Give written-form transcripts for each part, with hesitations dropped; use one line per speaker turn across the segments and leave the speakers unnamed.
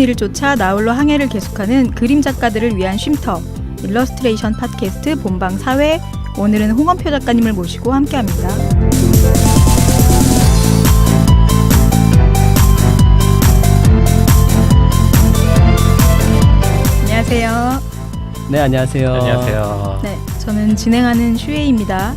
일을 쫓아 나홀로 항해를 계속하는 그림 작가들을 위한 쉼터 일러스트레이션 팟캐스트 본방 4회. 오늘은 홍원표 작가님을 모시고 함께합니다. 안녕하세요.
네, 안녕하세요.
안녕하세요.
네, 저는 진행하는 슈에이입니다.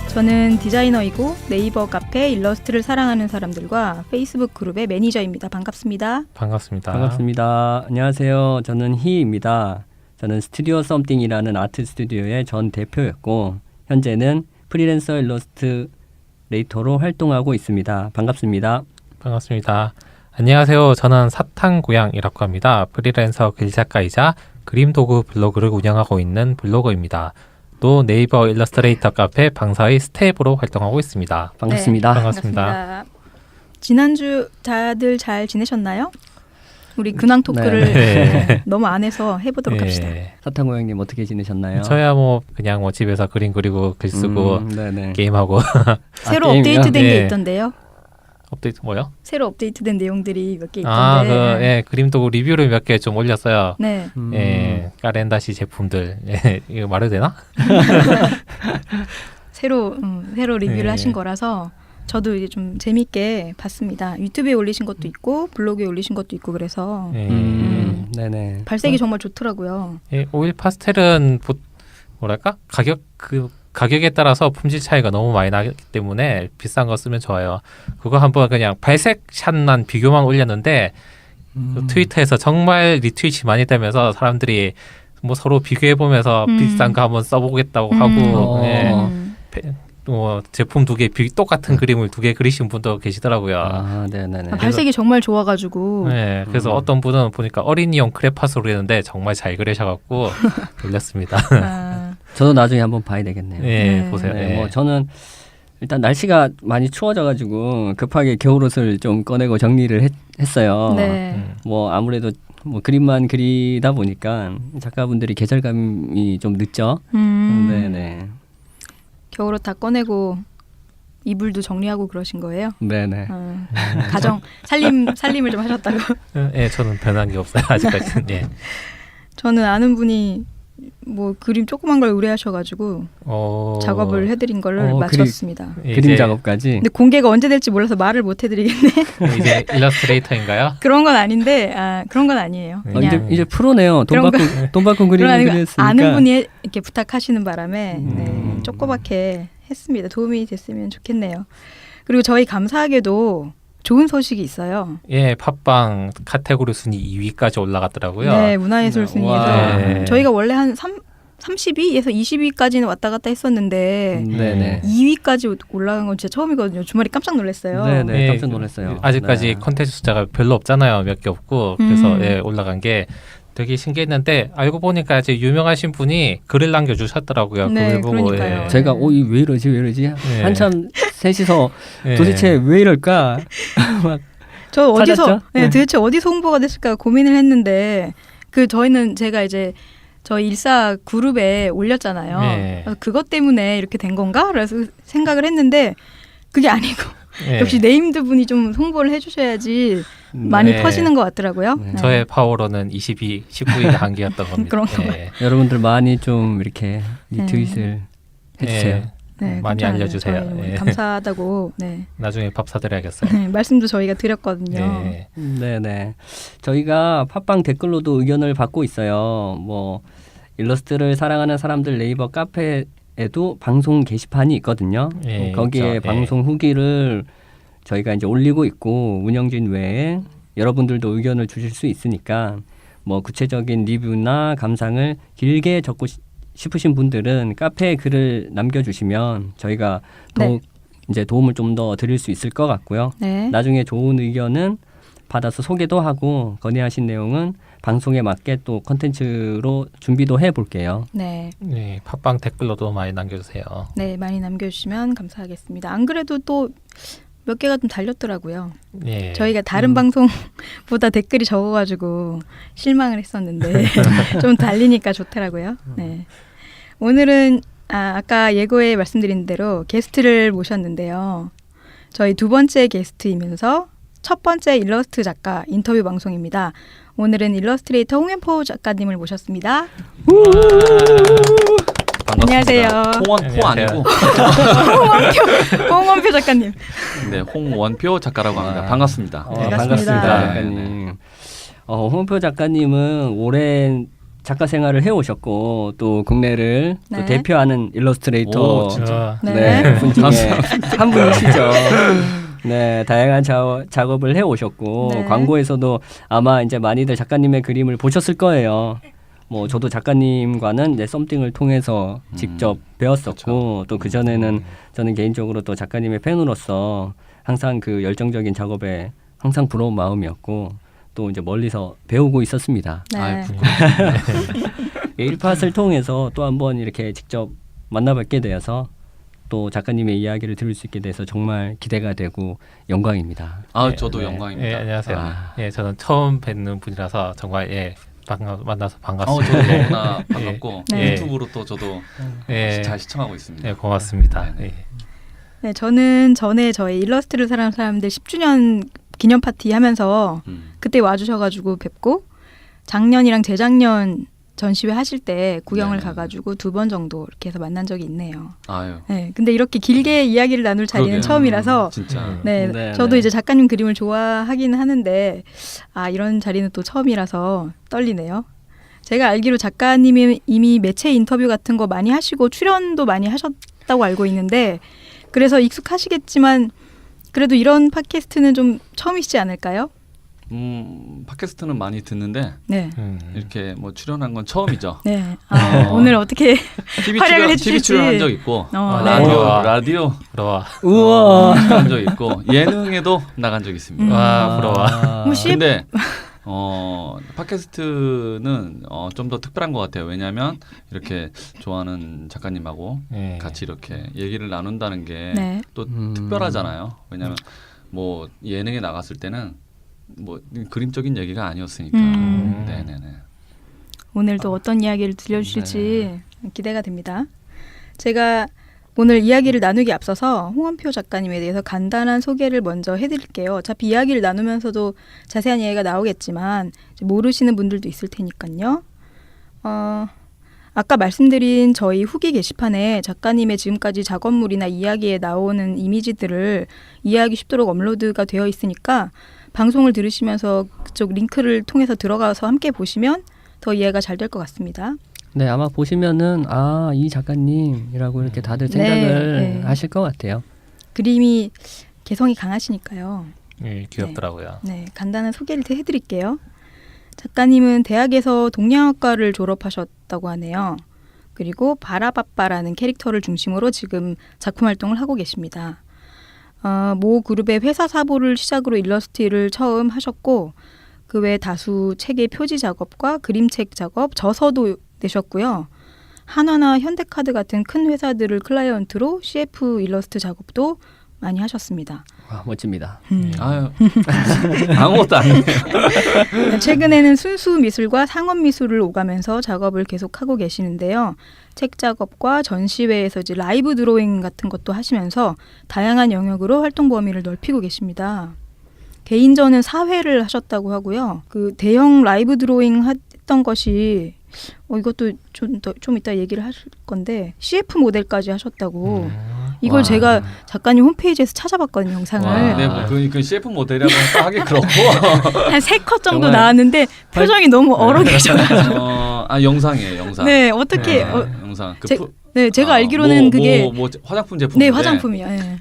저는 디자이너이고 네이버 카페 일러스트를 사랑하는 사람들과 페이스북 그룹의 매니저입니다. 반갑습니다.
반갑습니다.
반갑습니다. 안녕하세요. 저는 희입니다. 저는 스튜디오 썸띵이라는 아트 스튜디오의 전 대표였고 현재는 프리랜서 일러스트레이터로 활동하고 있습니다. 반갑습니다.
반갑습니다. 안녕하세요. 저는 사탕고양이라고 합니다. 프리랜서 글작가이자 그림 도구 블로그를 운영하고 있는 블로거입니다. 또 네이버 일러스트레이터 카페 방사의 스텝으로 활동하고 있습니다.
반갑습니다.
네,
반갑습니다.
지난주 다들 잘 지내셨나요? 우리 근황 토크를
네.
너무 안 해서 해보도록 합시다.
사탕고양님 어떻게 지내셨나요?
저야 그냥 집에서 그림 그리고 글 쓰고 게임하고
새로
게임이요?
업데이트된 게
네.
있던데요.
업데이트 뭐요?
새로 업데이트된 내용들이 몇 개 있던데.
그림 도구 리뷰를 몇 개 좀 올렸어요.
네.
까렌다시 제품들. 이거 말해도 되나?
새로 리뷰를
네.
하신 거라서 저도 이제 좀 재밌게 봤습니다. 유튜브에 올리신 것도 있고 블로그에 올리신 것도 있고 그래서
네네.
발색이 정말 좋더라고요.
오일 파스텔은 뭐랄까 가격에 따라서 품질 차이가 너무 많이 나기 때문에 비싼 거 쓰면 좋아요. 그거 한번 그냥 발색 샷만 비교만 올렸는데 트위터에서 정말 리트윗이 많이 되면서 사람들이 서로 비교해 보면서 비싼 거 한번 써보겠다고 하고 제품 두 개 똑같은 그림을 두 개 그리신 분도 계시더라고요.
네네네.
발색이 정말 좋아가지고.
네, 그래서 어떤 분은 보니까 어린이용 크레파스로 그렸는데 정말 잘 그리셔갖고 올렸습니다.
저도 나중에 한번 봐야 되겠네요.
네, 보세요.
네. 저는 일단 날씨가 많이 추워져가지고 급하게 겨울옷을 좀 꺼내고 정리를 했어요.
네.
아무래도 그림만 그리다 보니까 작가분들이 계절감이 좀 늦죠. 네네.
겨울옷 다 꺼내고 이불도 정리하고 그러신 거예요?
네네.
가정 살림을 좀 하셨다고?
네, 저는 변한 게 없어요 아직까지는. 네.
저는 아는 분이 그림 조그만 걸 의뢰하셔가지고 작업을 해드린 거를 마쳤습니다.
그림 작업까지.
근데 공개가 언제 될지 몰라서 말을 못 해드리겠네.
이제 일러스트레이터인가요?
그런 건 아닌데 그런 건 아니에요. 그냥
이제 프로네요. 돈 받고 그림을 그렸으니까.
아는 분이 이렇게 부탁하시는 바람에 조그맣게 했습니다. 도움이 됐으면 좋겠네요. 그리고 저희 감사하게도 좋은 소식이 있어요.
예, 팟빵 카테고리 순위 2위까지 올라갔더라고요.
네, 문화예술 순위에서
네.
저희가 원래 한 30위에서 20위까지는 왔다 갔다 했었는데 2위까지 올라간 건 진짜 처음이거든요. 주말에 깜짝 놀랐어요.
네네, 깜짝 놀랐어요.
아직까지 콘텐츠 숫자가 별로 없잖아요. 몇 개 없고 그래서 올라간 게 되게 신기했는데 알고 보니까 이제 유명하신 분이 글을 남겨주셨더라고요.
네,
그걸 보고
그러니까요.
제가 왜 이러지? 한참 셋이서 도대체 왜 이럴까?
저 어디서
찾았죠?
도대체 어디서 홍보가 됐을까 고민을 했는데 저희는 제가 이제 저희 일사 그룹에 올렸잖아요. 그래서 그것 때문에 이렇게 된 건가? 그래서 생각을 했는데 그게 아니고 역시 네임드 분이 좀 홍보를 해주셔야지 많이 퍼지는 것 같더라고요.
네.
저의 파워로는 19위가 한계였던 겁니다.
그런 거예요.
여러분들 많이 좀 이렇게 리트윗을 해주세요.
네,
많이 알려주세요.
감사하다고. 네.
나중에 밥 사드려야겠어요.
네, 말씀도 저희가 드렸거든요.
네네. 저희가 팟빵 댓글로도 의견을 받고 있어요. 일러스트를 사랑하는 사람들 네이버 카페에도 방송 게시판이 있거든요. 거기에 방송 후기를 저희가 이제 올리고 있고 운영진 외에 여러분들도 의견을 주실 수 있으니까 구체적인 리뷰나 감상을 길게 적고 싶으신 분들은 카페에 글을 남겨주시면 저희가 더욱 이제 도움을 좀 더 드릴 수 있을 것 같고요.
네.
나중에 좋은 의견은 받아서 소개도 하고 건의하신 내용은 방송에 맞게 또 컨텐츠로 준비도 해볼게요.
네.
네, 팟빵 댓글로도 많이 남겨주세요.
네, 많이 남겨주시면 감사하겠습니다. 안 그래도 또 몇 개가 좀 달렸더라고요.
네.
저희가 다른 방송보다 댓글이 적어가지고 실망을 했었는데 좀 달리니까 좋더라고요. 네. 오늘은 아까 예고에 말씀드린 대로 게스트를 모셨는데요. 저희 두 번째 게스트이면서 첫 번째 일러스트 작가 인터뷰 방송입니다. 오늘은 일러스트레이터 홍현포 작가님을 모셨습니다. 안녕하세요.
홍원포 아니고
홍원표 작가님.
네, 홍원표 작가라고 합니다. 반갑습니다.
반갑습니다.
작가님. 홍표 작가님은 오랜 작가 생활을 해오셨고 또 국내를
네.
또 대표하는 일러스트레이터
오, 진짜.
네.
분 중에 한 분이시죠. 네, 다양한 작업을 해오셨고
네.
광고에서도 아마 이제 많이들 작가님의 그림을 보셨을 거예요. 뭐 저도 작가님과는 이제 썸띵을 통해서 직접 배웠었고 또 그 전에는 저는 개인적으로 또 작가님의 팬으로서 항상 그 열정적인 작업에 항상 부러운 마음이었고 또 이제 멀리서 배우고 있었습니다.
네.
아이, 부끄럽습니다.
1팟을 통해서 또 한번 이렇게 직접 만나뵙게 되어서 또 작가님의 이야기를 들을 수 있게 돼서 정말 기대가 되고 영광입니다.
아, 저도
네.
영광입니다.
예, 안녕하세요.
아.
예, 저는 처음 뵙는 분이라서 정말 만나서 반갑습니다.
저도 너무나 반갑고
네.
유튜브로 또 저도 잘 시청하고 있습니다.
네, 고맙습니다.
네, 네.
예.
네, 저는 전에 저희 일러스트를 사랑하는 사람들 10주년 기념 파티 하면서 그때 와주셔가지고 뵙고 작년이랑 재작년 전시회 하실 때 구경을
네.
가가지고 2번 정도 이렇게 해서 만난 적이 있네요.
아유,
네, 근데 이렇게 길게 이야기를 나눌 자리는
그러게요.
처음이라서
진짜.
네,
네,
저도
네.
이제 작가님 그림을 좋아하긴 하는데 이런 자리는 또 처음이라서 떨리네요. 제가 알기로 작가님이 이미 매체 인터뷰 같은 거 많이 하시고 출연도 많이 하셨다고 알고 있는데 그래서 익숙하시겠지만 그래도 이런 팟캐스트는 좀 처음이시지 않을까요?
팟캐스트는 많이 듣는데
네.
이렇게 뭐 출연한 건 처음이죠.
네. 오늘 어떻게 활약을 해주실지.
TV 출연한 적 있고
네.
라디오
부러워.
우와.
출연한 적 있고 예능에도 나간 적 있습니다.
와, 부러워.
뭐 CF
근데 팟캐스트는 좀 더 특별한 것 같아요. 왜냐하면 이렇게 좋아하는 작가님하고
예.
같이 이렇게 얘기를 나눈다는 게
네.
또 특별하잖아요. 왜냐하면 뭐 예능에 나갔을 때는 뭐 그림적인 얘기가 아니었으니까. 네네네.
오늘도 어떤 이야기를 들려주실지 기대가 됩니다. 제가 오늘 이야기를 나누기 앞서서 홍원표 작가님에 대해서 간단한 소개를 먼저 해드릴게요. 어차피 이야기를 나누면서도 자세한 이야기가 나오겠지만 모르시는 분들도 있을 테니까요. 아까 말씀드린 저희 후기 게시판에 작가님의 지금까지 작업물이나 이야기에 나오는 이미지들을 이해하기 쉽도록 업로드가 되어 있으니까 방송을 들으시면서 그쪽 링크를 통해서 들어가서 함께 보시면 더 이해가 잘 될 것 같습니다.
네, 아마 보시면은 이 작가님이라고 이렇게 다들 생각을
네.
하실 것 같아요.
그림이 개성이 강하시니까요.
예, 귀엽더라고요.
네, 간단한 소개를 해드릴게요. 작가님은 대학에서 동양학과를 졸업하셨다고 하네요. 그리고 바라바빠라는 캐릭터를 중심으로 지금 작품 활동을 하고 계십니다. 모 그룹의 회사 사보를 시작으로 일러스트를 처음 하셨고 그 외 다수 책의 표지 작업과 그림책 작업, 저서도 내셨고요. 한화나 현대카드 같은 큰 회사들을 클라이언트로 CF 일러스트 작업도 많이 하셨습니다.
와, 멋집니다.
아유 아무것도 아니에요.
최근에는 순수 미술과 상업 미술을 오가면서 작업을 계속하고 계시는데요. 책 작업과 전시회에서 이제 라이브 드로잉 같은 것도 하시면서 다양한 영역으로 활동 범위를 넓히고 계십니다. 개인전은 4회를 하셨다고 하고요. 그 대형 라이브 드로잉 했던 것이 이것도 좀 이따 얘기를 하실 건데 CF 모델까지 하셨다고. 이걸
와.
제가 작가님 홈페이지에서 찾아봤거든요, 영상을.
와.
네, 뭐 그 CF 모델이라고 하기 그렇고
한 3컷 정도
정말
나왔는데 표정이 너무 얼어 계셔가지고.
영상이에요, 영상.
네, 어떻게
영상.
제가 알기로는 그게
뭐 화장품 제품.
네, 화장품이요. 네.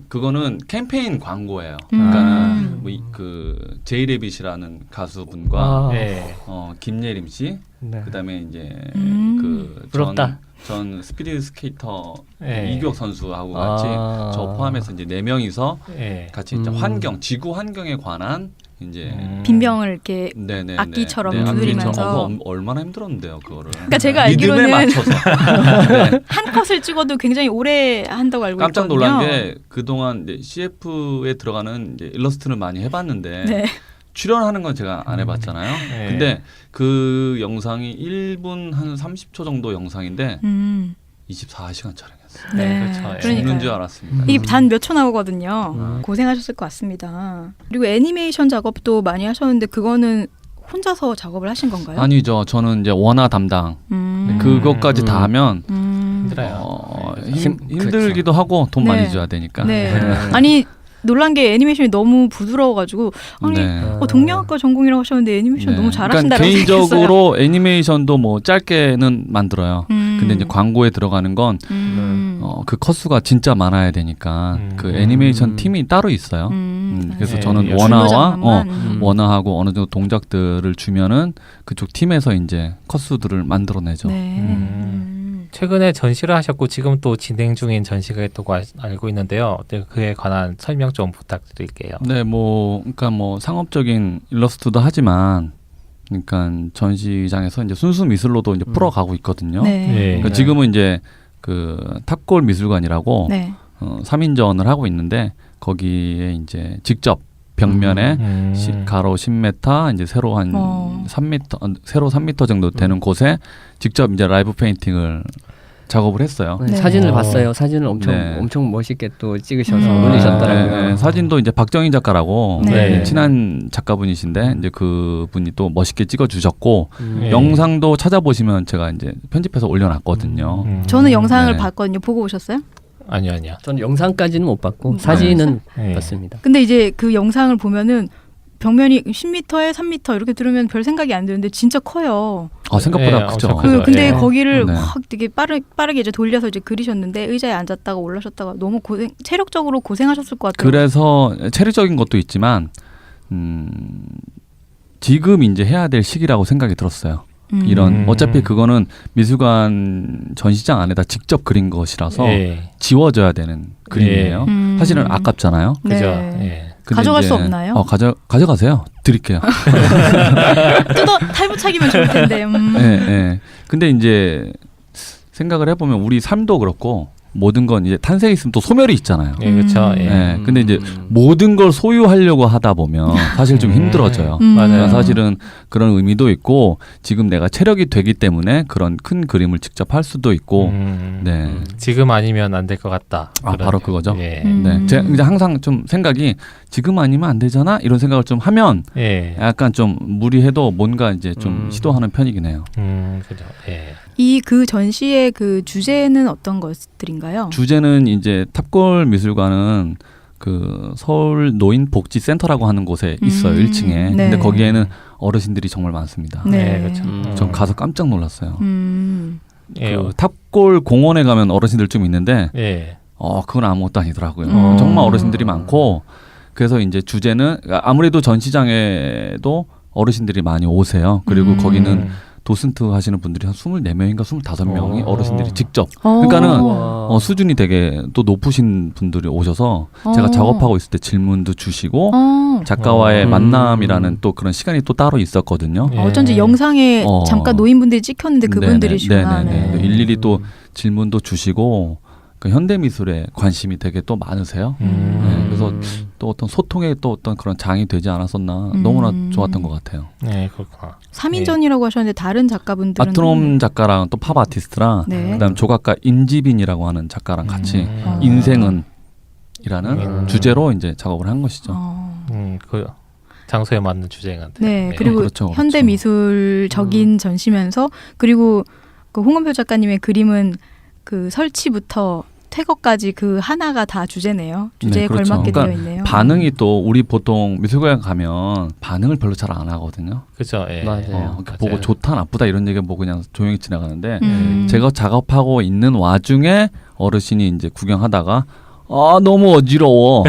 그거는 캠페인 광고예요.
음.
그러니까는 그 제이레빗이라는 가수분과
예.
김예림 씨,
네.
그다음에 이제
부럽다.
전 스피드 스케이터
예.
이규혁 선수하고 같이 저 포함해서 이제 4명이서
예.
같이 이제 지구 환경에 관한 이제
빈병을 이렇게
네네
악기처럼 두드리면서.
얼마나 힘들었는데요, 그거를.
그러니까 제가
리듬에
알기로는
맞춰서. 네.
한 컷을 찍어도 굉장히 오래 한다고 알고
깜짝
있거든요.
놀란 게 그동안 이제 CF에 들어가는 이제 일러스트를 많이 해봤는데
네.
출연하는 건 제가 안 해봤잖아요.
네.
근데 그 영상이 1분 한 30초 정도 영상인데 24시간 촬영했어요.
네.
그렇죠.
그러니까요.
죽는 줄 알았습니다.
이게 단 몇 초 나오거든요. 고생하셨을 것 같습니다. 그리고 애니메이션 작업도 많이 하셨는데 그거는 혼자서 작업을 하신 건가요?
아니죠. 저는 이제 원화 담당 그것까지 다 하면
힘들어요.
힘들기도 하고 돈
네.
많이 줘야 되니까.
네. 아니 놀란 게 애니메이션이 너무 부드러워가지고 아니
네.
동양학과 전공이라고 하셨는데 애니메이션
네.
너무 잘하신다고
그러니까
생각했어요.
개인적으로 애니메이션도 뭐 짧게는 만들어요. 근데 이제 광고에 들어가는 건 그 컷수가 진짜 많아야 되니까 그 애니메이션 팀이 따로 있어요. 그래서
네,
저는
네.
원화하고 어느 정도 동작들을 주면은 그쪽 팀에서 이제 컷수들을 만들어내죠.
네.
최근에 전시를 하셨고 지금 또 진행 중인 전시가 있다고 알고 있는데요. 네, 그에 관한 설명 좀 부탁드릴게요.
네, 그러니까 상업적인 일러스트도 하지만, 그러니까 전시장에서 이제 순수 미술로도 이제 풀어가고 있거든요.
네.
그러니까 지금은 이제 그 탑골 미술관이라고
네.
3인전을 하고 있는데 거기에 이제 직접 벽면에 가로 10m 이제 세로 한 3m 세로 3m 정도 되는 곳에 직접 이제 라이브 페인팅을 작업을 했어요.
네.
네.
사진을 봤어요. 사진을
네.
엄청 멋있게 또 찍으셔서
네.
올리셨더라고요.
네, 사진도 이제 박정희 작가라고
네.
친한 작가분이신데 이제 그분이 또 멋있게 찍어주셨고
네.
영상도 찾아보시면 제가 이제 편집해서 올려놨거든요.
저는 영상을
네.
봤거든요. 보고 오셨어요?
아니요.
저는 영상까지는 못 봤고 사진은 봤습니다.
근데 이제 그 영상을 보면은 벽면이 10m에 3m 이렇게 들으면 별 생각이 안 드는데 진짜 커요.
생각보다
네,
크죠.
엄청 크죠.
근데
예.
거기를
네.
확 되게 빠르게 이제 돌려서 이제 그리셨는데 의자에 앉았다가 올라셨다가 너무 체력적으로 고생하셨을 것 같아요.
그래서 체력적인 것도 있지만 지금 이제 해야 될 시기라고 생각이 들었어요. 이런 어차피 그거는 미술관 전시장 안에다 직접 그린 것이라서 지워져야 되는 그림이에요. 사실은 아깝잖아요.
네.
그죠. 예.
근데
가져갈
이제
수 없나요?
가져가세요. 드릴게요.
탈부착이면 좋을 텐데.
네. 근데 이제 생각을 해보면 우리 삶도 그렇고 모든 건 이제 탄생에 있으면 또 소멸이 있잖아요.
예, 그렇죠. 예.
네, 근데 이제 모든 걸 소유하려고 하다 보면 사실 좀 힘들어져요.
맞아요.
사실은 그런 의미도 있고 지금 내가 체력이 되기 때문에 그런 큰 그림을 직접 할 수도 있고 네.
지금 아니면 안 될 것 같다.
바로 그거죠.
예.
네. 제가 이제 항상 좀 생각이 지금 아니면 안 되잖아 이런 생각을 좀 하면
예.
약간 좀 무리해도 뭔가 이제 좀 시도하는 편이긴 해요.
그죠. 예.
그 전시의 그 주제는 어떤 것들인가요?
주제는 이제 탑골 미술관은 그 서울 노인복지센터라고 하는 곳에 있어요. 1층에.
네.
근데 거기에는 어르신들이 정말 많습니다.
네.
그렇죠.
전 가서 깜짝 놀랐어요.
예.
그 탑골 공원에 가면 어르신들 좀 있는데
예.
그건 아무것도 아니더라고요. 정말 어르신들이 많고 그래서 이제 주제는 아무래도 전시장에도 어르신들이 많이 오세요. 그리고 거기는 도슨트 하시는 분들이 한 24명인가 25명이 어르신들이 직접 그러니까는 수준이 되게 또 높으신 분들이 오셔서 제가 작업하고 있을 때 질문도 주시고 작가와의 만남이라는 또 그런 시간이 또 따로 있었거든요.
어쩐지 영상에 잠깐 노인분들이 찍혔는데 그분들이시구나.
네네. 일일이 또 질문도 주시고 그 현대 미술에 관심이 되게 또 많으세요. 네, 그래서 또 어떤 소통에 또 어떤 그런 장이 되지 않았었나 너무나 좋았던 것 같아요.
네, 그렇구나.
3인전이라고 하셨는데 다른 작가분들은
아트롬 작가랑 또 팝 아티스트랑 그다음 조각가 임지빈이라고 하는 작가랑 같이 인생은 이라는 주제로 이제 작업을 한 것이죠.
그 장소에 맞는 주제인데.
네, 그리고
그렇죠.
현대 미술적인 전시면서 그리고 그 홍은표 작가님의 그림은 그 설치부터 퇴거까지 그 하나가 다 주제네요. 주제에
그렇죠.
걸맞게
그러니까
되어 있네요.
반응이 또 우리 보통 미술관 가면 반응을 별로 잘 안 하거든요.
그렇죠. 예.
맞아요.
보고 좋다 나쁘다 이런 얘기 보고 그냥 조용히 지나가는데
제가
제가 작업하고 있는 와중에 어르신이 이제 구경하다가 너무 어지러워.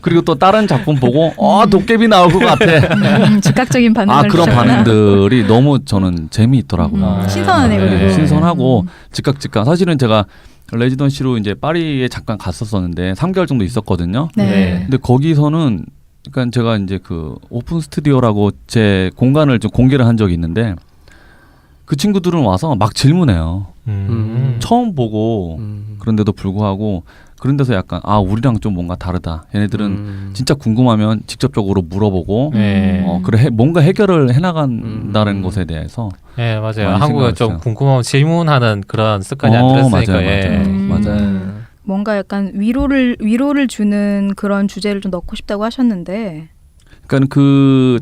그리고 또 다른 작품 보고 도깨비 나올 것 같아.
즉각적인 반응을
그런
주셨구나.
반응들이 너무 저는 재미있더라고요.
신선하네 그리고
신선하고 즉각 사실은 제가 레지던시로 이제 파리에 잠깐 갔었었는데 3개월 정도 있었거든요.
네.
근데 거기서는 그러니까 제가 이제 그 오픈 스튜디오라고 제 공간을 좀 공개를 한 적이 있는데 그 친구들은 와서 막 질문해요. 처음 보고 그런데도 불구하고 그런 데서 약간 우리랑 좀 뭔가 다르다. 얘네들은 진짜 궁금하면 직접적으로 물어보고 그래 뭔가 해결을 해나간다는 것에 대해서
네, 맞아요.
많이
한국은 좀
생각했어요.
궁금하면 질문하는 그런 습관이 안 들었으니까.
맞아요.
뭔가 약간 위로를 주는 그런 주제를 좀 넣고 싶다고 하셨는데.
그러니까 그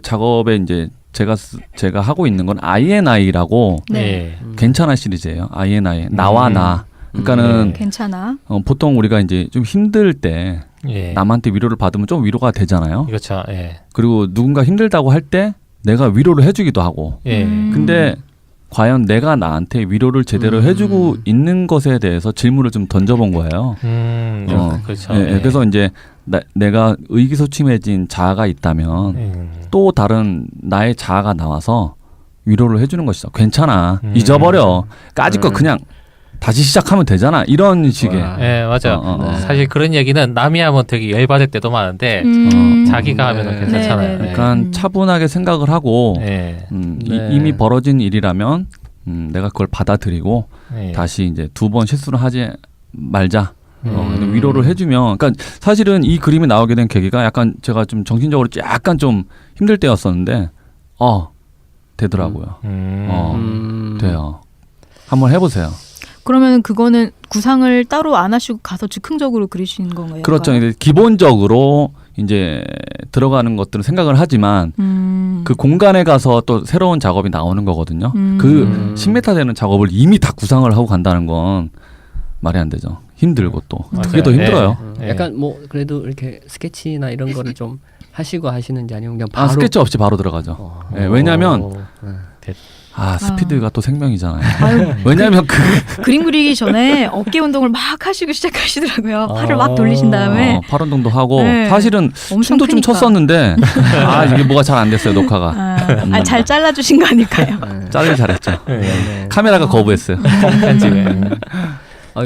작업에 이제 제가 하고 있는 건 INI라고
네.
괜찮아 시리즈예요. INI 나와 나. 그러니까는
괜찮아.
보통 우리가 이제 좀 힘들 때
예.
남한테 위로를 받으면 좀 위로가 되잖아요.
그렇죠. 예.
그리고 누군가 힘들다고 할 때 내가 위로를 해주기도 하고.
예.
근데 과연 내가 나한테 위로를 제대로 해주고 있는 것에 대해서 질문을 좀 던져본 거예요.
그렇죠.
예, 그래서 이제 내가 의기소침해진 자아가 있다면 또 다른 나의 자아가 나와서 위로를 해주는 것이다. 괜찮아. 잊어버려. 까짓 거 그냥 다시 시작하면 되잖아. 이런 식의.
네, 맞아요. 사실 그런 얘기는 남이 하면 되게 열받을 때도 많은데 자기가 하면 괜찮잖아요.
그러니까 차분하게 생각을 하고 이미 벌어진 일이라면 내가 그걸 받아들이고 다시 이제 2번 실수를 하지 말자. 위로를 해주면, 그러니까 사실은 이 그림이 나오게 된 계기가 약간 제가 좀 정신적으로 약간 좀 힘들 때였었는데, 되더라고요. 돼요. 한번 해보세요.
그러면 그거는 구상을 따로 안 하시고 가서 즉흥적으로 그리시는 건가요?
그렇죠. 이제 기본적으로 이제 들어가는 것들은 생각을 하지만 그 공간에 가서 또 새로운 작업이 나오는 거거든요. 그 10m 되는 작업을 이미 다 구상을 하고 간다는 건 말이 안 되죠. 힘들고 또 그게 더 힘들어요.
약간 뭐 그래도 이렇게 스케치나 이런 거를 좀 하시고 하시는지 아니면 그냥 바로
스케치 없이 바로 들어가죠. 왜냐하면 스피드가 또 생명이잖아요. 왜냐하면
그림 그리기 전에 어깨 운동을 막 하시고 시작하시더라고요. 팔을 막 돌리신 다음에
팔 운동도 하고 사실은 춤도 좀 췄었는데 이게 뭐가 잘 안 됐어요. 녹화가.
잘 잘라주신 거 아닐까요?
자르기 잘했죠. 카메라가 거부했어요.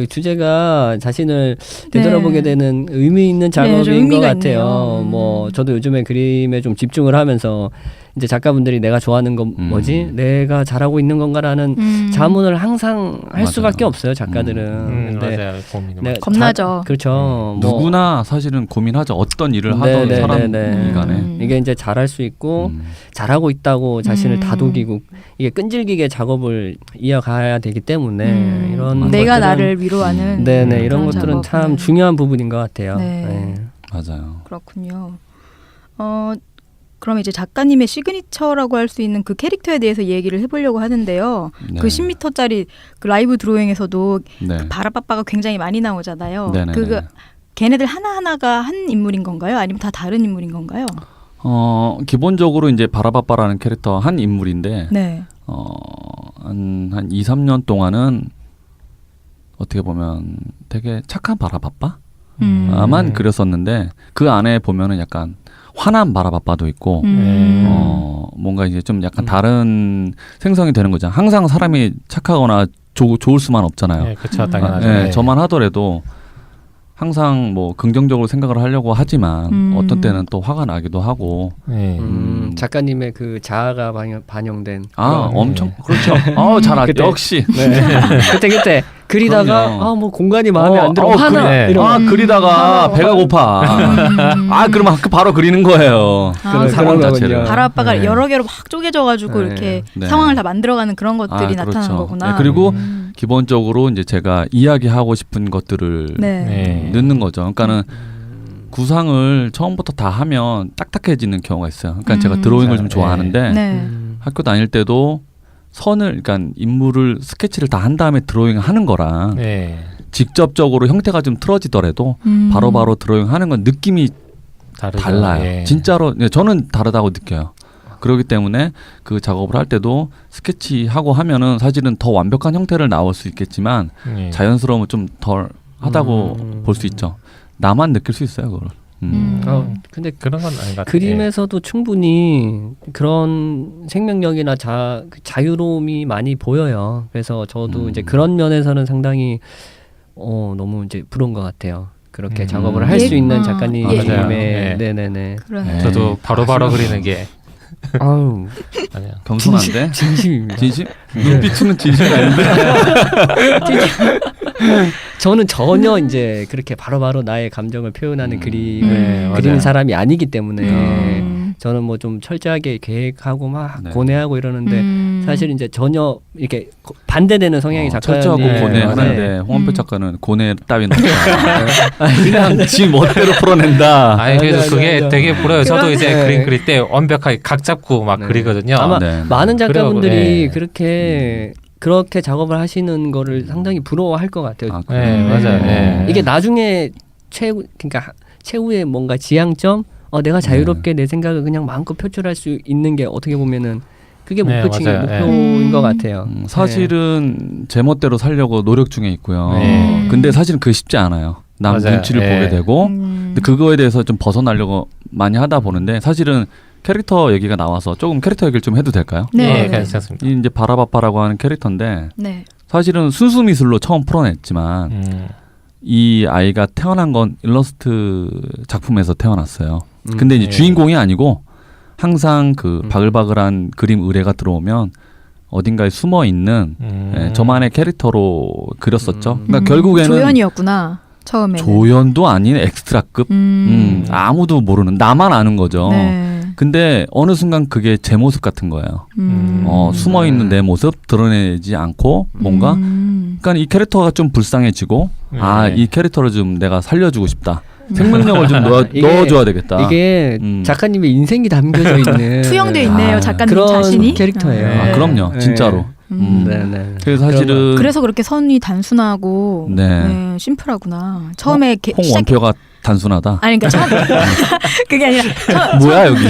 이 주제가 자신을 되돌아보게 되는 의미 있는
좀
작업인 것
의미가
같아요.
있네요.
뭐 저도 요즘에 그림에 좀 집중을 하면서 이제 작가분들이 내가 좋아하는 건 뭐지? 내가 잘하고 있는 건가라는 자문을 항상 할 수밖에 없어요. 작가들은. 근데
맞아요. 고민은
겁나죠.
그렇죠.
누구나 사실은 고민하죠. 어떤 일을 하던 사람이 간에.
이게 이제 잘할 수 있고 잘하고 있다고 자신을 다독이고 이게 끈질기게 작업을 이어가야 되기 때문에 이런
내가
것들은
나를 위로하는
이런 것들은
작업.
참 중요한 부분인 것 같아요.
네.
맞아요.
그렇군요. 그럼 이제 작가님의 시그니처라고 할 수 있는 그 캐릭터에 대해서 얘기를 해보려고 하는데요. 그 10m짜리 그 라이브 드로잉에서도 그 바라빠빠가 굉장히 많이 나오잖아요. 걔네들 하나하나가 한 인물인 건가요? 아니면 다 다른 인물인 건가요?
기본적으로 이제 바라바빠라는 캐릭터 한 인물인데 한 2, 3년 동안은 어떻게 보면 되게 착한 바라바빠? 만 그렸었는데 그 안에 보면은 약간 화난 바라바빠도 있고 뭔가 이제 좀 약간 다른 생성이 되는 거죠. 항상 사람이 착하거나 좋을 수만 없잖아요.
네, 그렇죠. 당연하죠.
저만 하더라도 항상 뭐 긍정적으로 생각을 하려고 하지만 어떤 때는 또 화가 나기도 하고.
작가님의 그 자아가 반영된.
엄청 그렇죠. 잘 알죠. 역시.
그때 그리다가 뭐 공간이 마음에 안 들어 화나.
그리다가 배가 고파. 그러면 바로 그리는 거예요. 상황 자체를.
바라빠가 여러 개로 막 쪼개져가지고 이렇게 상황을 다 만들어가는 그런 것들이 나타나는 거구나.
그리고 기본적으로 이제 제가 이야기하고 싶은 것들을 넣는 거죠. 그러니까는 구상을 처음부터 다 하면 딱딱해지는 경우가 있어요. 그러니까 제가 드로잉을 좀 좋아하는데 학교 다닐 때도 그러니까 인물을 스케치를 다 한 다음에 드로잉 하는 거랑 직접적으로 형태가 좀 틀어지더라도 바로바로 드로잉 하는 건 느낌이 달라요. 진짜로 저는 다르다고 느껴요. 그렇기 때문에 그 작업을 할 때도 스케치하고 하면은 사실은 더 완벽한 형태를 나올 수 있겠지만 자연스러움은 좀 덜 하다고 볼 수 있죠. 나만 느낄 수 있어요, 그걸.
근데
그런 건 아닌 것 같아요.
그림에서도 충분히 그런 생명력이나 자유로움이 많이 보여요. 그래서 저도 이제 그런 면에서는 상당히 너무 이제 부러운 것 같아요. 그렇게 작업을 할 수 있는 작가님의 네네네.
저도 바로바로 그리는 게
아우
아니야.
겸손한데?
진심입니다.
진심? 눈빛은 진심이 아닌데?
저는 전혀 이제 그렇게 바로바로 나의 감정을 표현하는 그림을
네,
그리는
맞아요.
사람이 아니기 때문에
음.
저는 뭐 좀 철저하게 계획하고 막
네.
고뇌하고 이러는데
음.
사실 이제 전혀 이렇게 반대되는 성향의 작가님
철저하고
네,
고뇌하는데 홍원표
음.
작가는 고뇌 따위는 없다. 그냥 지 멋대로 풀어낸다.
아니 그래서
맞아,
그게
맞아.
되게 부러워요. 저도
그건-
이제
네.
그림 그릴 때 완벽하게 각 잡고 막
네.
그리거든요.
아마
네.
많은 작가분들이
그래요, 네.
그렇게 작업을 하시는 거를 상당히 부러워할 것 같아요.
아,
네, 맞아요. 네.
이게 나중에 그러니까 최후의 뭔가 지향점, 내가 자유롭게 내 생각을 그냥 마음껏 표출할 수 있는 게 어떻게 보면은 그게
네,
목표인
맞아요.
것
네.
같아요.
사실은 제 멋대로 살려고 노력 중에 있고요.
네.
근데 사실은 그게 쉽지 않아요. 남
맞아요.
눈치를
네.
보게 되고
음.
근데 그거에 대해서 좀 벗어나려고 많이 하다 보는데 사실은 캐릭터 얘기가 나와서 조금 캐릭터 얘기를 좀 해도 될까요?
네,
네.
괜찮습니다.
이 이제 바라바빠라고 하는 캐릭터인데
네.
사실은 순수 미술로 처음 풀어냈지만 이 아이가 태어난 건 일러스트 작품에서 태어났어요. 근데 이제
네.
주인공이 아니고 항상 그 바글바글한 그림 의뢰가 들어오면 어딘가에 숨어 있는 저만의 캐릭터로 그렸었죠. 그러니까 결국에는
조연이었구나 처음에는.
조연도 아닌 엑스트라급. 아무도 모르는 나만 아는 거죠.
네.
근데 어느 순간 그게 제 모습 같은 거예요. 숨어 있는 내 모습 드러내지 않고 뭔가. 그러니까 이 캐릭터가 좀 불쌍해지고 이 캐릭터를 좀 내가 살려주고 싶다. 생명력을 좀 넣어줘야 되겠다.
이게 작가님의 인생이 담겨져 있는
투영돼 있네요 작가님
그런
자신이.
캐릭터예요.
네.
그럼요,
네.
진짜로.
네네.
그래서 사실은
그래서 그렇게 선이 단순하고
네.
네, 심플하구나. 처음에
홍원표가 단순하다.
아니 그러니까 처음 그게 아니라
뭐야 여기?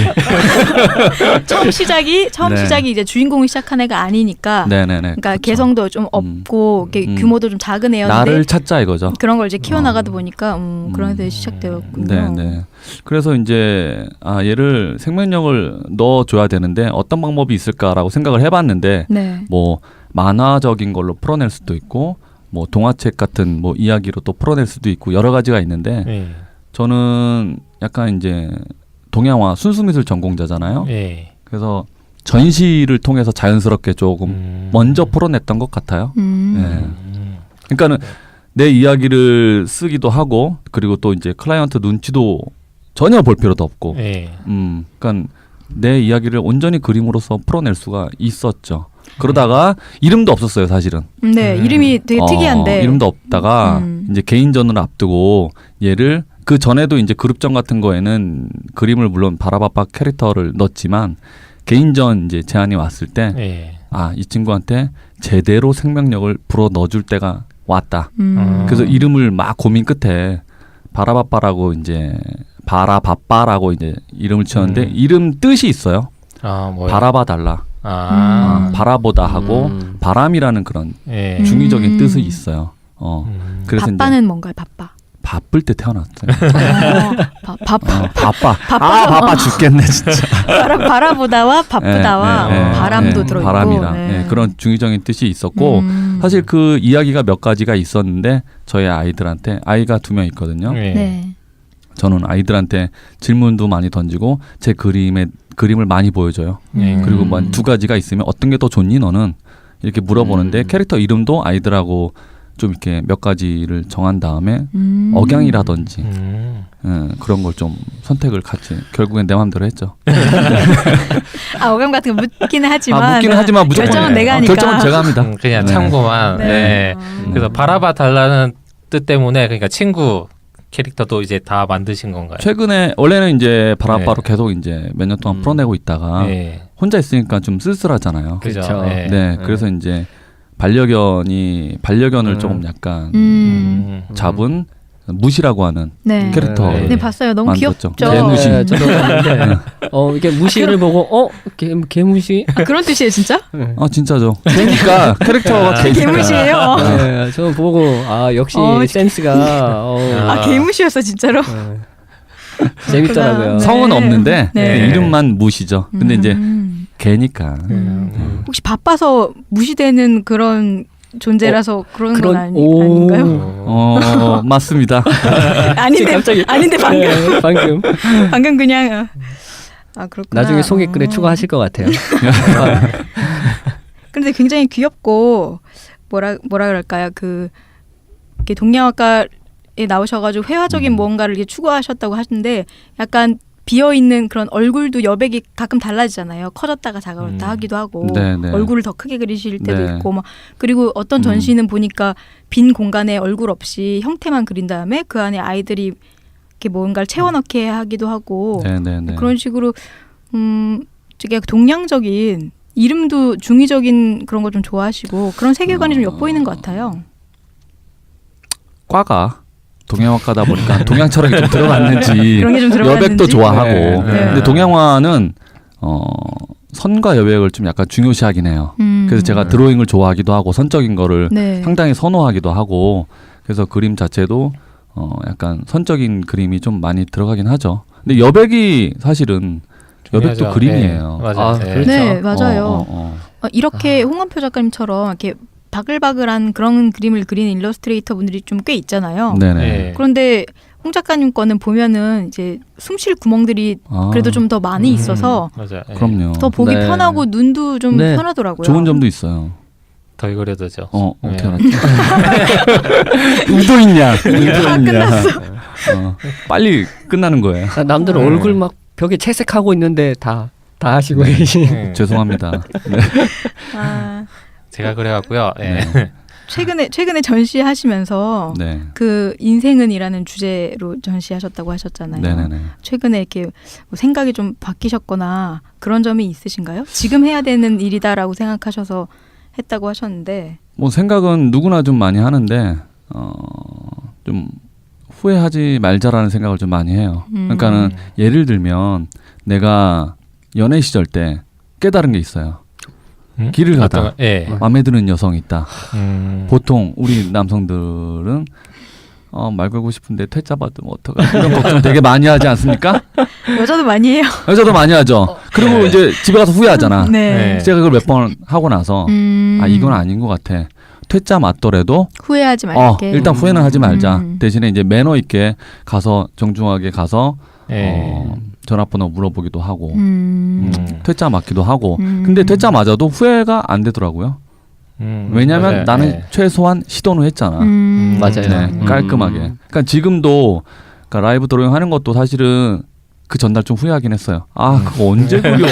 처음 시작이
네.
이제 주인공이 시작한 애가 아니니까.
네네네.
그러니까
그렇죠.
개성도 좀 없고 이렇게 규모도 좀 작은 애였는데
나를 찾자 이거죠.
그런 걸 이제 키워나가다 보니까 그런 데 시작되었군요.
네네. 그래서 이제 얘를 생명력을 넣어줘야 되는데 어떤 방법이 있을까라고 생각을 해봤는데
네.
뭐 만화적인 걸로 풀어낼 수도 있고 뭐 동화책 같은 뭐 이야기로 또 풀어낼 수도 있고 여러 가지가 있는데
네.
저는 약간 이제 동양화 순수미술 전공자잖아요.
네.
그래서 전시를 통해서 자연스럽게 조금 먼저 풀어냈던 것 같아요. 네. 그러니까는 내 이야기를 쓰기도 하고 그리고 또 이제 클라이언트 눈치도 전혀 볼 필요도 없고,
네.
그러니까 내 이야기를 온전히 그림으로서 풀어낼 수가 있었죠. 그러다가 이름도 없었어요, 사실은.
네, 이름이 되게 특이한데.
이름도 없다가 이제 개인전을 앞두고 얘를 그 전에도 이제 그룹전 같은 거에는 그림을 물론 바라바빠 캐릭터를 넣었지만 개인전 이제 제안이 왔을 때
네.
이 친구한테 제대로 생명력을 불어 넣어줄 때가 왔다.
음.
그래서 이름을 막 고민 끝에 바라바빠라고 이제 바라바빠라고 이제 이름을 지었는데 이름 뜻이 있어요.
뭐요?
바라봐 달라. 바라보다 하고 바람이라는 그런
네.
중의적인 뜻이 있어요. 그래서
바빠는
이제
뭔가요? 바빠.
바쁠 때 태어났어요.
바빠.
바빠 죽겠네 진짜.
바라보다와 바쁘다와 바람도 들어있고
바람이랑 그런 중의적인 뜻이 있었고 사실 그 이야기가 몇 가지가 있었는데 저희 아이들한테 아이가 2명 있거든요.
네.
저는 아이들한테 질문도 많이 던지고 제 그림을 많이 보여줘요. 그리고 뭐 2가지가 있으면 어떤 게 더 좋니 너는 이렇게 물어보는데 캐릭터 이름도 아이들하고 좀 이렇게 몇 가지를 정한 다음에 억양이라든지 그런 걸 좀 선택을 같이 결국엔 내 마음대로 했죠.
억양 같은 거 묻기는 하지만
묻기는 하지만 무조건
결정은 내가 하니까.
결정은 제가 합니다.
그냥 참고만. 네. 그래서 바라봐 달라는 뜻 때문에 그러니까 친구 캐릭터도 이제 다 만드신 건가요?
최근에 원래는 이제 바라바로 계속 이제 몇 년 동안 풀어내고 있다가 혼자 있으니까 좀 쓸쓸하잖아요.
그렇죠.
네. 그래서 이제 반려견을 조금 약간 잡은 무시라고 하는 캐릭터.
네, 봤어요. 너무
만들었죠.
귀엽죠.
개무시.
네, 저도 봤는데 이게 무시를 보고 개무시?
그런 뜻이에요, 진짜?
진짜죠. 그러니까 캐릭터가
개무시예요.
네, 저 보고 역시 센스가
개무시였어 진짜로.
재밌더라고요.
성은 없는데
네.
이름만 무시죠. 근데 이제 개니까.
혹시 바빠서 무시되는 그런 존재라서 그런 건 아닌가요?
맞습니다.
아닌데 방금
방금
방금 그냥 아 그렇구나.
나중에 소개글에 추가하실 것 같아요.
그런데 굉장히 귀엽고 뭐라 그럴까요? 이렇게 동양화과에 나오셔가지고 회화적인 뭔가를 이렇게 추구하셨다고 하시는데 약간 비어 있는 그런 얼굴도 여백이 가끔 달라지잖아요. 커졌다가 작아졌다 하기도 하고
네네.
얼굴을 더 크게 그리실 때도
네.
있고 막 그리고 어떤 전시는 보니까 빈 공간에 얼굴 없이 형태만 그린 다음에 그 안에 아이들이 이렇게 뭔가를 채워넣게 하기도 하고
네네네.
그런 식으로 되게 동양적인 이름도 중의적인 그런 거 좀 좋아하시고 그런 세계관이 좀 엿보이는 것 같아요.
과가 동양화과다 보니까 동양 철학이 좀 들어갔는지
그런 게 좀 들어갔는지.
여백도 좋아하고
네.
근데 동양화는 선과 여백을 좀 약간 중요시하긴 해요. 그래서 제가 드로잉을 좋아하기도 하고 선적인 거를
네.
상당히 선호하기도 하고 그래서 그림 자체도 약간 선적인 그림이 좀 많이 들어가긴 하죠. 근데 여백이 사실은 여백도
중요하죠.
그림이에요.
네, 맞아요.
아,
네.
그렇죠.
네, 맞아요. 이렇게 홍원표 작가님처럼 이렇게 바글바글한 그런 그림을 그리는 일러스트레이터 분들이 좀 꽤 있잖아요.
네네.
네.
그런데 홍 작가님 거는 보면은 이제 숨쉴 구멍들이 그래도 좀 더 많이 있어서
맞아요. 네.
그럼요.
더 보기
네.
편하고 눈도 좀
네.
편하더라고요.
좋은 점도 있어요.
더 그려도죠.
어떻게
네.
알았지? 의도있냐? 의도있냐? 빨리 끝나는 거예요.
남들은
네.
얼굴 막 벽에 채색하고 있는데 다 하시고 계시.
죄송합니다. 네.
아,
제가 그래갖고요. 예.
네.
최근에 전시하시면서
네.
그 인생은이라는 주제로 전시하셨다고 하셨잖아요.
네네네.
최근에 이렇게 뭐 생각이 좀 바뀌셨거나 그런 점이 있으신가요? 지금 해야 되는 일이다라고 생각하셔서 했다고 하셨는데.
뭐 생각은 누구나 좀 많이 하는데 좀 후회하지 말자라는 생각을 좀 많이 해요. 그러니까는 예를 들면 내가 연애 시절 때 깨달은 게 있어요. 길을 가다
예.
마음에 드는 여성이 있다.
음.
보통 우리 남성들은 말 걸고 싶은데 퇴짜 받으면 어떡하지? 이런 걱정 되게 많이 하지 않습니까?
여자도 많이 해요.
여자도 많이 하죠. 그리고
네.
이제 집에 가서 후회하잖아.
네.
제가 그걸 몇 번 하고 나서 이건 아닌 것 같아. 퇴짜 맞더라도
후회하지 말게.
일단 후회는 하지 말자.
음.
대신에 이제 매너 있게 가서 정중하게 가서
예.
전화번호 물어보기도 하고 퇴짜 맞기도 하고.
음.
근데 퇴짜 맞아도 후회가 안 되더라고요. 왜냐하면
맞아요.
나는
예.
최소한 시도는 했잖아.
맞아요.
네, 깔끔하게. 그러니까 지금도 그러니까 라이브 드로잉 하는 것도 사실은 그 전날 좀 후회하긴 했어요. 그거 언제 그려?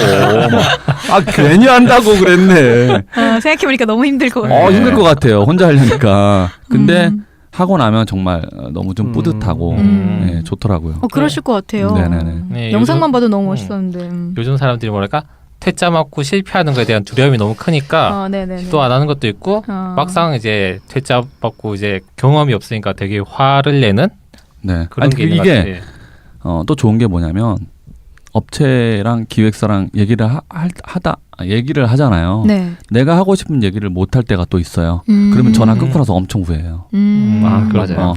괜히 한다고 그랬네.
생각해보니까 너무 힘들 것 같아요.
힘들 것 같아요. 혼자 하려니까. 근데 하고 나면 정말 너무 좀 뿌듯하고 네, 좋더라고요.
그러실 것 같아요.
네네네.
네,
영상만
요즘-
봐도 너무 멋있었는데.
요즘 사람들이 뭐랄까 퇴짜 맞고 실패하는 것에 대한 두려움이 너무 크니까
네네네.
시도 안 하는 것도 있고 막상 이제 퇴짜 받고 이제 경험이 없으니까 되게 화를 내는
네.
그런
아니,
게 있는 것
이게
같아요.
또 좋은 게 뭐냐면 업체랑 기획사랑 얘기를 얘기를 하잖아요.
네.
내가 하고 싶은 얘기를 못 할 때가 또 있어요. 그러면 전화 끊고 나서 엄청 후회해요.
맞아요.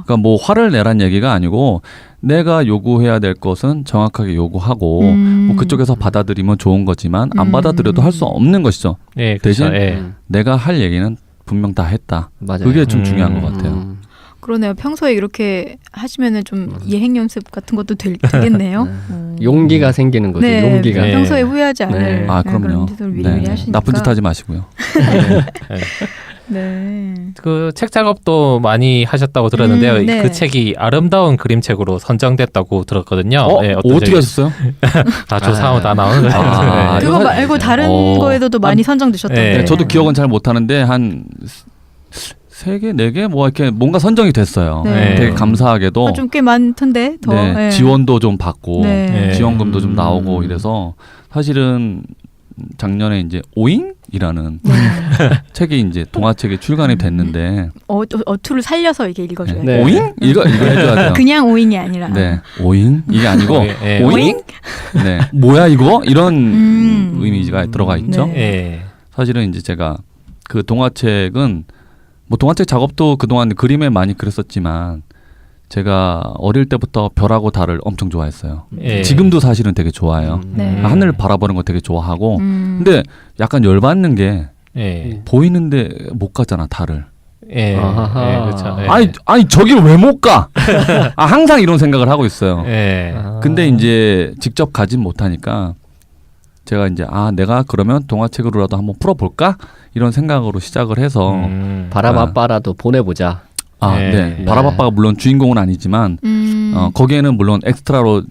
그러니까 뭐 화를 내란 얘기가 아니고 내가 요구해야 될 것은 정확하게 요구하고 뭐 그쪽에서 받아들이면 좋은 거지만 안 받아들여도 할 수 없는 것이죠.
예,
대신
그렇죠. 예.
내가 할 얘기는 분명 다 했다.
맞아요.
그게 좀 중요한 것 같아요.
그러네요. 평소에 이렇게 하시면은 좀 예행 연습 같은 것도 되겠네요.
용기가 생기는 거죠.
네,
용기가.
네.
평소에 후회하지 않을
네.
그럼요.
그런 짓을 미리미리 하시니까.
나쁜 짓 하지 마시고요.
네.
그 책 작업도 많이 하셨다고 들었는데요.
네.
그 책이 아름다운 그림책으로 선정됐다고 들었거든요. 예,
어떻게 하셨어요?
조사하면 다 나오는 거예요.
아,
네.
그거
이거
말고 다른 거에도 많이 선정되셨던데.
네.
저도 기억은 잘 못하는데 한 3개, 4개 뭐 이렇게 뭔가 선정이 됐어요.
네.
되게 감사하게도
좀 꽤 많던데 더.
네,
네.
지원도 좀 받고
네.
네.
지원금도 좀 나오고 이래서 사실은 작년에 이제 오잉이라는
네.
책이 이제 동화책이 출간이 됐는데
어투를 살려서 이게 읽어줘요.
네.
오잉? 이거 해줘야 돼요.
그냥 오잉이 아니라.
네, 오잉 이게 아니고
예.
오잉? 네, 뭐야 이거? 이런 의미가 들어가 있죠.
네.
예.
사실은 이제 제가 그 동화책은 뭐 동화책 작업도 그동안 그림에 많이 그렸었지만 제가 어릴 때부터 별하고 달을 엄청 좋아했어요.
예.
지금도 사실은 되게 좋아해요.
네.
하늘 바라보는 거 되게 좋아하고
음.
근데 약간 열받는 게
예.
보이는데 못 가잖아 달을.
예,
아하하.
예, 그렇죠. 예.
아니 저길 왜 못 가? 항상 이런 생각을 하고 있어요.
예.
근데 이제 직접 가진 못하니까 제가 이제 내가 그러면 동화책으로라도 한번 풀어볼까? 이런 생각으로 시작을 해서
바라바빠라도 보내보자.
네.
바라바빠가 물론 주인공은 아니지만 거기에는 물론 엑스트라로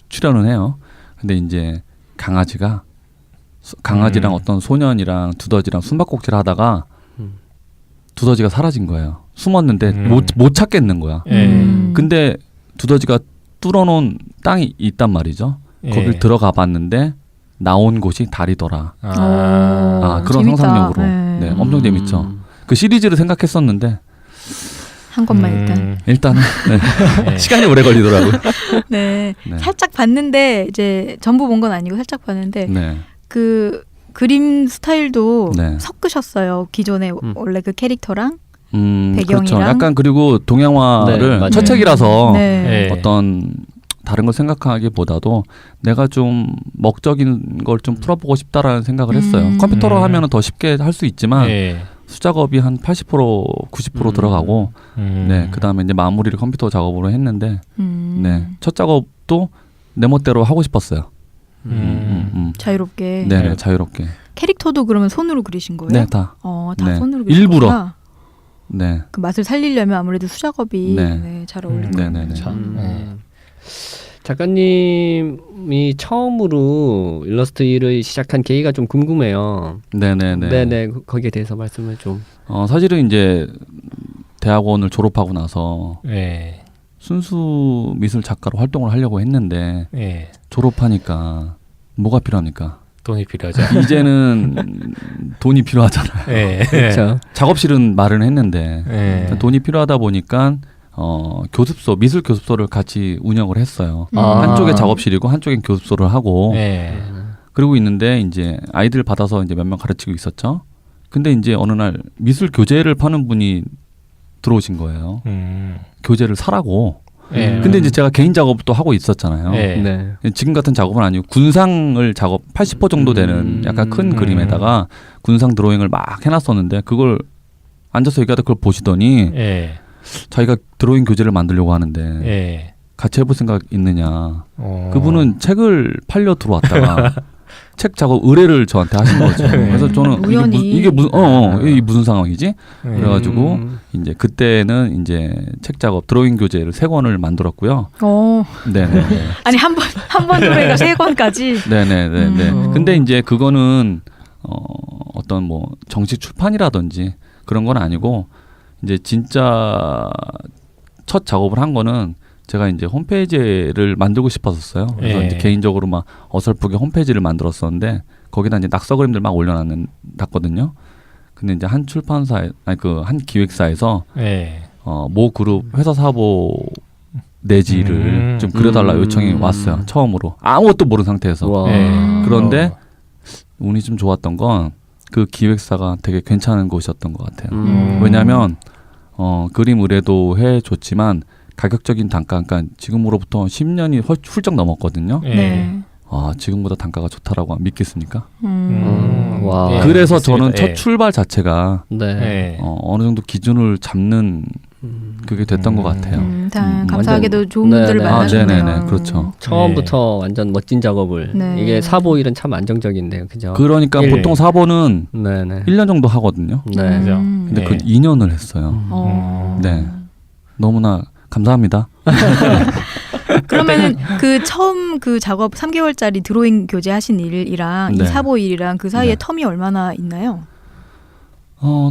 출연을 해요. 근데 이제 강아지랑 어떤 소년이랑 두더지랑 숨바꼭질 하다가 두더지가 사라진 거예요. 숨었는데 못 찾겠는 거야. 근데 두더지가 뚫어놓은 땅이 있단 말이죠. 거길 들어가 봤는데 나온 곳이 달이더라. 그런
재밌다.
상상력으로. 네, 엄청 재밌죠. 그 시리즈를 생각했었는데
한 것만
일단은 시간이 오래 걸리더라고요.
네.
네.
살짝 봤는데 이제 전부 본 건 아니고 살짝 봤는데
네.
그 그림 스타일도
네.
섞으셨어요. 기존에 원래 그 캐릭터랑
그렇죠.
배경이랑.
약간 그리고 동양화를
네, 맞아요.
첫 책이라서
네.
어떤 다른 걸 생각하기보다도 내가 좀 먹적인 걸 좀 풀어보고 싶다라는 생각을 했어요. 컴퓨터로 하면은 더 쉽게 할 수 있지만 수작업이 한 80% 90% 들어가고 네, 그다음에 이제 마무리를 컴퓨터 작업으로 했는데 네, 첫 작업도 내 멋대로 하고 싶었어요.
자유롭게.
네, 자유롭게.
캐릭터도 그러면 손으로 그리신 거예요?
네, 다.
다
네.
손으로 그리신
일부러.
거구나.
네.
그 맛을 살리려면 아무래도 수작업이
네.
잘 어울리는
네,
거예요.
네, 네.
작가님이 처음으로 일러스트 일을 시작한 계기가 좀 궁금해요.
네네네.
네네. 거기에 대해서 말씀을 좀.
사실은 이제 대학원을 졸업하고 나서 순수 미술 작가로 활동을 하려고 했는데 졸업하니까 뭐가 필요합니까?
돈이 필요하죠.
이제는 돈이 필요하잖아요.
그렇죠.
작업실은 마련했는데 돈이 필요하다 보니까 교습소, 미술 교습소를 같이 운영을 했어요. 한쪽에 작업실이고 한쪽엔 교습소를 하고 그러고 있는데 이제 아이들 받아서 이제 몇 명 가르치고 있었죠. 근데 이제 어느 날 미술 교재를 파는 분이 들어오신 거예요. 교재를 사라고. 근데 이제 제가 개인 작업도 하고 있었잖아요.
네.
지금 같은 작업은 아니고 군상을 작업 80% 정도 되는 약간 큰 그림에다가 군상 드로잉을 막 해놨었는데 그걸 앉아서 얘기하다 그걸 보시더니 자기가 드로잉 교재를 만들려고 하는데 같이 해볼 생각 있느냐. 그분은 책을 팔려 들어왔다가 책 작업 의뢰를 저한테 하신 거죠. 그래서 저는
우연히.
이게 무슨 상황이지? 그래가지고 이제 그때는 이제 책 작업 드로잉 교재를 3권을 만들었고요. 네네.
아니 한 번 노래가 3권까지.
네네네. 근데 이제 그거는 어떤 뭐 정식 출판이라든지 그런 건 아니고 이제 진짜 첫 작업을 한 거는 제가 이제 홈페이지를 만들고 싶었었어요. 그래서 이제 개인적으로 막 어설프게 홈페이지를 만들었었는데 거기다 이제 낙서 그림들 막 올려놨거든요. 근데 이제 한 출판사에 한 기획사에서 모 그룹 회사 사보 내지를 좀 그려달라 요청이 왔어요. 처음으로 아무것도 모르는 상태에서. 그런데 운이 좀 좋았던 건 그 기획사가 되게 괜찮은 곳이었던 것 같아요. 왜냐하면 그림 의뢰도 해줬지만 가격적인 단가, 그러니까 지금으로부터 10년이 훌쩍 넘었거든요. 지금보다 단가가 좋다라고 믿겠습니까?
와.
그래서 저는 첫 출발 자체가
네.
어느 정도 기준을 잡는 그게 됐던 것 같아요.
감사하게도
완전,
좋은 분들을
네네.
만나셨네요.
네네네, 그렇죠.
처음부터 완전 멋진 작업을.
네.
이게 사보일은 참 안정적인데요, 그죠?
그러니까 보통 사보는
네네.
1년 정도 하거든요.
네.
근데 그 2년을 했어요. 네, 너무나 감사합니다.
그러면은 그 처음 그 작업 3개월짜리 드로잉 교재 하신 일이랑
네.
이 사보 일이랑 그 사이에
네.
텀이 얼마나 있나요?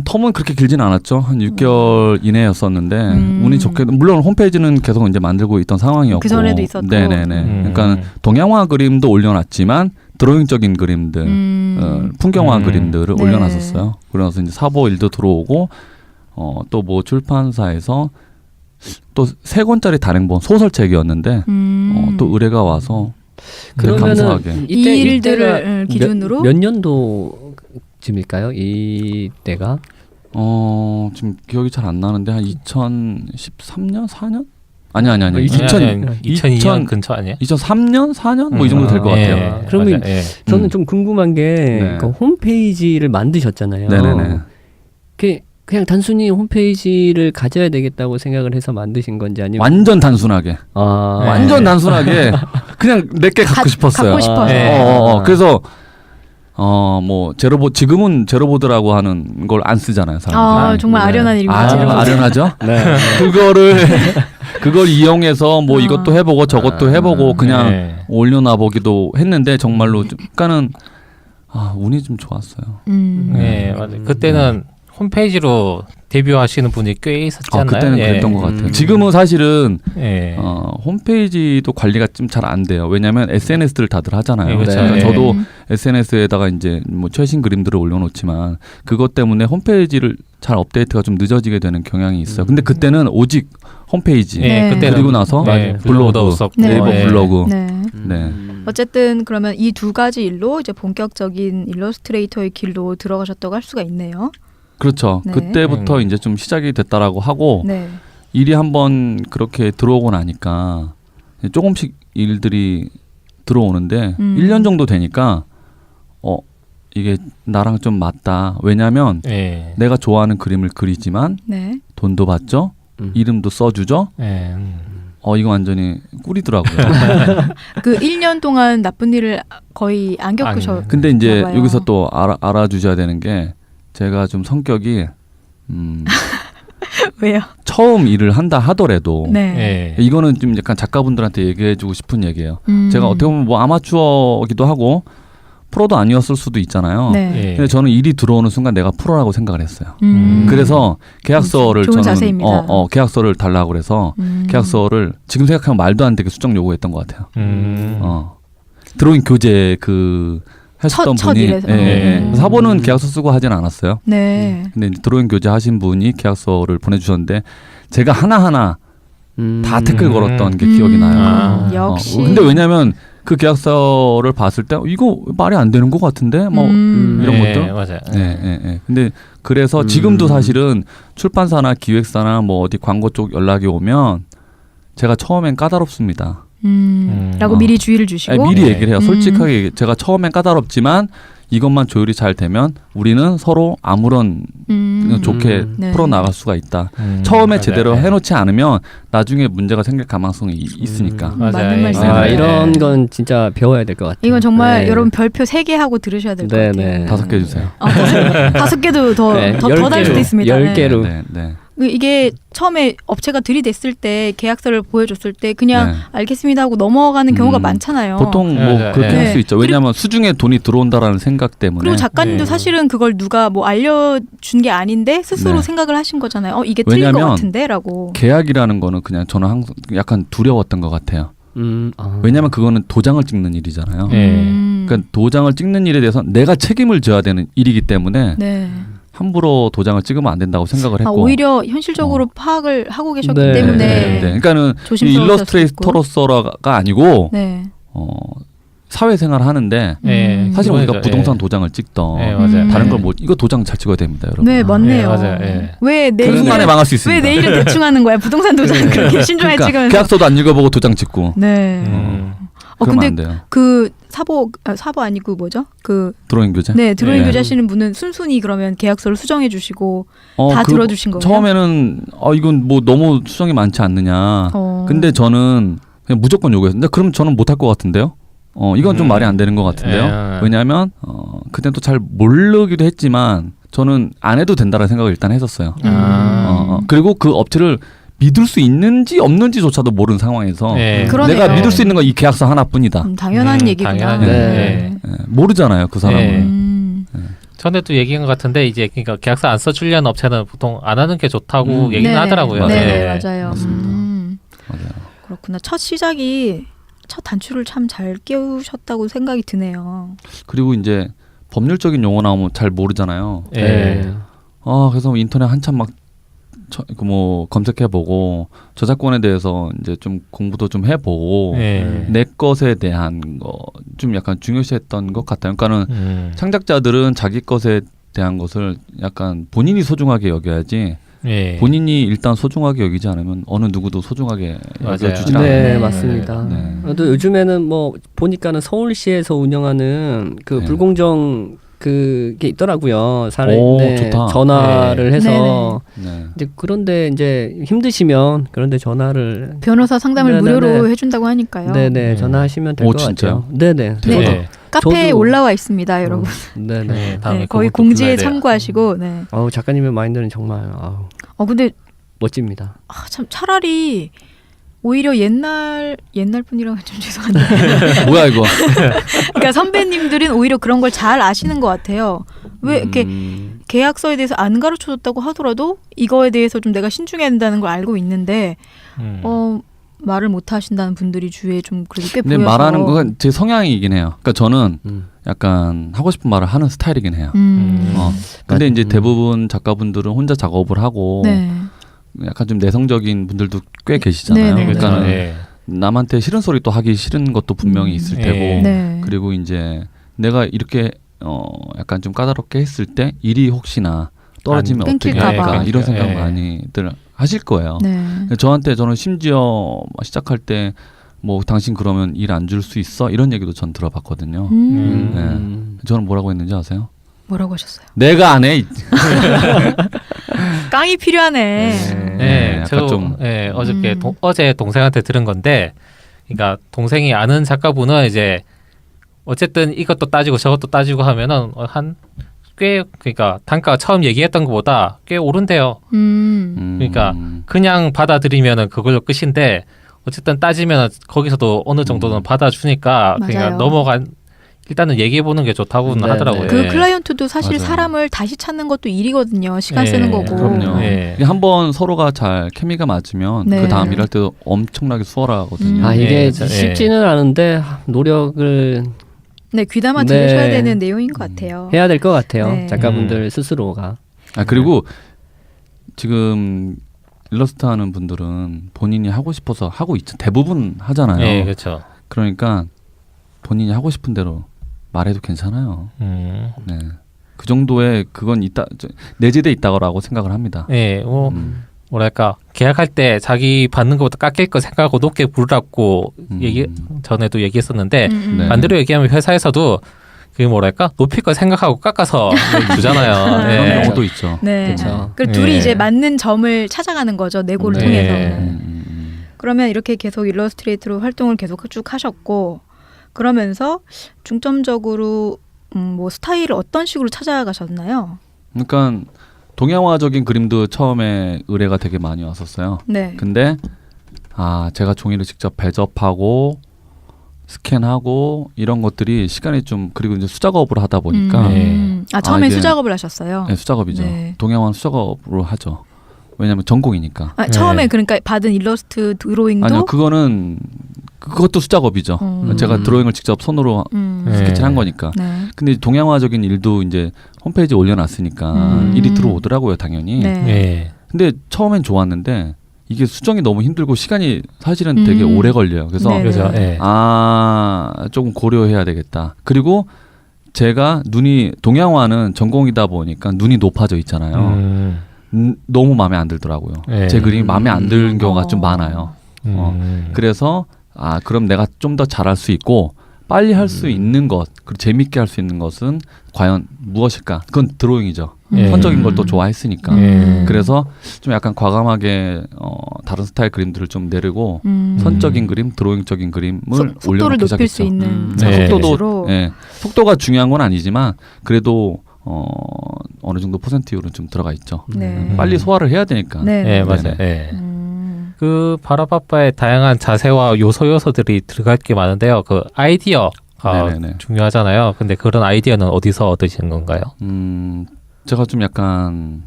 텀은 그렇게 길진 않았죠. 한 6개월 이내였었는데 운이 좋게 물론 홈페이지는 계속 이제 만들고 있던 상황이었고
그 전에도 있었고.
네네네. 그러니까 동양화 그림도 올려놨지만 드로잉적인 그림들, 풍경화 그림들을
네.
올려놨었어요. 그래서 이제 사보 일도 들어오고 또 뭐 출판사에서 또 3권짜리 단행본 소설책이었는데 또 의뢰가 와서 감사하게
이 일들을 기준으로
몇 년도쯤일까요? 이때가
지금 기억이 잘 안 나는데 한 2013년 4년? 아니
2002년 근처 아니에요?
2003년 4년 뭐 이 정도 될 것 같아요.
그러면 저는 좀 궁금한 게 그 홈페이지를 만드셨잖아요.
네네네.
그 그냥 단순히 홈페이지를 가져야 되겠다고 생각을 해서 만드신 건지 아니면
완전 단순하게 완전 단순하게 그냥 내게 갖고 싶었어요.
갖고 싶어서.
그래서 뭐 지금은 제로보드라고 하는 걸 안 쓰잖아요, 사람들이.
정말 아련한 일입니다. 제로보드.
아련하죠.
네.
그걸 이용해서 뭐 이것도 해보고 저것도 해보고 그냥 올려놔 보기도 했는데 정말로 약간은 운이 좀 좋았어요.
네, 맞아요. 그때는 홈페이지로 데뷔하시는 분이 꽤 있었지 않나요?
그때는 그랬던 것 같아요. 지금은 사실은 홈페이지도 관리가 좀 잘 안 돼요. 왜냐하면 SNS를 다들 하잖아요.
그렇죠.
그러니까 저도 SNS에다가 이제 뭐 최신 그림들을 올려놓지만 그것 때문에 홈페이지를 잘 업데이트가 좀 늦어지게 되는 경향이 있어요. 근데 그때는 오직 홈페이지
그때는
그리고 나서 블로그,
없었고
네이버 블로그.
네. 어쨌든 그러면 이 두 가지 일로 이제 본격적인 일러스트레이터의 길로 들어가셨다고 할 수가 있네요.
그렇죠.
네.
그때부터 이제 좀 시작이 됐다라고 하고
네.
일이 한번 그렇게 들어오고 나니까 조금씩 일들이 들어오는데 1년 정도 되니까 이게 나랑 좀 맞다. 왜냐하면 내가 좋아하는 그림을 그리지만 돈도 받죠. 이름도 써주죠. 이거 완전히 꿀이더라고요.
그 1년 동안 나쁜 일을 거의 안 겪으셨나봐요.
근데 이제 여기서 또 알아주셔야 되는 게 제가 좀 성격이
왜요?
처음 일을 한다 하더라도 이거는 좀 약간 작가분들한테 얘기해주고 싶은 얘기예요. 제가 어떻게 보면 뭐 아마추어기도 하고 프로도 아니었을 수도 있잖아요. 근데 저는 일이 들어오는 순간 내가 프로라고 생각을 했어요. 그래서 계약서를
좋은
저는
자세입니다.
계약서를 달라고 그래서 계약서를 지금 생각하면 말도 안 되게 수정 요구했던 것 같아요. 드로잉 교재 했었던 분이 사본은 계약서 쓰고 하진 않았어요. 근데 이제 드로잉 교재 하신 분이 계약서를 보내주셨는데 제가 하나하나 다 태클 걸었던 게 기억이 나요.
역시.
근데 왜냐하면 그 계약서를 봤을 때 이거 말이 안 되는 것 같은데 뭐 이런 것들.
맞아요.
근데 그래서 지금도 사실은 출판사나 기획사나 뭐 어디 광고 쪽 연락이 오면 제가 처음엔 까다롭습니다.
라고 미리 주의를 주시고
미리 얘기를 해요. 솔직하게 제가 처음엔 까다롭지만 이것만 조율이 잘 되면 우리는 서로 아무런 좋게 풀어나갈 수가 있다. 처음에 제대로 해놓지 않으면 나중에 문제가 생길 가능성이 있으니까.
맞는 말씀이에요.
이런 건 진짜 배워야 될 것 같아요.
이건 정말 여러분 별표 3개 하고 들으셔야 될 것 같아요.
5개 주세요.
5개도 더 달 수도 있습니다.
10개로.
이게 처음에 업체가 들이댔을 때 계약서를 보여줬을 때 그냥 알겠습니다 하고 넘어가는 경우가 많잖아요.
보통 뭐 그렇게 할 수 있죠. 왜냐하면 수중에 돈이 들어온다라는 생각 때문에.
그리고 작가님도 사실은 그걸 누가 뭐 알려준 게 아닌데 스스로 생각을 하신 거잖아요. 이게 틀린 것 같은데 라고.
계약이라는 거는 그냥 저는 항상 약간 두려웠던 것 같아요. 왜냐하면 그거는 도장을 찍는 일이잖아요. 그러니까 도장을 찍는 일에 대해서 내가 책임을 져야 되는 일이기 때문에 함부로 도장을 찍으면 안 된다고 생각을 했고
오히려 현실적으로 파악을 하고 계셨기 때문에
그러니까는 일러스트레이터로서가 아니고 사회생활을 하는데 사실 우리가 부동산 도장을 찍던 다른 걸 뭐 이거 도장 잘 찍어야 됩니다, 여러분.
네, 맞네요. 왜
그 순간에 망할 수 있습니다.
왜 내일을 대충 하는 거야? 부동산 도장 그렇게 신중하게 찍으면서.
계약서도 안 읽어보고 도장 찍고.
근데
안 돼요.
그 사보 아니고 뭐죠? 그
드로잉 교재.
네, 드로잉 교재 하시는 분은 순순히 그러면 계약서를 수정해 주시고 다 들어주신 거예요.
처음에는 이건 뭐 너무 수정이 많지 않느냐. 근데 저는 그냥 무조건 요구했는데 그럼 저는 못할 것 같은데요. 이건 좀 말이 안 되는 것 같은데요. 왜냐하면 그때는 또 잘 모르기도 했지만 저는 안 해도 된다는 생각을 일단 했었어요. 그리고 그 업체를 믿을 수 있는지 없는지조차도 모르는 상황에서 내가 믿을 수 있는 건 이 계약서 하나뿐이다.
당연한 얘기구나.
모르잖아요, 그 사람은.
전에 또 얘기한 것 같은데 이제 그러니까 계약서 안 써주려는 업체는 보통 안 하는 게 좋다고 얘기는 하더라고요.
네, 맞아요.
맞아요.
그렇구나. 첫 단추를 참 잘 끼우셨다고 생각이 드네요.
그리고 이제 법률적인 용어 나오면 잘 모르잖아요. 그래서 인터넷 한참 막 뭐 검색해보고 저작권에 대해서 이제 좀 공부도 좀 해보고 내 것에 대한 거 좀 약간 중요시했던 것 같아요. 그러니까는 창작자들은 자기 것에 대한 것을 약간 본인이 소중하게 여겨야지. 본인이 일단 소중하게 여기지 않으면 어느 누구도 소중하게 여겨주지 않아요.
네, 맞습니다. 또 요즘에는 뭐 보니까는 서울시에서 운영하는 그 불공정 그게 있더라고요.
오, 좋다.
전화를 해서
네.
이제 그런데 이제 힘드시면 그런데 전화를
변호사 상담을
네네네.
무료로 해준다고 하니까요.
네네 전화하시면 될
오,
것
진짜요?
같아요. 네네.
네.
카페에
저도-
올라와 있습니다, 여러분.
네네.
네, 다음에
네, 거기
그것도
공지에
불러야 돼요.
참고하시고. 네.
작가님의 마인드는 정말
근데
멋집니다.
참 차라리 오히려 옛날 분이라고 좀 죄송한데.
뭐야 이거?
그러니까 선배님들은 오히려 그런 걸 잘 아시는 것 같아요. 왜 이렇게 계약서에 대해서 안 가르쳐줬다고 하더라도 이거에 대해서 좀 내가 신중해야 된다는 걸 알고 있는데 말을 못 하신다는 분들이 주위에 좀 그래도 꽤
근데
보여서.
말하는 건 제 성향이긴 해요. 그러니까 저는 약간 하고 싶은 말을 하는 스타일이긴 해요. 근데 이제 대부분 작가분들은 혼자 작업을 하고
네.
약간 좀 내성적인 분들도 꽤 계시잖아요.
네네.
그러니까
네.
남한테 싫은 소리 또 하기 싫은 것도 분명히 있을
네.
테고
네.
그리고 이제 내가 이렇게 약간 좀 까다롭게 했을 때 일이 혹시나 떨어지면
안
어떻게
끊길까
할까
봐.
이런 생각
네.
많이들 하실 거예요.
네.
저는 심지어 시작할 때 뭐 당신 그러면 일 안 줄 수 있어? 이런 얘기도 전 들어봤거든요. 저는 뭐라고 했는지 아세요?
뭐라고 하셨어요?
내가 안 해.
깡이 필요하네.
네,
약간
저도
좀
어저께 어제 동생한테 들은 건데, 그러니까 동생이 아는 작가분은 이제 어쨌든 이것도 따지고 저것도 따지고 하면은 그러니까 단가가 처음 얘기했던 것보다 꽤 오른대요. 그러니까 그냥 받아들이면은 그걸로 끝인데 어쨌든 따지면 거기서도 어느 정도는 받아주니까
맞아요.
그러니까 일단은 얘기해 보는 게 좋다고는
네,
하더라고요.
그
네.
클라이언트도 사실
맞아요.
사람을 다시 찾는 것도 일이거든요. 시간 쓰는 거고.
그럼요.
네.
한번 서로가 잘 케미가 맞으면
네.
그 다음 일할 때도 엄청나게 수월하거든요.
이게
네.
쉽지는 않은데 노력을
네, 귀담아
네.
들으셔야 되는 내용인 것 같아요.
해야 될 것 같아요.
네.
작가분들 스스로가.
그리고 지금 일러스트 하는 분들은 본인이 하고 싶어서 하고 있죠. 대부분 하잖아요.
네, 그렇죠.
그러니까 본인이 하고 싶은 대로 말해도 괜찮아요. 네. 그 정도의 그건 내재돼 있다고 생각을 합니다.
네, 뭐랄까 계약할 때 자기 받는 것보다 깎일 거 생각하고 높게 부르라고 전에도 얘기했었는데
네.
반대로 얘기하면 회사에서도 그 뭐랄까 높일 거 생각하고 깎아서 주잖아요.
그런
네.
경우도 있죠.
네.
그쵸.
그 둘이
네.
이제 맞는 점을 찾아가는 거죠. 내고를
네.
통해서. 그러면 이렇게 계속 일러스트레이터로 활동을 계속 쭉 하셨고 그러면서 중점적으로 뭐 스타일을 어떤 식으로 찾아가셨나요?
그러니까 동양화적인 그림도 처음에 의뢰가 되게 많이 왔었어요.
네.
근데 제가 종이를 직접 배접하고 스캔하고 이런 것들이 시간이 좀 그리고 이제 수작업으로 하다 보니까
처음엔
이게-
수작업을 하셨어요.
네, 수작업이죠.
네.
동양화는 수작업으로 하죠. 왜냐하면 전공이니까.
처음에
네.
그러니까 받은 일러스트 드로잉도
아니요, 그것도 수작업이죠. 제가 드로잉을 직접 손으로 스케치를 한 거니까.
네.
근데 동양화적인 일도 이제 홈페이지에 올려놨으니까 일이 들어오더라고요, 당연히.
네.
네.
근데 처음엔 좋았는데 이게 수정이 너무 힘들고 시간이 사실은 되게 오래 걸려요. 그래서
네네.
그렇죠. 네.
조금 고려해야 되겠다. 그리고 제가 동양화는 전공이다 보니까 눈이 높아져 있잖아요. 너무 마음에 안 들더라고요.
네.
제 그림이 마음에 안 드는 경우가 좀 많아요. 그래서 그럼 내가 좀 더 잘할 수 있고 빨리 할 수 있는 것 그리고 재밌게 할 수 있는 것은 과연 무엇일까? 그건 드로잉이죠. 선적인 걸 또 좋아했으니까. 그래서 좀 약간 과감하게 다른 스타일 그림들을 좀 내리고 선적인 그림, 드로잉적인 그림을
속도를
올려놓기
높일 수
시작했죠.
있는
네.
속도도 속도가 중요한 건 아니지만 그래도 어느 정도 퍼센트율은 좀 들어가 있죠.
네.
빨리 소화를 해야 되니까.
네.
네, 맞아요. 네. 그 바라바빠의 다양한 자세와 요소들이 들어갈 게 많은데요. 그 아이디어가
네네네.
중요하잖아요. 근데 그런 아이디어는 어디서 얻으시는 건가요?
제가 좀 약간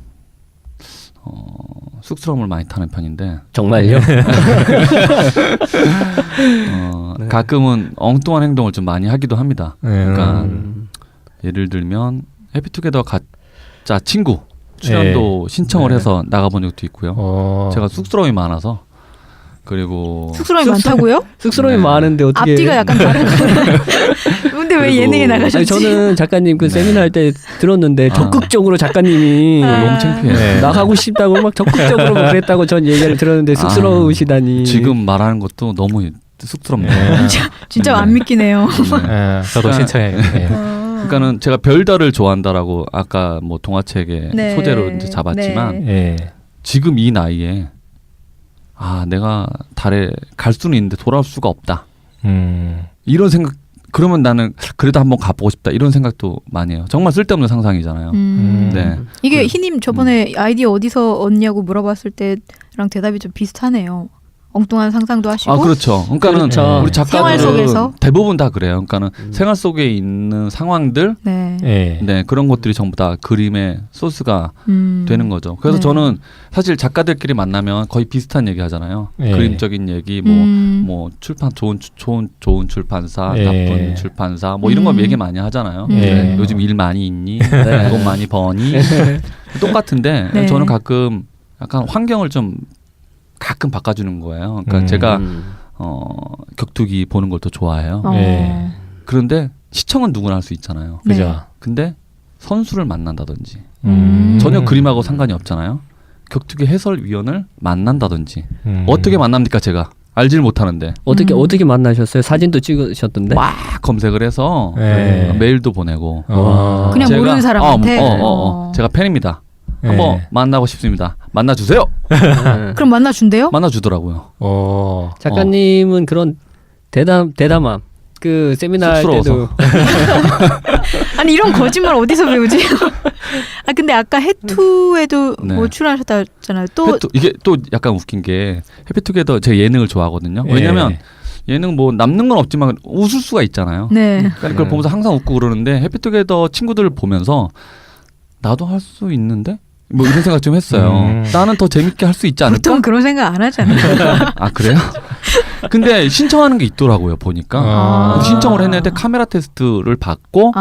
쑥스러움을 많이 타는 편인데
정말요?
가끔은 엉뚱한 행동을 좀 많이 하기도 합니다. 그러니까 예를 들면 해피투게더 가짜 친구 출연도 신청을 해서 나가본 적도 있고요. 제가 쑥스러움이 많아서 그리고
쑥스러움이 많다고요?
쑥스러움이
네.
많은데 어떻게?
앞뒤가 약간 다른 거예요. 근데 왜
그리고-
예능에 나가셨지?
아니, 저는 작가님 그 세미나 할 때 들었는데 적극적으로 작가님이
너무 창피해.
네.
나가고 싶다고 막 적극적으로 뭐 그랬다고 전 얘기를 들었는데 쑥스러우시다니.
지금 말하는 것도 너무 쑥스럽네요.
진짜
네.
안 믿기네요.
네, 저도
그러니까-
신청해. 네.
그러니까는 제가 별달을 좋아한다라고 아까 뭐 동화책의
네.
소재로 이제 잡았지만
예.
지금 이 나이에 내가 달에 갈 수는 있는데 돌아올 수가 없다. 이런 생각. 그러면 나는 그래도 한번 가보고 싶다. 이런 생각도 많이 해요. 정말 쓸데없는 상상이잖아요. 네.
이게 희님 저번에 아이디어 어디서 얻냐고 물어봤을 때랑 대답이 좀 비슷하네요. 엉뚱한 상상도 하시고.
그렇죠. 그러니까는
그렇죠.
우리
생활
작가들은
속에서?
대부분 다 그래요. 그러니까는 생활 속에 있는 상황들,
네.
예.
그런 것들이 전부 다 그림의 소스가 되는 거죠. 그래서
네.
저는 사실 작가들끼리 만나면 거의 비슷한 얘기 하잖아요.
예.
그림적인 얘기, 뭐 출판 좋은 출판사,
예.
나쁜 출판사, 뭐 이런 거 얘기 많이 하잖아요.
예.
요즘 일 많이 있니? 돈 많이 버니? 똑같은데
네.
저는 가끔 약간 환경을 좀 가끔 바꿔주는 거예요. 그러니까 제가 격투기 보는 걸 더 좋아해요.
예.
그런데 시청은 누구나 할 수 있잖아요.
네.
그죠.
근데 선수를 만난다든지
음.
전혀 그림하고 상관이 없잖아요. 격투기 해설위원을 만난다든지
음.
어떻게 만납니까 제가 알질 못하는데
어떻게 만나셨어요? 사진도 찍으셨던데.
막 검색을 해서
네.
메일도 보내고
그냥 모르는 사람한테?
제가 팬입니다.
네.
한번 만나고 싶습니다. 만나주세요.
그럼 만나준대요?
만나주더라고요.
작가님은 그런 대담함. 그 세미나 할 때도
쑥스러워서.
아니 이런 거짓말 어디서 배우지? 근데 아까 해투에도
네.
뭐 출연하셨다잖아요. 또
이게 또 약간 웃긴 게 해피투게더 제가 예능을 좋아하거든요.
예.
왜냐면 예능 뭐 남는 건 없지만 웃을 수가 있잖아요.
네.
그러니까 그걸 보면서 항상 웃고 그러는데 해피투게더 친구들을 보면서 나도 할 수 있는데 뭐 이런 생각 좀 했어요. 나는 더 재밌게 할 수 있지 않을까?
보통 그런 생각 안 하잖아요.
아 그래요? 근데 신청하는 게 있더라고요 보니까. 그래서 신청을 했는데 카메라 테스트를 받고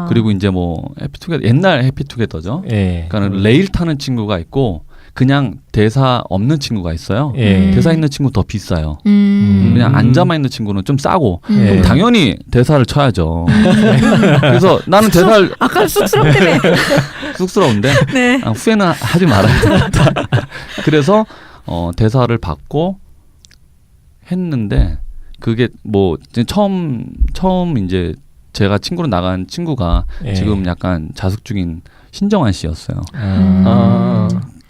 그리고 이제 뭐 해피투게더 옛날 해피투게더죠.
예.
그러니까 레일 타는 친구가 있고 그냥 대사 없는 친구가 있어요.
예.
대사 있는 친구 더 비싸요. 그냥 앉아만 있는 친구는 좀 싸고
예.
그럼 당연히 대사를 쳐야죠. 그래서 나는 대사를
아까 쑥스럽다며.
쑥스러운데
네.
후회는 하지 말아야 된다. 그래서 대사를 받고 했는데 그게 뭐 처음 이제 제가 친구로 나간 친구가
예.
지금 약간 자숙 중인 신정환 씨였어요.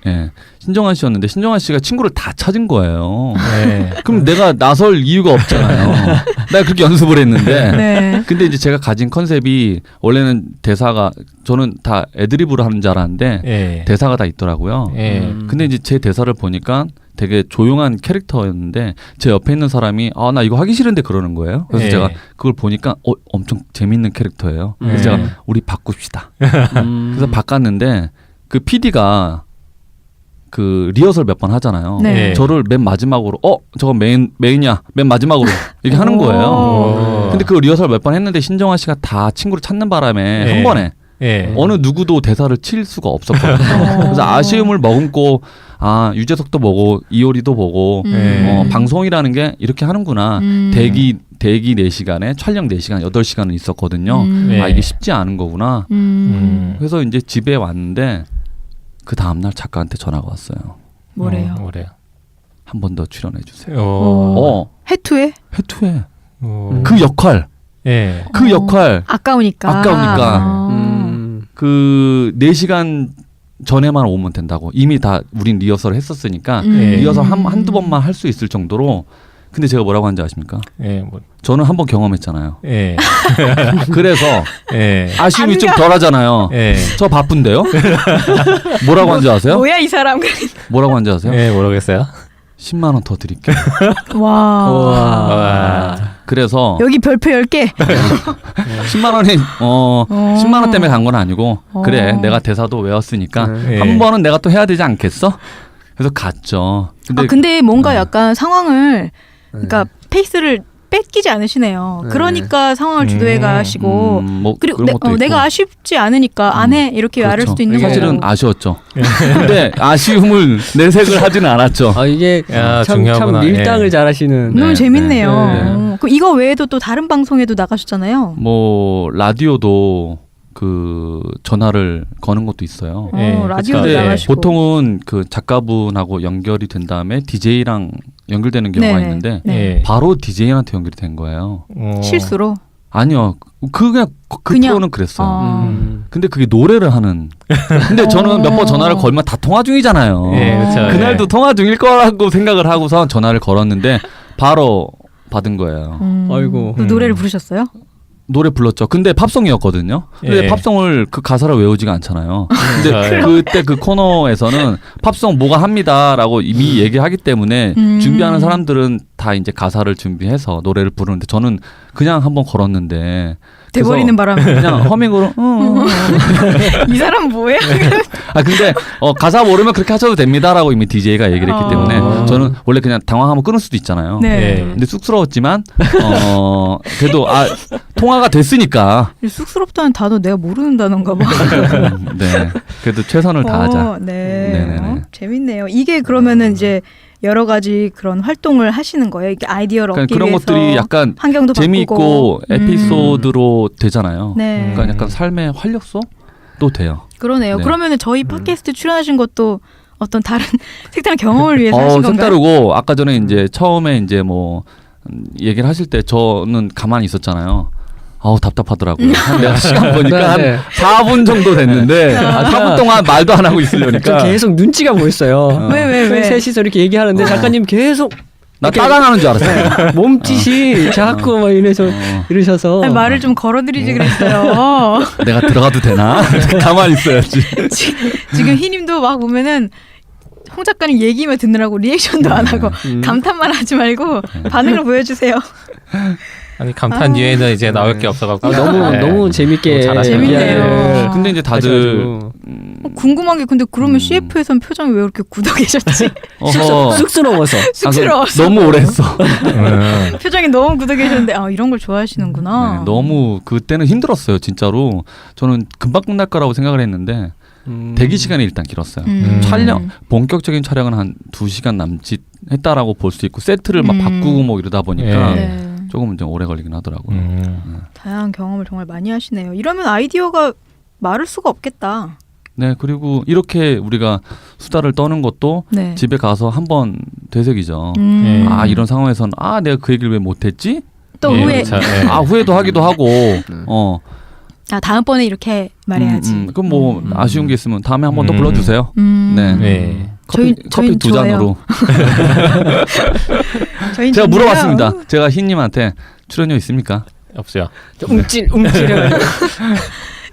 예, 신정환 씨였는데 신정환 씨가 친구를 다 찾은 거예요.
예.
그럼 내가 나설 이유가 없잖아요. 내가 그렇게 연습을 했는데.
네.
근데 이제 제가 가진 컨셉이 원래는 대사가 저는 다 애드리브로 하는 줄 알았는데
예.
대사가 다 있더라고요.
예.
근데 이제 제 대사를 보니까 되게 조용한 캐릭터였는데 제 옆에 있는 사람이 나 이거 하기 싫은데 그러는 거예요. 그래서
예.
제가 그걸 보니까 엄청 재밌는 캐릭터예요. 그래서 제가 우리 바꿉시다. 그래서 바꿨는데 그 PD가 그 리허설 몇 번 하잖아요.
네.
저를 맨 마지막으로 저거 메인이야. 맨 마지막으로 이렇게 하는 거예요. 근데 그 리허설 몇 번 했는데 신정환 씨가 다 친구를 찾는 바람에 한 번에
예.
어느 누구도 대사를 칠 수가 없었거든요. 그래서 아쉬움을 머금고 유재석도 보고 이효리도 보고 방송이라는 게 이렇게 하는구나. 대기 4시간에 촬영 4시간, 8시간은 있었거든요. 이게 쉽지 않은 거구나. 그래서 이제 집에 왔는데 그 다음날 작가한테 전화가 왔어요.
뭐래요?
뭐래요?
한 번 더 출연해 주세요.
해투에?
해투에 그 역할,
예.
그 역할
아까우니까.
그 4시간 전에만 오면 된다고. 이미 다 우린 리허설을 했었으니까
예.
리허설 한두 번만 할 수 있을 정도로. 근데 제가 뭐라고 하는지 아십니까?
예. 뭐.
저는 한 번 경험했잖아요.
예.
그래서
예.
아쉬움이 좀 덜하잖아요.
예.
저 바쁜데요? 뭐라고 하는지 아세요?
뭐야 이 사람.
뭐라고 하는지 아세요?
예, 모르겠어요.
10만 원 더 드릴게요.
와.
그래서
여기 별표 10개.
10만 원이 10만 원 때문에 간 건 아니고 그래 내가 대사도 외웠으니까
예.
한 번은 내가 또 해야 되지 않겠어? 그래서 갔죠.
근데 뭔가 약간 상황을 그러니까 페이스를 뺏기지 않으시네요. 그러니까 상황을 주도해 가시고
뭐
그리고
그런 것도 있고.
내가 아쉽지 않으니까 안 해 이렇게 말할
그렇죠.
수도 있는 거고.
사실은 아쉬웠죠. 근데 아쉬움을 내색을 하지는 않았죠.
이게 참
중요하구나.
밀당을 잘하시는.
너무
네,
재밌네요.
네.
그럼 이거 외에도 또 다른 방송에도 나가셨잖아요.
뭐 라디오도 그 전화를 거는 것도 있어요.
라디오도
근데
나가시고.
보통은 그 작가분하고 연결이 된 다음에 DJ랑 연결되는 경우가
네.
있는데
네.
예.
바로 DJ한테 연결이 된 거예요.
실수로.
아니요. 그냥
그냥?
프로는 그랬어요.
아.
근데 그게 노래를 하는. 근데 저는 몇 번 전화를 걸면 다 통화 중이잖아요.
예, 그렇죠.
그날도
예.
통화 중일 거라고 생각을 하고서 전화를 걸었는데 바로 받은 거예요.
아이고.
그 노래를 부르셨어요?
노래 불렀죠. 근데 팝송이었거든요. 근데
예.
팝송을 그 가사를 외우지가 않잖아요. 근데
그렇죠.
그때 그 코너에서는 팝송 뭐가 합니다라고 이미 얘기하기 때문에 준비하는 사람들은 다 이제 가사를 준비해서 노래를 부르는데 저는 그냥 한번 걸었는데
돼버리는 바람에
그냥 허밍으로
이 사람 뭐야?
아 근데 가사 모르면 그렇게 하셔도 됩니다라고 이미 DJ가 얘기를 했기 때문에 저는 원래 그냥 당황하면 끊을 수도 있잖아요.
네.
예.
근데 쑥스러웠지만 그래도 통화가 됐으니까
쑥스럽다는 단어 내가 모르는 단어인가 봐.
네 그래도 최선을 다하자.
네.
네네네.
재밌네요. 이게 그러면은 이제 여러 가지 그런 활동을 하시는 거예요. 이게 아이디어를
그러니까
얻기
그런
위해서
것들이 약간
환경도
재미있고
바꾸고.
에피소드로 되잖아요.
네.
그러니까 약간 삶의 활력소도 돼요.
그러네요.
네.
그러면은 저희 팟캐스트 출연하신 것도 어떤 다른 색다른 경험을 위해서 하신 건가요?
색다르고 아까 전에 이제 처음에 이제 뭐 얘기를 하실 때 저는 가만히 있었잖아요. 아우 답답하더라고요. 내가 시간 보니까
네.
한 4분 정도 됐는데 4분 동안 말도 안 하고 있으려니까
저 계속 눈치가 보였어요.
왜?
셋이서 이렇게 얘기하는데 작가님 계속
나
이렇게
따라가는 줄 알았어요.
몸짓이 자꾸 막 이러셔서
아니, 말을 좀 걸어드리지 그랬어요.
내가 들어가도 되나? 가만히 있어야지.
지금 희님도 막 보면은 홍 작가님 얘기만 듣느라고 리액션도 안 하고 감탄만 하지 말고 반응을 보여주세요.
아니 감탄 뒤에는 이제 나올 게 없어갖고
너무 재밌게
잘하시네요.
재밌네요.
근데 이제 다들
하셔가지고.
궁금한 게 근데 그러면 CF에선 표정이 왜 그렇게 굳어 계셨지?
쑥스러워서
쑥스러워서
너무 오래 했어.
표정이 너무 굳어 계셨는데 이런 걸 좋아하시는구나.
네, 너무 그때는 힘들었어요. 진짜로 저는 금방 끝날 거라고 생각을 했는데 대기 시간이 일단 길었어요. 촬영 본격적인 촬영은 한 2시간 남짓 했다라고 볼 수 있고 세트를 막 바꾸고 뭐 이러다 보니까
네.
조금 좀 오래 걸리긴 하더라고요.
다양한 경험을 정말 많이 하시네요. 이러면 아이디어가 마를 수가 없겠다.
네, 그리고 이렇게 우리가 수다를 떠는 것도
네.
집에 가서 한번 되새기죠. 아 이런 상황에서는 내가 그 얘기를 왜 못했지?
또 후회.
그렇죠. 예.
후회도 하기도 하고.
다음번에 이렇게 말해야지.
그럼 뭐 아쉬운 게 있으면 다음에 한번 더 불러주세요. 네.
네.
커피
저희는
두 잔으로.
저희는
제가
좋네요.
물어봤습니다. 제가 흰님한테 출연료 있습니까?
없어요.
움찔해가지고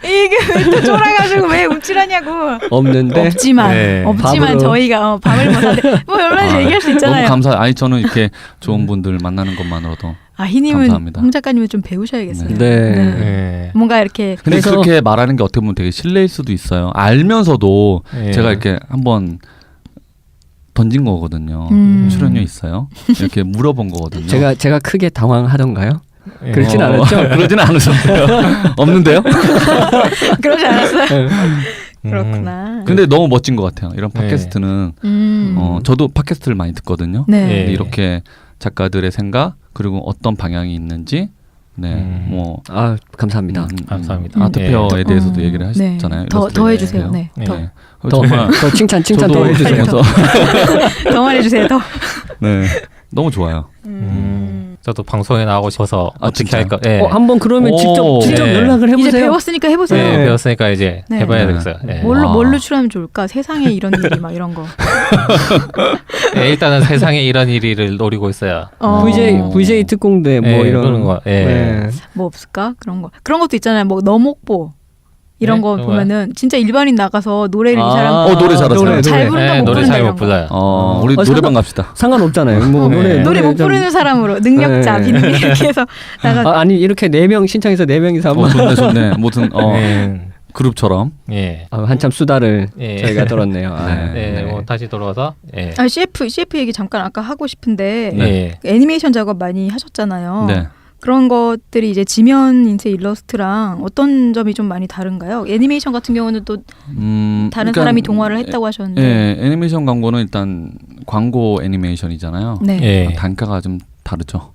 이게 왜 또 쫄아가지고 왜 움찔하냐고.
없는데
네.
없지만
밥으로.
저희가 밥을 못 하는데 뭐 얼마나 얘기할 수 있잖아요.
너무 감사. 아니 저는 이렇게 좋은 분들 만나는 것만으로도.
희님은
감사합니다.
홍 작가님은 좀 배우셔야겠어요.
네.
네.
뭔가 이렇게
근데
그래서-
그렇게 말하는 게 어떻게 보면 되게 실례일 수도 있어요. 알면서도
예.
제가 이렇게 한번 던진 거거든요. 출연료 있어요? 이렇게 물어본 거거든요.
제가 크게 당황하던가요?
예.
그렇진 않았죠?
그러진 않으셨어요. 없는데요?
그러지 않았어요. 그렇구나.
근데 너무 멋진 것 같아요. 이런
네.
팟캐스트는 저도 팟캐스트를 많이 듣거든요.
네.
예.
근데 이렇게 작가들의 생각 그리고 어떤 방향이 있는지 뭐
감사합니다.
감사합니다.
아트페어에
예.
대해서 얘기를 하셨잖아요.
더 해주세요. 네.
네.
더.
정말
더 칭찬
저도
더 해주세요.
보면서
더 말해주세요. 더.
네, 너무 좋아요.
저도 방송에 나오고 싶어서 어떻게
진짜요?
할까? 예.
한번 그러면
오.
직접
네.
연락을 해보세요.
이제 배웠으니까 해보세요.
네, 배웠으니까 이제
네.
해봐야
네.
되겠어요. 예.
뭘로 출연하면 좋을까? 세상에 이런 일이 막 이런 거.
예, 일단은 세상에 이런 일을 노리고 있어요.
VJ 특공대 뭐
예,
이런
그런 거. 예.
네.
뭐 없을까? 그런 것도 있잖아요. 뭐 너목보 이런
네?
거
그런
보면은 진짜 일반인 나가서 노래를 이 사람
노래 잘하세요.
잘 부른다
예,
못
노래
부른다
잘
이런
못
거.
불러요.
우리 노래방 갑시다.
상관없잖아요. 뭐
네.
노래 못
좀-
부르는 사람으로 능력자,
네.
비능력 이렇게 해서 나가.
아니 이렇게 4명 신청해서 4명이서 한번
좋네. 무슨
예.
그룹처럼.
예.
한참 수다를
예.
저희가 떨었네요.
네, 뭐 다시 돌아와서 예.
CF 얘기 잠깐 아까 하고 싶은데
예.
애니메이션 작업 많이 하셨잖아요.
네.
그런 것들이 이제 지면 인쇄 일러스트랑 어떤 점이 좀 많이 다른가요? 애니메이션 같은 경우는 또 다른
그러니까,
사람이 동화를 했다고 하셨는데.
예, 애니메이션 광고는 일단 광고 애니메이션이잖아요.
네.
예.
단가가 좀 다르죠.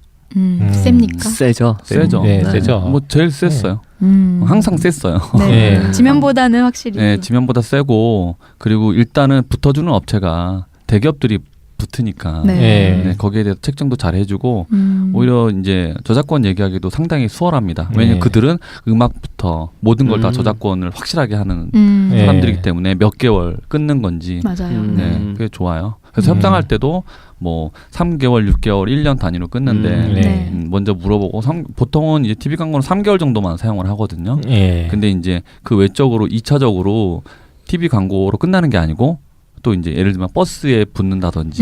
셉니까?
세죠.
세죠.
네, 세죠.
뭐 제일 셌어요.
음.
항상 셌어요.
네.
예.
지면보다는 확실히.
네, 지면보다 세고 그리고 일단은 붙어주는 업체가 대기업들이 붙으니까
네.
네, 거기에 대해서 책정도 잘 해주고 오히려 이제 저작권 얘기하기도 상당히 수월합니다. 왜냐하면 그들은 음악부터 모든 걸 다 저작권을 확실하게 하는 사람들이기 때문에 몇 개월 끊는 건지
맞아요.
네, 그게 좋아요. 그래서 협상할 때도 뭐 3개월, 6개월, 1년 단위로 끊는데
네.
먼저 물어보고 보통은 이제 TV 광고는 3개월 정도만 사용을 하거든요. 근데 이제 그 외적으로 2차적으로 TV 광고로 끝나는 게 아니고 또 이제 예를 들면 버스에 붙는다든지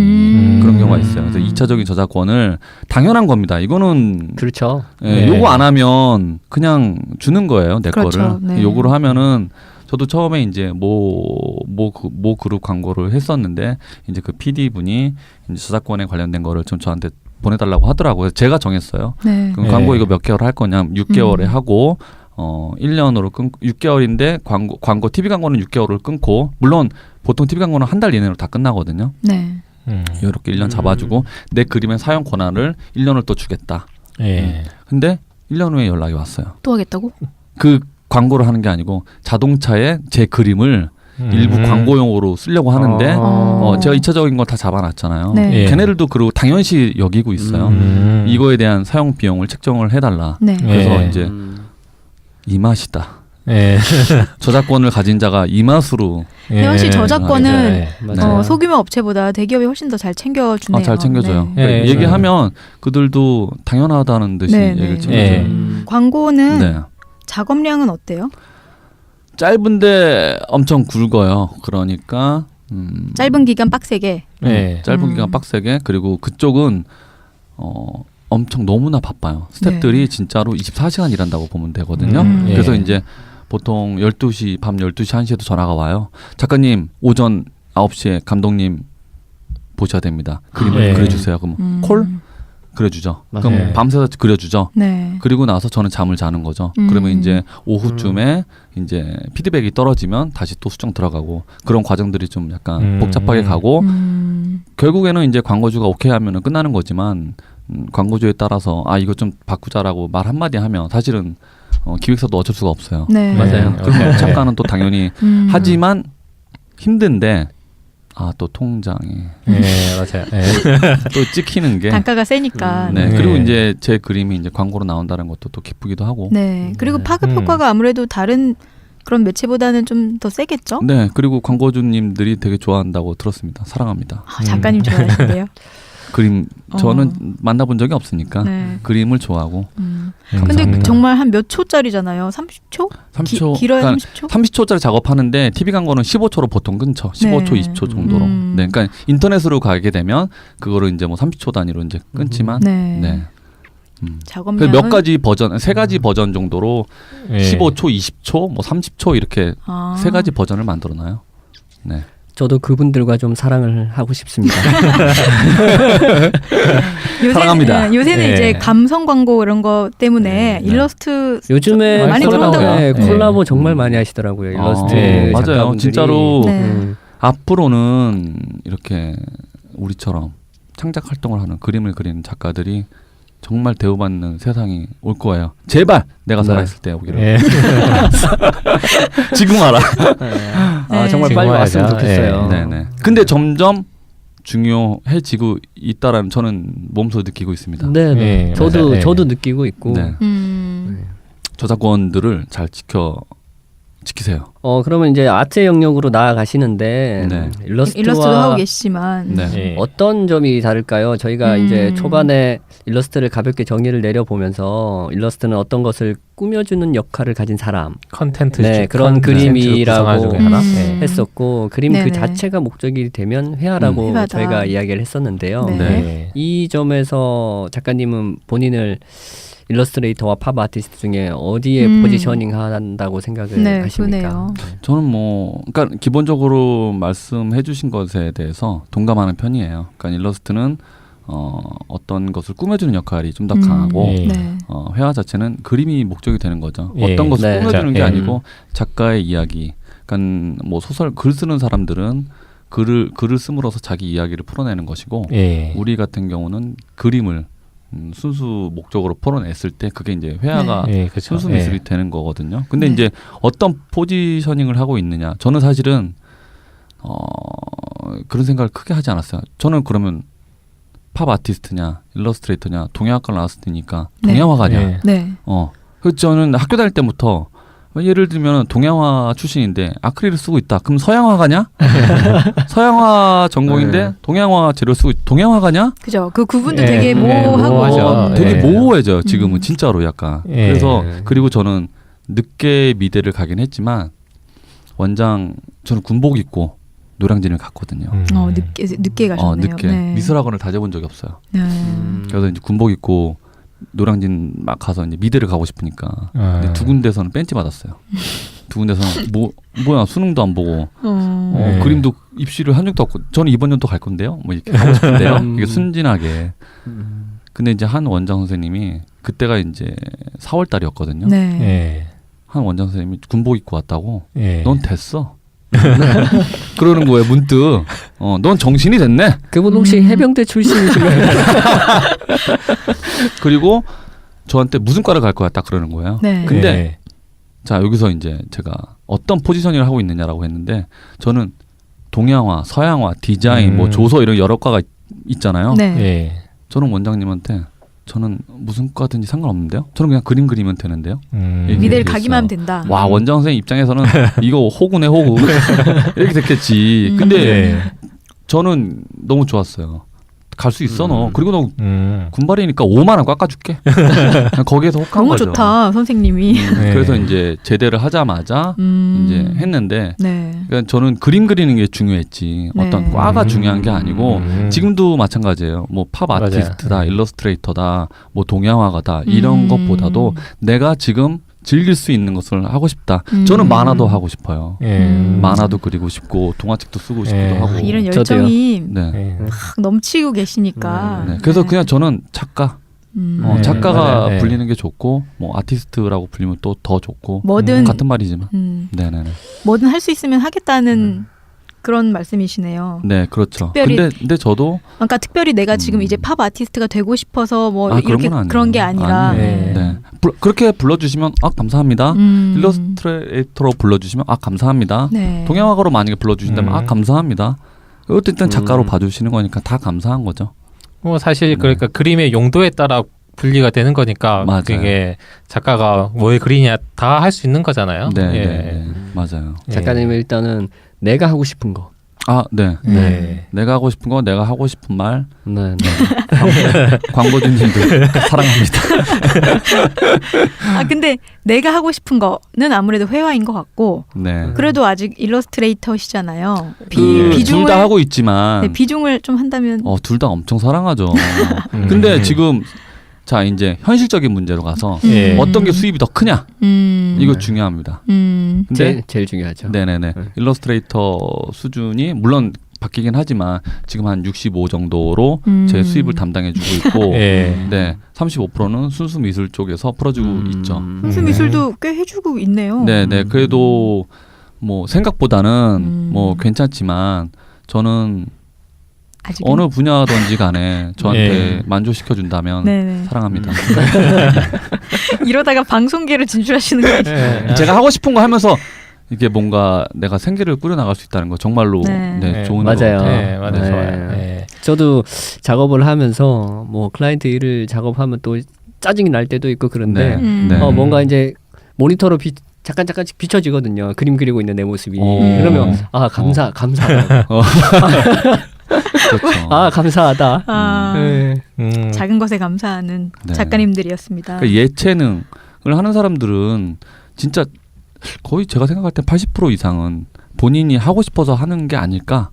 그런 경우가 있어요. 그래서 2차적인 저작권을 당연한 겁니다. 이거는
그렇죠.
예, 요구 안 하면 그냥 주는 거예요. 내
그렇죠.
거를.
네.
요구를 하면은 저도 처음에 이제 모 그룹 광고를 했었는데 이제 그 PD 분이 이제 저작권에 관련된 거를 좀 저한테 보내달라고 하더라고요. 그래서 제가 정했어요.
네.
그럼 광고 이거 몇 개월 할 거냐? 6개월에 하고 1년으로 끊고 6개월인데 광고 TV 광고는 6개월을 끊고 물론 보통 TV 광고는 한 달 이내로 다 끝나거든요.
네.
이렇게 1년 잡아주고 내 그림의 사용 권한을 1년을 또 주겠다. 근데 1년 후에 연락이 왔어요.
또 하겠다고?
그 광고를 하는 게 아니고 자동차에 제 그림을 일부 광고용으로 쓰려고 하는데 제가 2차적인 걸 다 잡아놨잖아요.
네.
걔네들도 그리고 당연시 여기고 있어요. 이거에 대한 사용 비용을 책정을 해달라.
네.
그래서 이제 이 맛이다. 저작권을 가진 자가 이 맛으로
혜원 씨 저작권은
맞아요.
소규모 업체보다 대기업이 훨씬 더 잘 챙겨주네요.
잘 챙겨줘요.
네.
그러니까 얘기하면 그들도 당연하다는 듯이
네,
얘기를
네.
챙겨줘요.
광고는
네.
작업량은 어때요?
짧은데 엄청 굵어요. 그러니까
짧은 기간 빡세게.
짧은 기간 빡세게 그리고 그쪽은 엄청 너무나 바빠요. 스태프들이 진짜로 24시간 일한다고 보면 되거든요. 그래서 이제 보통 12시 밤 12시 1시에도 전화가 와요. 작가님 오전 9시에 감독님 보셔야 됩니다. 그림을 그려주세요. 그럼 콜? 그려주죠.
맞아요.
그럼 밤새서 그려주죠.
네.
그리고 나서 저는 잠을 자는 거죠. 그러면 이제 오후쯤에 이제 피드백이 떨어지면 다시 또 수정 들어가고 그런 과정들이 좀 약간 복잡하게 가고 결국에는 이제 광고주가 오케이 하면은 끝나는 거지만 광고주에 따라서 이거 좀 바꾸자라고 말 한마디 하면 사실은 기획사도 어쩔 수가 없어요.
네.
맞아요.
그럼 작가는 또 당연히 하지만 힘든데 또 통장에
맞아요.
또 찍히는 게
단가가 세니까.
네. 그리고 이제 제 그림이 이제 광고로 나온다는 것도 또 기쁘기도 하고.
네. 그리고 파급 효과가 아무래도 다른 그런 매체보다는 좀 더 세겠죠?
네. 그리고 광고주님들이 되게 좋아한다고 들었습니다. 사랑합니다.
작가님 좋아하시는데요.
그림 저는 만나본 적이 없으니까
네.
그림을 좋아하고.
근데 정말 한 몇 초짜리잖아요. 30초?
30초.
길어야
그러니까
30초?
30초짜리 작업하는데 TV 광고는 15초로 보통 끊죠. 15초,
네.
20초 정도로. 네. 그러니까 인터넷으로 가게 되면 그거를 이제 뭐 30초 단위로 이제 끊지만
네.
네.
작업량은
몇 가지 버전, 세 가지 버전 정도로 15초, 20초, 뭐 30초 이렇게 세 가지 버전을 만들어놔요. 네.
저도 그분들과 좀 사랑을 하고 싶습니다.
사랑합니다.
요새는 이제 감성 광고 이런 거 때문에 일러스트
요즘에
많이
콜라보,
들어온다고.
콜라보 정말 많이 하시더라고요. 일러스트
맞아요.
작가분들이.
진짜로
네.
앞으로는 이렇게 우리처럼 창작 활동을 하는 그림을 그리는 작가들이 정말 대우받는 세상이 올 거예요. 제발 내가 살아있을 때 오기를. 지금 와라.
정말
지금
빨리
와야죠.
왔으면 좋겠어요.
네네. 근데 점점 중요해지고 있다라는 저는 몸소 느끼고 있습니다.
네. 저도
맞아요.
저도 느끼고 있고.
네. 저작권들을 잘 지키세요.
그러면 이제 아트 영역으로 나아가시는데
네.
일러스트도 하고 계시지만
네.
어떤 점이 다를까요? 저희가 이제 초반에 일러스트를 가볍게 정의를 내려보면서 일러스트는 어떤 것을 꾸며주는 역할을 가진 사람,
컨텐츠
그런 그림이라고
네.
했었고 그림
네네.
그 자체가 목적이 되면 회화라고
회화다.
저희가 이야기를 했었는데요.
네.
이 점에서 작가님은 본인을 일러스트레이터와 팝 아티스트 중에 어디에 포지셔닝 한다고 생각을
네,
하십니까?
그러네요.
저는 그러니까 기본적으로 말씀해주신 것에 대해서 동감하는 편이에요. 그러니까 일러스트는 어떤 것을 꾸며주는 역할이 좀 더 강하고
네.
회화 자체는 그림이 목적이 되는 거죠.
예.
어떤 것을
네.
꾸며주는 게
예.
아니고 작가의 이야기. 그러니까 뭐 소설 글 쓰는 사람들은 글을 씀으로써 자기 이야기를 풀어내는 것이고 우리 같은 경우는 그림을 순수 목적으로 풀어냈을 때 그게 이제 회화가
그렇죠.
순수 미술이 되는 거거든요. 근데
네.
이제 어떤 포지셔닝을 하고 있느냐. 저는 사실은 그런 생각을 크게 하지 않았어요. 저는 그러면 팝 아티스트냐, 일러스트레이터냐, 동양학과를 나왔으니까
네.
동양화가냐.
네.
네.
그래서 저는 학교 다닐 때부터 예를 들면 동양화 출신인데 아크릴을 쓰고 있다. 그럼 서양화가냐? 서양화 전공인데
네.
동양화 재료 쓰고 동양화가냐?
그죠. 그 구분도
네.
되게
네,
모호하고.
모호하죠.
되게
네.
모호해져요. 지금은 진짜로 약간.
예.
그래서 그리고 저는 늦게 미대를 가긴 했지만 원장 저는 군복 입고 노량진을 갔거든요.
늦게 가셨네요.
늦게
네.
미술학원을 다녀본 적이 없어요.
네.
그래서 이제 군복 입고 노량진 막 가서 이제 미대를 가고 싶으니까 근데 두 군데서는 뺀지 받았어요. 두 군데서는 뭐야 수능도 안 보고
네.
그림도 입시를 한 적도 없고 저는 이번 연도 갈 건데요. 뭐 이렇게 하고 싶은데요. 이게 순진하게. 근데 이제 한 원장 선생님이 그때가 이제 4월 달이었거든요.
네.
예.
한 원장 선생님이 군복 입고 왔다고.
예.
넌 됐어. 그러는 거예요 문득. 넌 정신이 됐네.
그분 혹시 해병대 출신이신가요?
그리고 저한테 무슨 과를 갈 거야 딱 그러는 거예요.
네.
근데
예.
자 여기서 이제 제가 어떤 포지셔닝을 하고 있느냐라고 했는데 저는 동양화, 서양화, 디자인, 뭐 조서 이런 여러 과가 있잖아요.
네.
예.
저는 원장님한테 저는 무슨 과든지 상관없는데요. 저는 그냥 그림 그리면 되는데요.
미대를
얘기했어요.
가기만 하면 된다.
와 원장 선생님 입장에서는 이거 호구네 호구 이렇게 됐겠지. 근데
예.
저는 너무 좋았어요. 갈 수 있어 너. 그리고 너 군발이니까 5만 원 깎아줄게. 그냥 거기에서 혹한
너무
거죠.
좋다 선생님이.
네.
그래서 이제 제대를 하자마자 이제 했는데
네.
그러니까 저는 그림 그리는 게 중요했지 어떤
네.
과가 중요한 게 아니고 지금도 마찬가지예요. 뭐 팝
맞아요.
아티스트다, 일러스트레이터다, 뭐 동양화가다 이런 것보다도 내가 지금 즐길 수 있는 것을 하고 싶다. 저는 만화도 하고 싶어요.
예.
만화도 그리고 싶고 동화책도 쓰고 싶기도
예.
하고.
이런
저도요.
열정이
네.
예.
막 넘치고 계시니까.
네. 그래서 그냥 저는 작가,
네,
작가가
맞아요. 네.
불리는 게 좋고 뭐 아티스트라고 불리면 또 더 좋고
뭐든
같은 말이지만. 네네네.
뭐든 할 수 있으면 하겠다는 그런 말씀이시네요.
네, 그렇죠.
특별히-
근데 저도
그러니까 특별히 내가 지금 이제 팝 아티스트가 되고 싶어서 뭐
그런
이렇게
건 아니에요.
그런 게 아니라.
아니에요.
네. 그렇게 불러주시면 감사합니다. 일러스트레이터로 불러주시면 감사합니다.
네.
동양화가로 만약에 불러주신다면 감사합니다. 어쨌든 작가로 봐주시는 거니까 다 감사한 거죠.
뭐 사실 그러니까 그림의 용도에 따라 분리가 되는 거니까
맞아요.
그게 작가가 뭘 그리냐 다 할 수 있는 거잖아요.
네,
예.
네, 맞아요.
작가님은 일단은 내가 하고 싶은 거.
네.
네.
내가 하고 싶은 거, 내가 하고 싶은 말.
네.
광고 중심도 사랑합니다.
근데 내가 하고 싶은 거는 아무래도 회화인 것 같고
네.
그래도 아직 일러스트레이터시잖아요.
둘
비중을
다 하고 있지만
네, 비중을 좀 한다면
둘 다 엄청 사랑하죠. 근데 지금 자 이제 현실적인 문제로 가서
예.
어떤 게 수입이 더 크냐 이거 중요합니다. 근데
제일 중요하죠.
네네네 일러스트레이터 수준이 물론 바뀌긴 하지만 지금 한 65 정도로 제 수입을 담당해주고 있고
예.
네 35%는 순수 미술 쪽에서 풀어주고 있죠.
순수 미술도 꽤 해주고 있네요.
네네 그래도 뭐 생각보다는 뭐 괜찮지만 저는
아직은?
어느 분야든지 간에 저한테
예.
만족시켜준다면
네네.
사랑합니다.
이러다가 방송계를 진출하시는 거 아니에요?
예.
제가 하고 싶은 거 하면서 이게 뭔가 내가 생계를 꾸려나갈 수 있다는 거 정말로
네.
네.
좋은
맞아요.
것 같아요.
네, 맞아요.
네.
좋아요. 예.
저도 작업을 하면서 뭐 클라이언트 일을 작업하면 또 짜증이 날 때도 있고 그런데
네.
뭔가 이제 모니터로 잠깐씩 비춰지거든요. 그림 그리고 있는 내 모습이. 그러면 감사.
그렇죠.
감사하다. 네.
작은 것에 감사하는
네.
작가님들이었습니다.
그러니까 예체능을 하는 사람들은 진짜 거의 제가 생각할 때 80% 이상은 본인이 하고 싶어서 하는 게 아닐까라는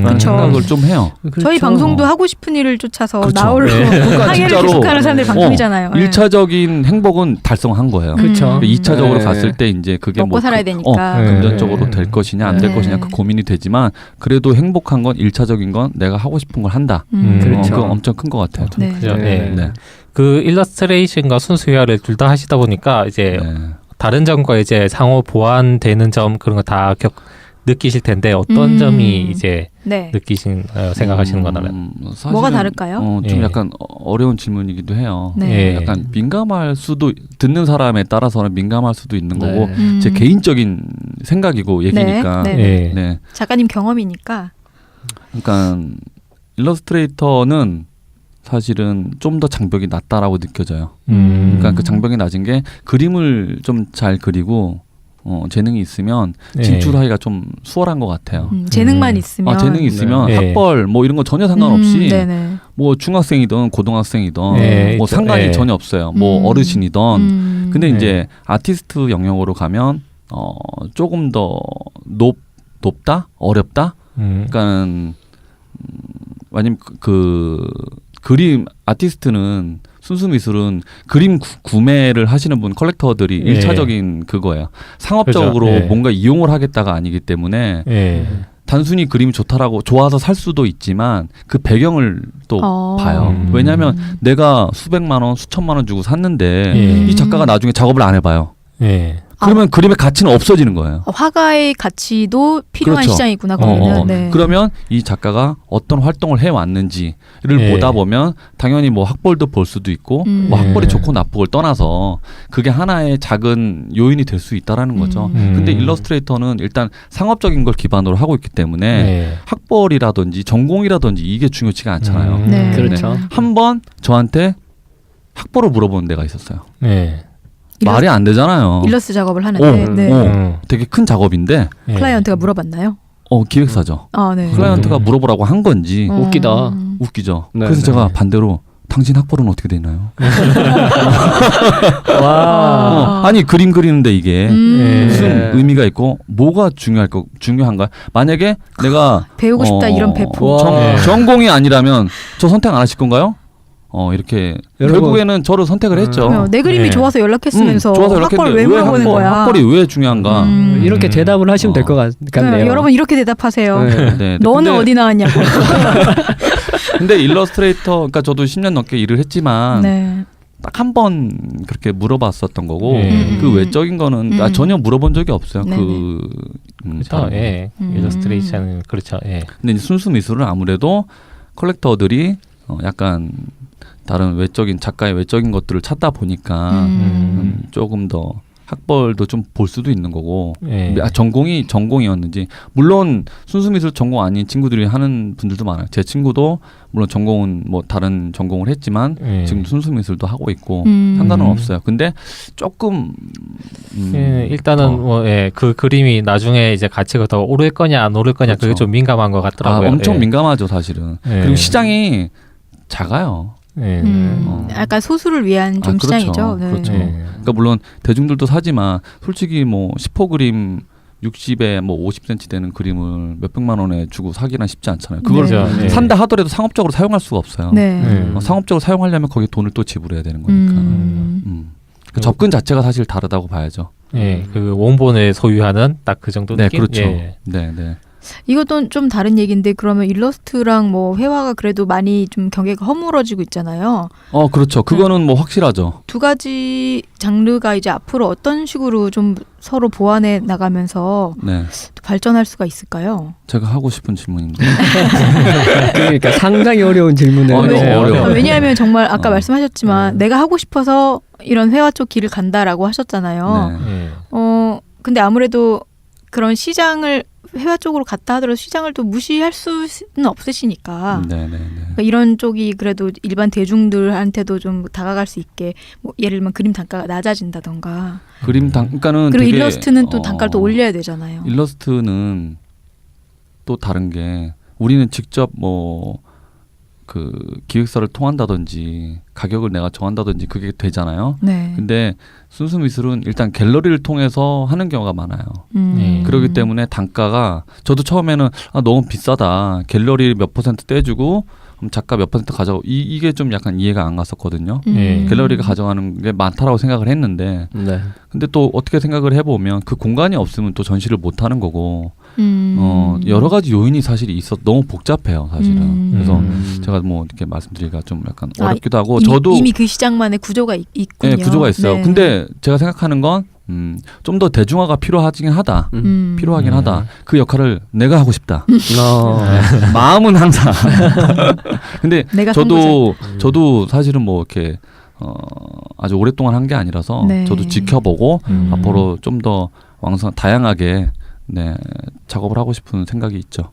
그쵸.
생각을 좀 해요.
저희 방송도 하고 싶은 일을 쫓아서
그렇죠.
나홀로
그러니까
항해를
진짜로
계속하는 사람들 방송이잖아요.
1차적인 행복은 달성한 거예요.
그렇죠.
2차적으로
네.
갔을 때 이제 그게
먹고
뭐
살아야 되니까.
금전적으로 될 것이냐 안 될
네.
것이냐 그 고민이 되지만 그래도 행복한 건 1차적인 건 내가 하고 싶은 걸 한다.
그렇죠.
그거 엄청 큰 것 같아요.
네.
그죠?
네.
네. 그 일러스트레이션과 순수 회화를 둘 다 하시다 보니까 이제 다른 점과 이제 상호 보완되는 점 그런 거 다 느끼실 텐데 어떤 점이 이제
네.
생각하시는 거라면
사실은,
뭐가 다를까요?
좀
예.
약간 어려운 질문이기도 해요.
네.
예.
약간 민감할 수도 듣는 사람에 따라서는 민감할 수도 있는
네.
거고 제 개인적인 생각이고 얘기니까
네.
예.
네.
작가님 경험이니까.
그러니까 일러스트레이터는 사실은 좀 더 장벽이 낮다라고 느껴져요. 그러니까 그 장벽이 낮은 게 그림을 좀 잘 그리고 재능이 있으면 진출하기가 좀 수월한 것 같아요.
재능만 있으면.
재능이 있으면
네.
학벌 뭐 이런 거 전혀 상관없이
네네.
뭐 중학생이든 고등학생이든
네,
뭐 상관이
네.
전혀 없어요. 뭐 어르신이든. 근데
네.
이제 아티스트 영역으로 가면 조금 더 높다, 어렵다. 그러니까 왜냐면 그 그림 아티스트는 순수 미술은 그림 구매를 하시는 분 컬렉터들이
예.
1차적인 그거예요. 상업적으로
그렇죠. 예.
뭔가 이용을 하겠다가 아니기 때문에 단순히 그림이 좋다라고 좋아서 살 수도 있지만 그 배경을 또 봐요. 왜냐하면 내가 수백만 원, 수천만 원 주고 샀는데 이 작가가 나중에 작업을 안 해봐요. 그러면 그림의 가치는 없어지는 거예요.
화가의 가치도 필요한
그렇죠.
시장이 있구나. 그러면. 네.
그러면 이 작가가 어떤 활동을 해왔는지를
예.
보다 보면 당연히 뭐 학벌도 볼 수도 있고 뭐 학벌이 좋고 나쁘고를 떠나서 그게 하나의 작은 요인이 될 수 있다라는 거죠. 근데 일러스트레이터는 일단 상업적인 걸 기반으로 하고 있기 때문에 학벌이라든지 전공이라든지 이게 중요치가 않잖아요.
네.
그렇죠.
한번 저한테 학벌을 물어보는 데가 있었어요.
네.
말이 안 되잖아요.
일러스트 작업을 하는데 네.
되게 큰 작업인데
클라이언트가 물어봤나요?
기획사죠.
네.
클라이언트가 물어보라고 한 건지
웃기다.
웃기죠.
네,
그래서
네.
제가 반대로 당신 학벌은 어떻게 되나요?
와.
아니 그림 그리는데 이게 무슨
네.
의미가 있고 뭐가 중요한가? 만약에 내가
배우고 싶다 이런 배포.
전공이 아니라면 저 선택 안 하실 건가요? 이렇게
여러분.
결국에는 저를 선택을 했죠.
내 그림이
네.
좋아서 연락했으면서
좋아서
학벌
연락했는데
왜 물어보는 거야?
학벌이 왜 중요한가?
이렇게 대답을 하시면 될 것 같네요.
네, 여러분 이렇게 대답하세요.
네,
너는
근데-
어디 나왔냐고.
근데 일러스트레이터, 그러니까 저도 10년 넘게 일을 했지만
네.
딱 한 번 그렇게 물어봤었던 거고
네.
그 외적인 거는 전혀 물어본 적이 없어요.
네네.
그렇죠.
다른 거.
예. 일러스트레이션은 그렇죠. 예.
근데 이제 순수 미술은 아무래도 컬렉터들이 약간 다른 외적인 작가의 외적인 것들을 찾다 보니까 조금 더 학벌도 좀 볼 수도 있는 거고 전공이 전공이었는지 물론 순수미술 전공 아닌 친구들이 하는 분들도 많아요. 제 친구도 물론 전공은 뭐 다른 전공을 했지만 지금 순수미술도 하고 있고 상관은 없어요. 근데 조금
일단은 뭐 그 그림이 나중에 이제 가치가 더 오를 거냐 안 오를 거냐
그렇죠.
그게 좀 민감한 것 같더라고요.
엄청 민감하죠 사실은. 그리고 시장이 작아요.
약간 소수를 위한 좀
그렇죠.
시장이죠. 네.
그렇죠. 그러니까 물론 대중들도 사지만 솔직히 뭐 10호 그림 60에 뭐 50cm 되는 그림을 몇백만 원에 주고 사기는 쉽지 않잖아요. 그걸
네.
산다 하더라도 상업적으로 사용할 수가 없어요.
네.
상업적으로 사용하려면 거기에 돈을 또 지불해야 되는 거니까. 그 접근 자체가 사실 다르다고 봐야죠.
그 원본을 소유하는 딱 그 정도
네,
느낌.
그렇죠.
예.
네, 네.
이것도 좀 다른 얘기인데 그러면 일러스트랑 뭐 회화가 그래도 많이 좀 경계가 허물어지고 있잖아요.
그렇죠. 그거는 뭐 확실하죠.
두 가지 장르가 이제 앞으로 어떤 식으로 좀 서로 보완해 나가면서
네.
발전할 수가 있을까요?
제가 하고 싶은 질문인데.
그러니까 상당히 어려운 질문을.
어려워.
왜냐하면 정말 아까 말씀하셨지만 내가 하고 싶어서 이런 회화 쪽 길을 간다라고 하셨잖아요.
네.
근데 아무래도 그런 시장을 회화 쪽으로 갔다 하더라도 시장을 또 무시할 수는 없으시니까
네.
그러니까 이런 쪽이 그래도 일반 대중들한테도 좀 다가갈 수 있게 뭐 예를 들면 그림 단가가 낮아진다던가
그림 단가는
그리고
되게,
일러스트는 또 단가를 또 올려야 되잖아요.
일러스트는 또 다른 게 우리는 직접 뭐 그 기획사를 통한다든지 가격을 내가 정한다든지 그게 되잖아요.
네.
근데 순수 미술은 일단 갤러리를 통해서 하는 경우가 많아요. 그렇기 때문에 단가가 저도 처음에는 너무 비싸다. 갤러리 몇 % 떼주고 작가 몇 % 가져가고 이게 좀 약간 이해가 안 갔었거든요. 갤러리가 가져가는 게 많다라고 생각을 했는데
네.
근데 또 어떻게 생각을 해보면 그 공간이 없으면 또 전시를 못 하는 거고 여러 가지 요인이 사실 있어 너무 복잡해요 사실은. 그래서 제가 뭐 이렇게 말씀드리기가 좀 약간 어렵기도 하고 저도
이미 그 시장만의 구조가 있군요.
네, 구조가 있어요.
네.
근데 제가 생각하는 건 좀 더 대중화가 필요하긴 하다. 필요하긴 하다. 그 역할을 내가 하고 싶다. 마음은 항상. 근데
내가
저도 사실은 뭐 이렇게 아주 오랫동안 한 게 아니라서
네.
저도 지켜보고 앞으로 좀 더 다양하게 작업을 하고 싶은 생각이 있죠.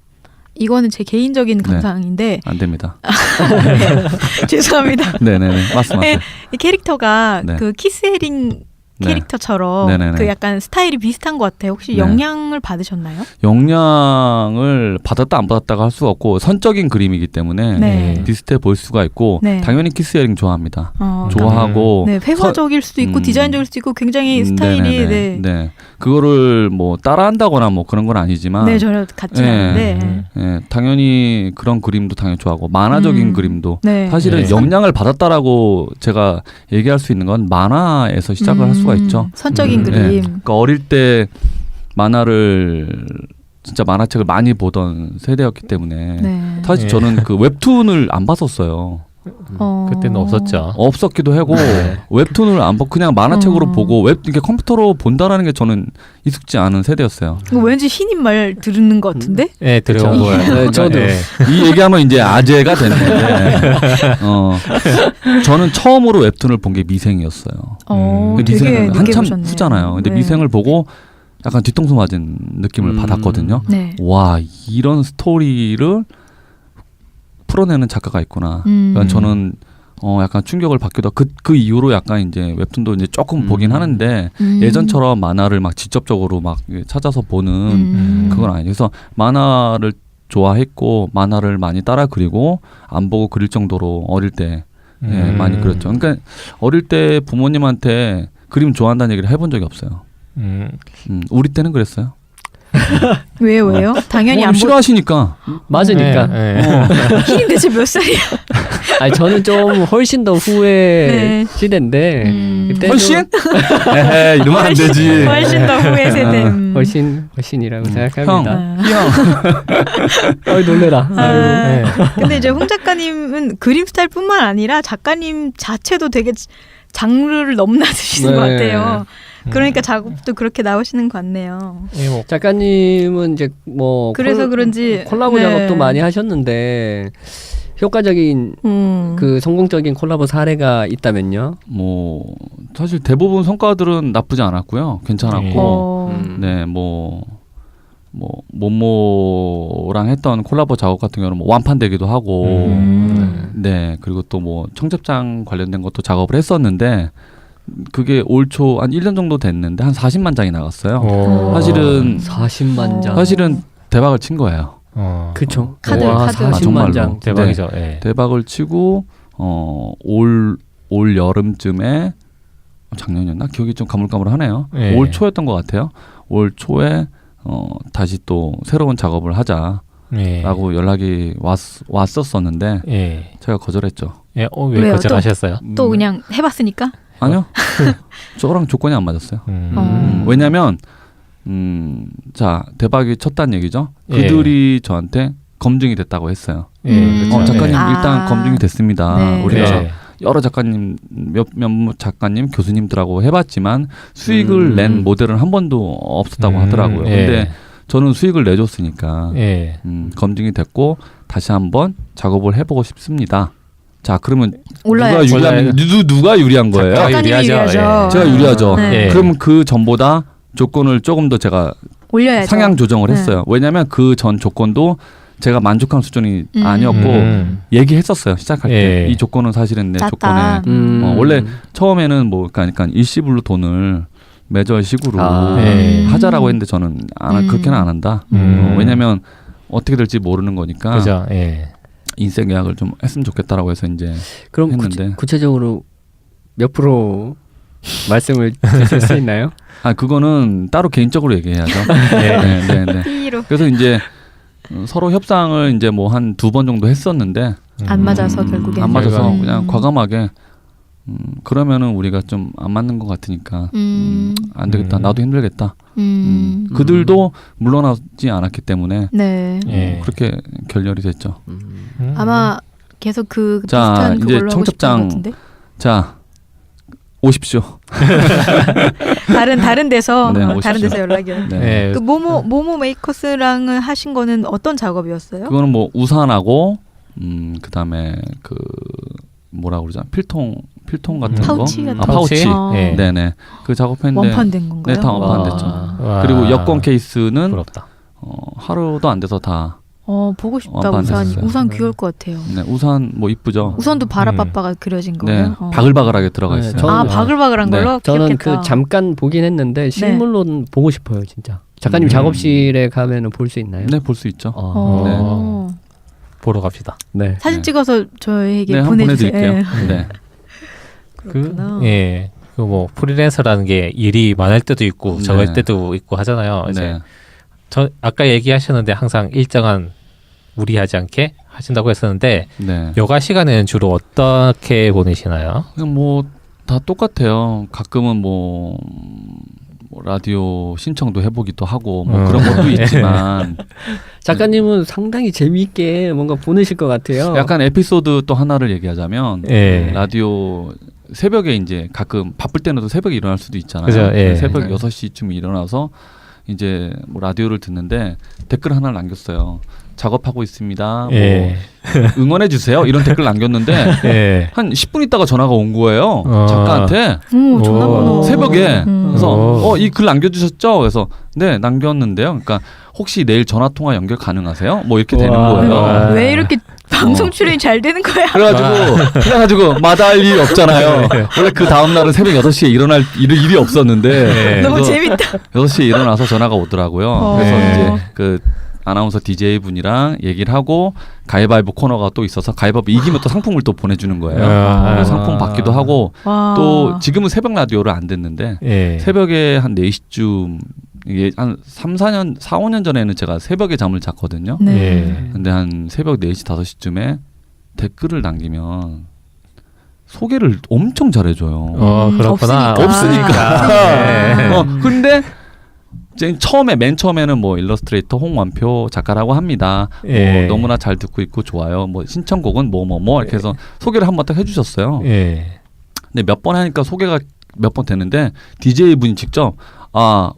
이거는 제 개인적인 감상인데
안 됩니다.
죄송합니다.
네네네 말씀하세요.
이 캐릭터가
네.
그 키스 헤링 캐릭터처럼
네네네.
그 약간 스타일이 비슷한 것 같아요. 혹시
네.
영향을 받으셨나요?
영향을 받았다 안 받았다가 할 수가 없고 선적인 그림이기 때문에
네.
비슷해 보일 수가 있고
네.
당연히 키스 헤링 좋아합니다.
그러니까
좋아하고
네, 회화적일 수도 있고 디자인적일 수도 있고 굉장히 스타일이
네네네. 네. 그거를 뭐 따라한다거나 뭐 그런 건 아니지만
네, 전혀 같지 않은데
예, 당연히 그런 그림도 당연히 좋아하고 만화적인 그림도
네.
사실은
네.
영향을 받았다라고 제가 얘기할 수 있는 건 만화에서 시작을 할 수가 있죠.
선적인
예.
그림.
그러니까 어릴 때 만화를 진짜 만화책을 많이 보던 세대였기 때문에
네.
사실
예.
저는 그 웹툰을 안 봤었어요.
그때는 없었죠.
없었기도 하고
네.
웹툰을 안 보고 그냥 만화책으로 보고 이렇게 컴퓨터로 본다라는 게 저는 익숙지 않은 세대였어요.
이거 왠지 신인 말 들은 것 같은데?
네, 들어온
그쵸.
거예요.
네, 저도.
네.
이 얘기하면 이제 아재가 되는데 저는 처음으로 웹툰을 본 게 미생이었어요.
되게
미생은
늦게
한참
보셨네요.
후잖아요. 근데
네.
미생을 보고 약간 뒤통수 맞은 느낌을 받았거든요.
네.
와, 이런 스토리를 풀어내는 작가가 있구나. 그러니까 저는 약간 충격을 받기도 하고 그 이후로 약간 이제 웹툰도 이제 조금 보긴 하는데 예전처럼 만화를 막 직접적으로 막 찾아서 보는 그건 아니에요. 그래서 만화를 좋아했고 만화를 많이 따라 그리고 안 보고 그릴 정도로 어릴 때 많이 그렸죠. 그러니까 어릴 때 부모님한테 그림 좋아한다는 얘기를 해본 적이 없어요. 우리 때는 그랬어요.
왜요? 당연히 안
싫어하시니까.
맞으니까.
신인 대체 몇 살이야?
아니 저는 좀 훨씬 더 후회
네.
시대인데 그때도
훨씬? 에헤, 이러면 안 되지.
훨씬 더 후회 세대.
훨씬이라고 생각합니다.
형.
어이 놀래라.
네.
근데 이제 홍 작가님은 그림 스타일뿐만 아니라 작가님 자체도 되게 장르를 넘나드시는
네.
것 같아요. 그러니까 작업도 그렇게 나오시는 것 같네요.
뭐
작가님은 이제 뭐
그래서 그런지
콜라보
네.
작업도 많이 하셨는데 효과적인 그 성공적인 콜라보 사례가 있다면요?
뭐 사실 대부분 성과들은 나쁘지 않았고요. 괜찮았고. 네, 모모랑 했던 콜라보 작업 같은 경우는 뭐 완판되기도 하고. 네, 그리고 또 뭐 청첩장 관련된 것도 작업을 했었는데 그게 올 초 한 1년 정도 됐는데 한 40만 장이 나갔어요. 사실은
40만 장.
사실은 대박을 친 거예요.
그렇죠.
카드.
40만
정말로.
장.
대박이죠. 네.
대박을 치고 올 여름쯤에 작년이었나 기억이 좀 가물가물하네요.
네.
올 초였던 것 같아요. 올 초에 다시 또 새로운 작업을 하자라고
네.
연락이 왔었었는데
네.
제가 거절했죠.
왜
왜요?
거절하셨어요?
또 그냥 해봤으니까?
아니요. 저랑 조건이 안 맞았어요.
어.
왜냐하면 자 대박이 쳤다는 얘기죠.
예.
그들이 저한테 검증이 됐다고 했어요.
그렇죠.
작가님
네.
일단 검증이 됐습니다.
네.
우리가
네.
여러 작가님 몇몇 작가님 교수님들하고 해봤지만 수익을 낸 모델은 한 번도 없었다고 하더라고요.
예.
근데 저는 수익을 내줬으니까
예.
검증이 됐고 다시 한번 작업을 해보고 싶습니다. 자 그러면
올라야죠.
누가 유리한 거예요?
작가가
작가님이 유리하죠.
제가 유리하죠.
네.
예.
그럼 그 전보다 조건을 조금 더 제가
올려야죠.
상향 조정을
네.
했어요. 왜냐하면 그 전 조건도 제가 만족한 수준이 아니었고 얘기했었어요. 시작할 때.
예.
이 조건은 사실은 내
짰다.
조건에 원래 처음에는 뭐 그러니까 일시불로 돈을 매절식으로
예.
하자라고 했는데 저는 그렇게는 안 한다. 왜냐하면 어떻게 될지 모르는 거니까
그죠. 예.
인생 계약을 좀 했으면 좋겠다라고 해서 이제
그럼
했는데
구체적으로 몇 프로 말씀을 주실 수 있나요?
그거는 따로 개인적으로 얘기해야죠. 네.
B로.
그래서 이제 서로 협상을 이제 뭐 한 2번 정도 했었는데
안 맞아서 결국엔.
안 맞아서
음.
그냥 과감하게 그러면은 우리가 좀 안 맞는 것 같으니까 안 되겠다. 나도 힘들겠다. 그들도 물러나지 않았기 때문에
네.
예.
그렇게 결렬이 됐죠.
아마 계속 그
자,
비슷한
이제
그걸로 하고 싶은
청첩장.
것 같은데.
자 오십시오.
다른 데서
네,
다른
오십시오.
데서 연락이 와요.
네.
예.
그 모모 메이커스랑 하신 거는 어떤 작업이었어요?
그거는 뭐 우산하고 그다음에 그 뭐라 그러죠? 필통 같은
파우치
거.
같은
아, 파우치.
거. 어.
예.
네네. 그 작업했는데
원판된 건가요?
네, 다 원판됐죠.
와.
그리고 여권 케이스는
부럽다.
하루도 안 돼서 다
보고 싶다.
한번
우산.
봤었어요.
우산 귀여울 것 같아요.
네, 우산 뭐 이쁘죠.
우산도 바라빠빠가 그려진 거예요?
네, 바글바글하게 들어가
네,
있어요.
저는-
바글바글한
네.
걸로?
저는
귀엽겠다.
그 잠깐 보긴 했는데 실물로는 보고 싶어요, 진짜. 작가님 작업실에 가면은 볼 수 있나요?
네, 볼 수 있죠.
보러 갑시다.
네.
사진
네.
찍어서 저에게
네, 한번
보내주세요.
보내드릴게요.
예.
네.
그렇구나.
예. 그 뭐 프리랜서라는 게 일이 많을 때도 있고
네.
적을 때도 있고 하잖아요. 이제
네.
저 아까 얘기하셨는데 항상 일정한 무리하지 않게 하신다고 했었는데
네.
여가 시간에는 주로 어떻게 보내시나요?
그냥 뭐 다 똑같아요. 가끔은 뭐 라디오 신청도 해보기도 하고 뭐 그런 것도 있지만
작가님은 상당히 재미있게 뭔가 보내실 것 같아요.
약간 에피소드 또 하나를 얘기하자면
예.
라디오 새벽에 이제 가끔 바쁠 때는 또 새벽에 일어날 수도 있잖아요.
그죠, 예.
새벽
네.
6시쯤 일어나서 이제 뭐 라디오를 듣는데 댓글 하나를 남겼어요. 작업하고 있습니다.
예.
뭐 응원해 주세요. 이런 댓글 남겼는데
예.
한 10분 있다가 전화가 온 거예요.
어.
작가한테
전화번호.
새벽에. 그래서
오.
이 글 남겨주셨죠? 그래서 네 남겼는데요. 그러니까 혹시 내일 전화 통화 연결 가능하세요? 뭐 이렇게 되는
와.
거예요.
와.
왜 이렇게 방송 출연이 잘 되는 거야?
그래가지고 마다할 일이 없잖아요. 원래 그 다음 날은 새벽 6시에 일어날 일이 없었는데
네.
너무
그래서
재밌다.
6시에 일어나서 전화가 오더라고요. 그래서
네.
이제 그 아나운서 DJ 분이랑 얘기를 하고 가위바위보 코너가 또 있어서 가위바위보 이기면 또 상품을 또 보내주는 거예요.
아.
그래서 상품 받기도 하고
와.
또 지금은 새벽 라디오를 안 듣는데
예.
새벽에 한 4시쯤 이게 한 4, 5년 전에는 제가 새벽에 잠을 잤거든요.
네.
예.
근데 한 새벽 4시, 5시쯤에 댓글을 남기면 소개를 엄청 잘해줘요.
그렇구나.
없으니까.
네.
근데 이제 맨 처음에는 뭐 일러스트레이터 홍완표 작가라고 합니다.
예.
뭐 너무나 잘 듣고 있고 좋아요. 뭐 신청곡은 뭐 이렇게 해서 소개를 한번 딱 해주셨어요.
예.
근데 몇 번 하니까 소개가 몇 번 되는데 DJ 분이 직접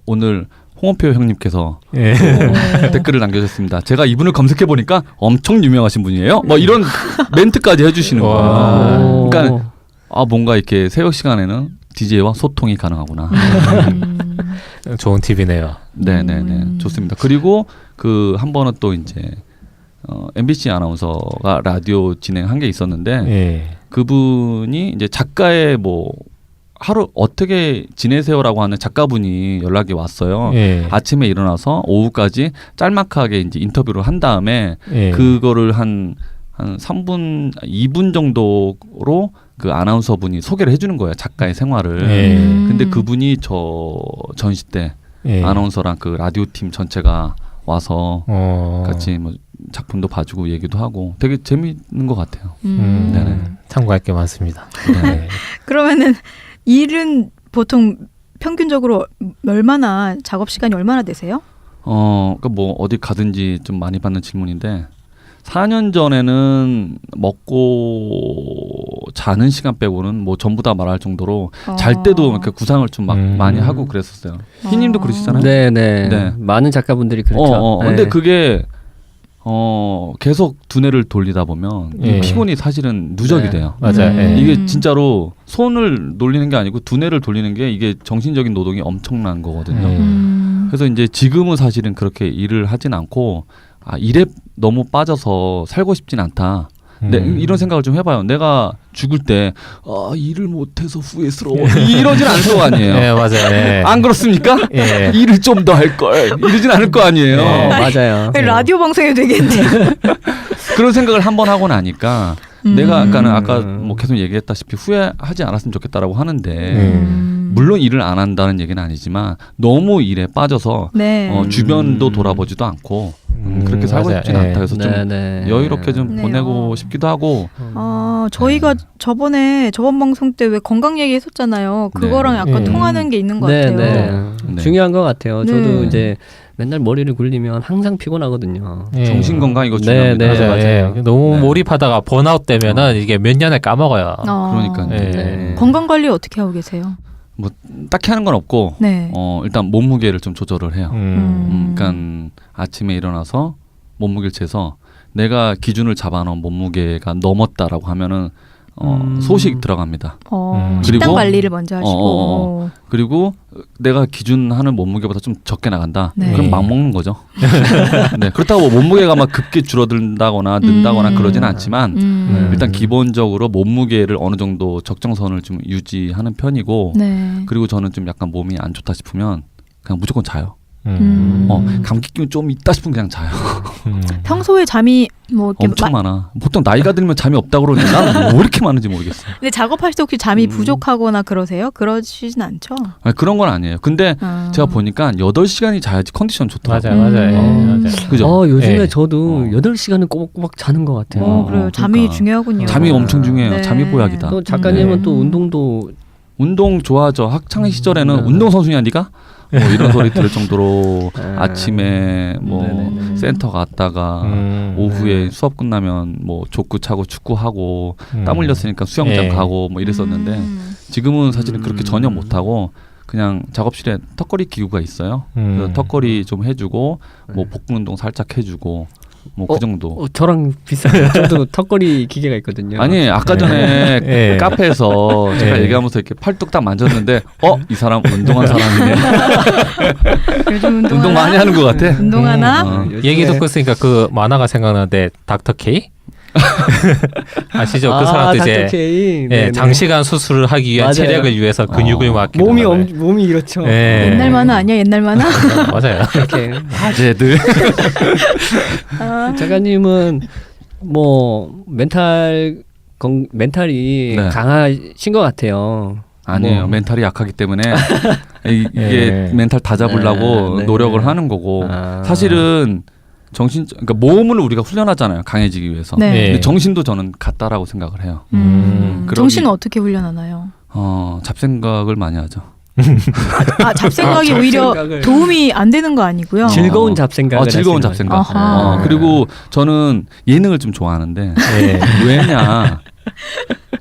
오늘 홍원표 형님께서
예.
댓글을 남겨주셨습니다. 제가 이분을 검색해 보니까 엄청 유명하신 분이에요. 뭐 이런 멘트까지 해주시는
와.
거예요. 그러니까 뭔가 이렇게 새벽 시간에는 DJ와 소통이 가능하구나.
좋은 팁이네요.
네네네 좋습니다. 그리고 그 한 번은 또 이제 MBC 아나운서가 라디오 진행한 게 있었는데
예.
그분이 이제 작가의 뭐 하루 어떻게 지내세요라고 하는 작가분이 연락이 왔어요.
예.
아침에 일어나서 오후까지 짤막하게 이제 인터뷰를 한 다음에
예.
그거를 한 3분, 2분 정도로 그 아나운서 분이 소개를 해주는 거예요. 작가의 생활을.
예.
근데 그분이 저 전시 때
예.
아나운서랑 그 라디오 팀 전체가 와서 같이 뭐 작품도 봐주고 얘기도 하고 되게 재미있는 것 같아요. 네네.
참고할 게 많습니다. 네.
그러면은 일은 보통 평균적으로 얼마나 작업 시간이 얼마나 되세요?
그러니까 뭐 어디 가든지 좀 많이 받는 질문인데 4년 전에는 먹고 자는 시간 빼고는 뭐 전부 다 말할 정도로 잘 때도 이렇게 구상을 좀 막 많이 하고 그랬었어요. 희님도 그러시잖아요.
네네.
네.
많은 작가분들이 그렇죠. 네.
근데 그게 계속 두뇌를 돌리다 보면
예.
피곤이 사실은 누적이
네.
돼요.
맞아요. 예.
이게 진짜로 손을 돌리는 게 아니고 두뇌를 돌리는 게 이게 정신적인 노동이 엄청난 거거든요. 그래서 이제 지금은 사실은 그렇게 일을 하진 않고 일에 너무 빠져서 살고 싶진 않다. 네, 이런 생각을 좀 해봐요. 내가 죽을 때 일을 못해서 후회스러워 이러진 않을 거 아니에요.
네, 맞아요. 네.
안 그렇습니까?
예.
일을 좀 더 할 걸 이러진 않을 거 아니에요.
맞아요.
라디오 방송에 되겠네.
그런 생각을 한번 하고 나니까 내가 아까 뭐 계속 얘기했다시피 후회하지 않았으면 좋겠다라고 하는데 물론 일을 안 한다는 얘기는 아니지만 너무 일에 빠져서
네.
주변도 돌아보지도 않고 그렇게 살고
맞아요.
싶진
예.
않다. 그래서 좀
네네.
여유롭게 좀
네.
보내고 싶기도 하고
저희가 저번 방송 때 왜 건강 얘기했었잖아요. 그거랑 약간 통하는 게 있는 것 같아요.
네.
중요한 것 같아요.
네.
저도 이제 맨날 머리를 굴리면 항상 피곤하거든요.
예.
정신 건강 이거 중요합니다.
네,
맞아요. 예. 너무
네.
몰입하다가 번아웃 되면은 이게 몇 년을 까먹어요.
그러니까요.
예.
네.
건강 관리 어떻게 하고 계세요?
뭐 딱히 하는 건 없고
네.
일단 몸무게를 좀 조절을 해요.
음.
그러니까 아침에 일어나서 몸무게를 재서 내가 기준을 잡아놓은 몸무게가 넘었다라고 하면은 소식 들어갑니다.
식단
그리고
관리를 먼저 하시고.
그리고 내가 기준하는 몸무게보다 좀 적게 나간다.
네.
그럼 막 먹는 거죠. 네, 그렇다고 뭐 몸무게가 막 급게 줄어든다거나 는다거나 그러지는 않지만 일단 기본적으로 몸무게를 어느 정도 적정선을 좀 유지하는 편이고
네.
그리고 저는 좀 약간 몸이 안 좋다 싶으면 그냥 무조건 자요. 감기 기운 좀 있다 싶으면 그냥 자요.
평소에 잠이 뭐 이렇게
엄청 많아. 보통 나이가 들면 잠이 없다 그러는데 나는 왜 이렇게 많은지 모르겠어.
근데 작업하실 때 혹시 잠이 부족하거나 그러세요? 그러시진 않죠?
아니, 그런 건 아니에요. 근데 제가 보니까 8시간이 자야지 컨디션 좋더라고요.
맞아요.
그죠?
요즘에
예.
저도 8시간은 꼬박꼬박 자는 것 같아요.
그래요. 잠이
그러니까.
중요하군요.
잠이 엄청 중요해요.
네.
잠이 보약이다.
또 작가님은 또 운동도
운동 좋아하죠. 학창 시절에는 운동선수냐 네가? 뭐 이런 소리 들을 정도로 아침에 뭐
네네네.
센터 갔다가 오후에 수업 끝나면 뭐 족구 차고 축구하고 땀 흘렸으니까 수영장
예.
가고 뭐 이랬었는데 지금은 사실은 그렇게 전혀 못하고 그냥 작업실에 턱걸이 기구가 있어요. 그래서 턱걸이 좀 해주고 뭐 복근 운동 살짝 해주고 뭐 그 정도.
저랑 비슷해요. 저도 턱걸이 기계가 있거든요.
아니 아까 전에
예.
카페에서 제가
예.
얘기하면서 이렇게 팔뚝 딱 만졌는데 이 사람 운동한 사람이네.
요즘
운동 많이 하는 것 같아.
운동하나?
얘기 듣고 있으니까 그 만화가 생각나는데 닥터 K? 아시죠? 그 사람도 이제 장시간 수술을 하기 위한
맞아요.
체력을 위해서 근육을 막
몸이 이렇죠.
예.
옛날 만화 아니야? 옛날 만화?
맞아요.
이렇게
아재들.
작가님은 뭐 멘탈이
네.
강하신 것 같아요.
아니에요.
뭐.
멘탈이 약하기 때문에 이게
예.
멘탈 다 잡으려고
네.
노력을 하는 거고 사실은 그러니까 몸을 우리가 훈련하잖아요. 강해지기 위해서.
네.
근데 정신도 저는 같다라고 생각을 해요. 그러기-
정신은 어떻게 훈련하나요?
잡생각을 많이 하죠.
잡생각이 오히려
잡생각을.
도움이 안 되는 거 아니고요.
즐거운 잡생각을
즐거운
하시는
잡생각.
아하.
그리고 저는 예능을 좀 좋아하는데
예.
왜냐